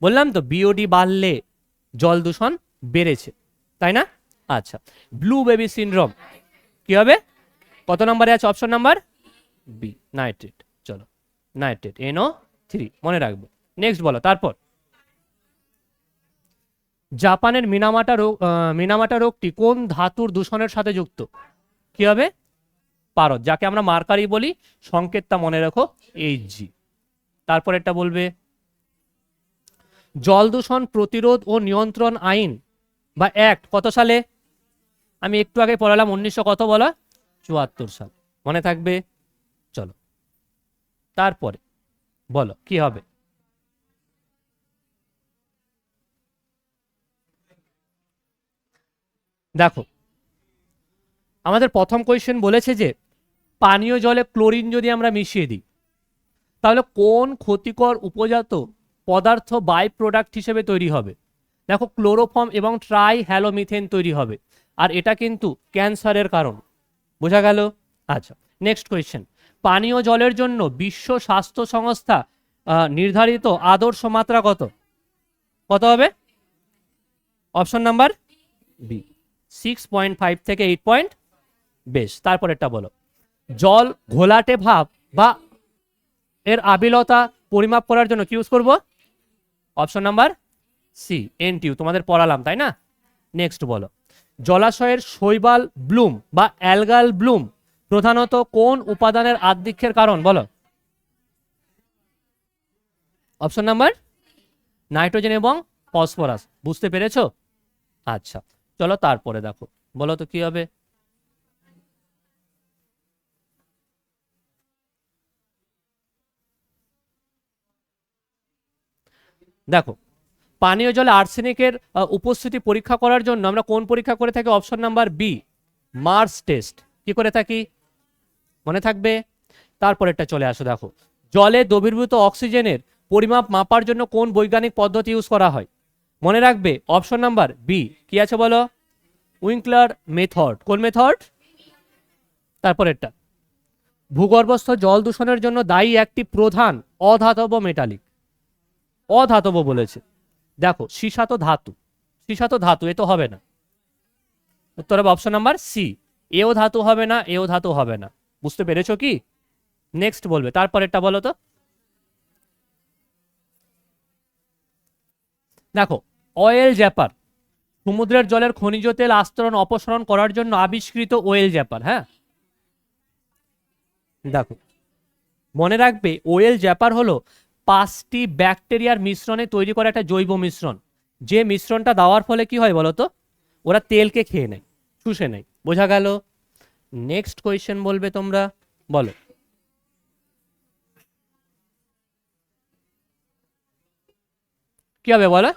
বললাম তো বিওডি বাড়লে জল দূষণ বেড়েছে, তাই না? আচ্ছা, ব্লু বেবি সিনড্রোম কি হবে? কত নম্বরে আছে? Option number B, nitrate. চলো, নাইট্রেট NO3 মনে রাখবো। নেক্সট বলো। তারপর জাপানের মিনামাটা রোগটি কোন ধাতুর দূষণের সাথে যুক্ত? কি হবে? পারদ, যাকে আমরা মার্কারি বলি, সংকেতটা মনে রাখো Hg। তারপর এটা বলবে জল দূষণ প্রতিরোধ ও নিয়ন্ত্রণ আইন বা অ্যাক্ট কত সালে? আমি একটু আগে পড়ালাম 1900 কত বলা? 74 সাল, মনে থাকবে। চলো তারপরে বলো কি হবে? দেখো আমাদের প্রথম কোয়েশ্চেন বলেছে যে পানীয় জলে ক্লোরিন যদি আমরা মিশিয়ে দিই, তাহলে কোন ক্ষতিকর উপজাত পদার্থ বাই প্রোডাক্ট হিসেবে তৈরি হবে? দেখো ক্লোরোফর্ম এবং ট্রাই হ্যালোমিথেন তৈরি হবে, আর এটা কিন্তু ক্যান্সারের কারণ। বোঝা গেল? আচ্ছা, নেক্সট কোয়েশ্চেন। পানীয় জলের জন্য বিশ্ব স্বাস্থ্য সংস্থা নির্ধারিত আদর্শ মাত্রা কত? কত হবে? অপশন নাম্বার বি, 6.5 থেকে 8 বেশ। তারপর এটা বলো, জল ঘোলাটে ভাব বা এর আবিলতা পরিমাপ করার জন্য কি ইউজ করব? Option number C, NTU। তোমাদের পড়ালাম, তাই না? নেক্সট বলো, জলাশয়ের শৈবাল ব্লুম বা অ্যালগাল ব্লুম প্রধানত কোন উপাদানের আধিক্যের কারণ? বলো। অপশন নাম্বার নাইট্রোজেন এবং ফসফরাস। বুঝতে পেরেছো? আচ্ছা, চলো তারপরে দেখো, বলো তো কি হবে? দেখো পানীয় জলে আর্সেনিকের উপস্থিতি পরীক্ষা করার জন্য আমরা কোন পরীক্ষা করে থাকি? Option number B, Marsh test. কি করে থাকি? মনে থাকবে। তারপরেরটা চলে আসো, দেখো জলে দ্রবীভূত অক্সিজেনের পরিমাপ মাপার জন্য কোন বৈজ্ঞানিক পদ্ধতি ইউজ করা হয়? মনে রাখবে অপশন নাম্বার বি, কি আছে বলো? উইঙ্কলার মেথড। কোন মেথড? তারপরেরটা, ভূগর্ভস্থ জল দূষণের জন্য দায়ী একটি প্রধান অধাতব মেটালিক। অধাতব বলেছে। দেখো সীসাত ধাতু, সীসাত ধাতু, এ তো হবে না। উত্তর হবে অপশন নাম্বার সি, এও ধাতু হবে না, এও ধাতু হবে না। বুঝতে পেরেছো কি? নেক্সট বলবে। তারপরেরটা বলো তো। দেখো অয়েল জ্যাপার, সমুদ্রের জলের খনিজ তেল আস্তরণ অপসারণ করার জন্য আবিষ্কৃত ওয়েল জ্যাপার। হ্যাঁ, দেখো মনে রাখবে ওয়েল জ্যাপার হলো 5টি ব্যাকটেরিয়ার মিশ্রণে তৈরি করা একটা জৈব মিশ্রণ, যে মিশ্রণটা দেওয়ার ফলে কি হয় বলতো? ওরা তেলকে খেয়ে নেয়, শুষে নেয়। বোঝা গেল? নেক্সট কোয়েশ্চেন বলবে তোমরা, বলো কি হবে? বলো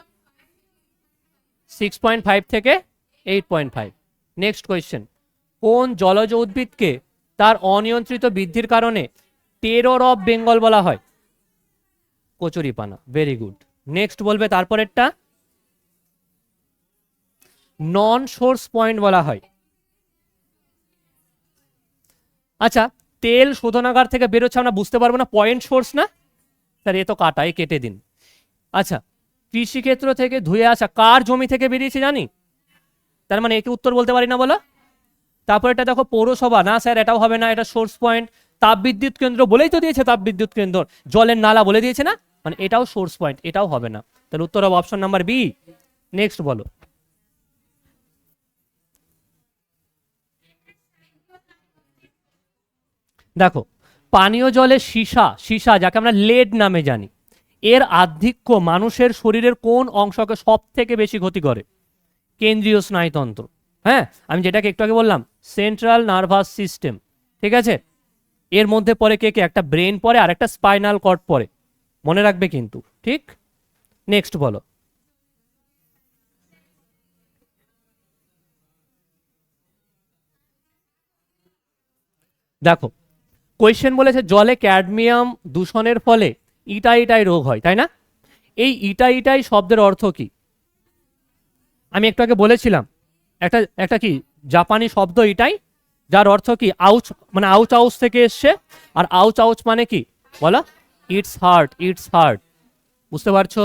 6.5 থেকে 8.5। নেক্সট কোয়েশ্চেন, কোন জলজ উদ্ভিদকে তার অনিয়ন্ত্রিত বৃদ্ধির কারণে টেরর অফ বেঙ্গল বলা হয়? কচুরিপানা। Very good. নেক্সট বলবে তারপরেরটা, নন সোর্স পয়েন্ট বলা হয়। আচ্ছা, তেল শোধনাগার থেকে বেরোচ্ছে আমরা বুঝতে পারবো না, পয়েন্ট সোর্স না স্যার, এ তো কাটা, এ কেটে দিন। আচ্ছা, কৃষিক্ষেত্র থেকে ধুয়ে আসা কার জমি থেকে বেরিয়েছে জানি, তার মানে একে উত্তর বলতে পারি না বলো। তারপর এটা দেখো পৌরসভা, না স্যার এটাও হবে না, এটা সোর্স পয়েন্ট। তাপবিদ্যুৎ কেন্দ্র বলেই তো দিয়েছে, তাপবিদ্যুৎ কেন্দ্র, জলের নালা বলে দিয়েছে না, মানে এটাও সোর্স পয়েন্ট, এটাও হবে না। তাহলে উত্তর হবে অপশন নাম্বার বি। নেক্সট বলো। দেখো, পানীয় জলে সীসা, সীসা যাকে আমরা লেড নামে জানি, এর আধিক্য মানুষের শরীরের কোন অংশকে সব থেকে বেশি ক্ষতি করে? কেন্দ্রীয় স্নায়ুতন্ত্র। হ্যাঁ, আমি যেটাকে একটু আগে বললাম সেন্ট্রাল নার্ভাস সিস্টেম, ঠিক আছে। এর মধ্যে পড়ে কে কে, একটা ব্রেন পড়ে আর একটা স্পাইনাল কর্ড পড়ে, মনে রাখবে কিন্তু, ঠিক। নেক্সট বলো। দেখো, কোয়েশ্চেন বলেছে জলে ক্যাডমিয়াম দূষণের ফলে ইটাই ইটাই রোগ হয়, তাই না? এই ইটাই ইটাই শব্দের অর্থ কি? আমি একটু আগে বলেছিলাম, একটা একটা কি জাপানি শব্দ ইটাই, যার অর্থ কি আউচ, মানে আউচ আউচ থেকে এসছে। আর আউচ আউচ মানে কি বলো? ইটস হার্ট, ইটস হার্ট, বুঝতে পারছো?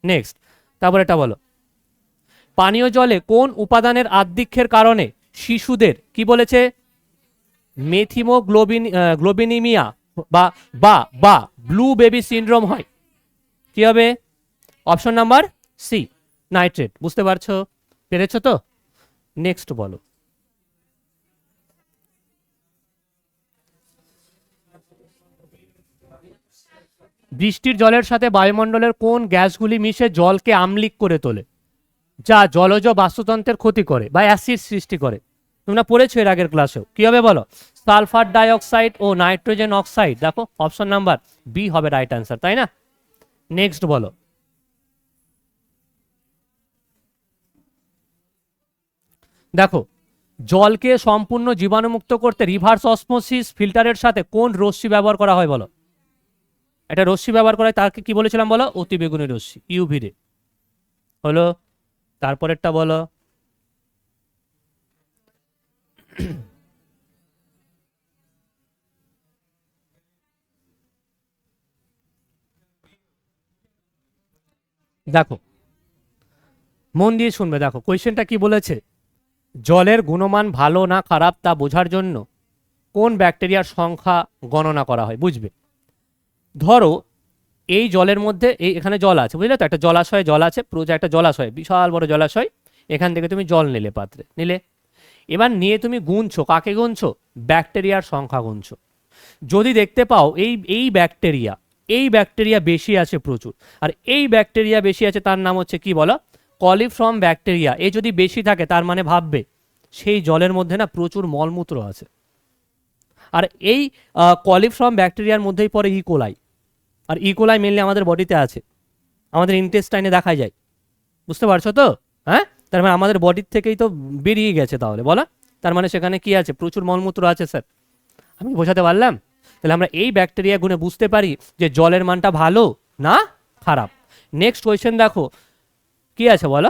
নেক্সট, তারপর এটা বলো, পানীয় জলে কোন উপাদানের আধিক্যের কারণে শিশুদের কি বলেছে গ্লোবিনিমিয়া বা বা বা ব্লু বেবি সিনড্রোম হয়? কি হবে? Option number C, nitrate. বুঝতে পারছো, পেরেছো তো? নেক্সট বলো। বৃষ্টির জলের সাথে বায়ুমণ্ডলের কোন গ্যাসগুলি মিশে জলকে আম্লিক করে তোলে, যা জলজ বাস্তুতন্ত্রের ক্ষতি করে বা অ্যাসিড সৃষ্টি করে? তোমরা পড়েছো এর আগের ক্লাসেও। কি হবে বলো? সালফার ডাইঅক্সাইড ও নাইট্রোজেন অক্সাইড। দেখো অপশন নাম্বার বি হবে রাইট অ্যান্সার, তাই না? নেক্সট বলো। দেখো, জলকে সম্পূর্ণ জীবাণুমুক্ত করতে রিভার্স অসমোসিস ফিল্টারের সাথে কোন রশ্মি ব্যবহার করা হয় বলো? একটা রশ্মি ব্যবহার করা হয়, তাকে কি বলেছিলাম বলো? অতিবেগুনি রশ্মি, ইউভি রে। হলো, তারপরেরটা বলো। দেখো, মন দিয়ে শুনবে, দেখো কোয়েশ্চেনটা কি বলেছে, জলের গুণমান ভালো না খারাপ তা বোঝার জন্য কোন ব্যাকটেরিয়ার সংখ্যা গণনা করা হয়, বুঝবে। ধরো এই জলের মধ্যে এই এখানে জল আছে, বুঝলে তো, একটা জলাশয়ে জল আছে, পুরো একটা জলাশয়, বিশাল বড় জলাশয়, এখান থেকে তুমি জল নিলে পাত্রে, নিলে এবার নিয়ে তুমি গুনছো, কাকে গুনছো? ব্যাকটেরিয়ার সংখ্যা গুনছো। যদি দেখতে পাও এই এই ব্যাকটেরিয়া বেশি আছে প্রচুর, আর এই ব্যাকটেরিয়া বেশি আছে, তার নাম হচ্ছে কি বলো? Coliform bacteria. এ যদি বেশি থাকে তার মানে ভাববে সেই জলের মধ্যে না প্রচুর মলমূত্র আছে। আর এই কলিফর্ম ব্যাকটেরিয়ার মধ্যেই পড়ে ইকোলাই। আর ইকোলাই মেনলি আমাদের বডিতে আছে, আমাদের ইন্টেস্টাইনে দেখা যায়, বুঝতে পারছো তো? হ্যাঁ, তার মানে আমাদের বডির থেকেই তো বেরিয়ে গেছে, তাহলে বলো, তার মানে সেখানে কি আছে? প্রচুর মলমূত্র আছে স্যার। আমি বোঝাতে পারলাম? তাহলে আমরা এই ব্যাকটেরিয়া গুণে বুঝতে পারি যে জলের মানটা ভালো না খারাপ। নেক্সট কোয়েশ্চেন দেখো, কি আছে বলো?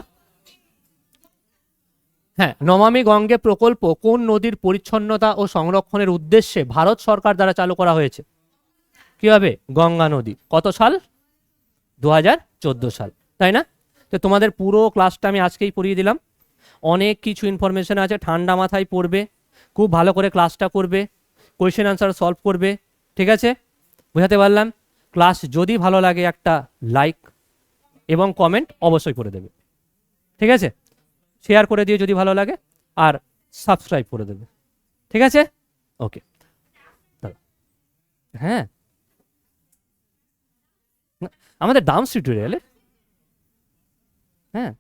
হ্যাঁ, নমামি গঙ্গে প্রকল্প কোন নদীর পরিচ্ছন্নতা ও সংরক্ষণের উদ্দেশ্যে ভারত সরকার দ্বারা চালু করা হয়েছে? কি হবে? গঙ্গা নদী। কত সাল? 2014 সাল, তাই না? তো তোমাদের পুরো ক্লাসটা আমি আজকেই পড়িয়ে দিলাম, অনেক কিছু ইনফরমেশন আছে, ঠান্ডা মাথায় পড়বে, খুব ভালো করে ক্লাসটা করবে, কোয়েশ্চেন আনসার সলভ করবে, ঠিক আছে? বুঝাতে পারলাম? ক্লাস যদি ভালো লাগে একটা লাইক এবং কমেন্ট অবশ্যই করে দেবে, ঠিক আছে? শেয়ার করে দিয়ে যদি ভালো লাগে, আর সাবস্ক্রাইব করে দেবে, ঠিক আছে? ওকে, হ্যাঁ, আমাদের ডান্স টিউটোরিয়ালে, হ্যাঁ।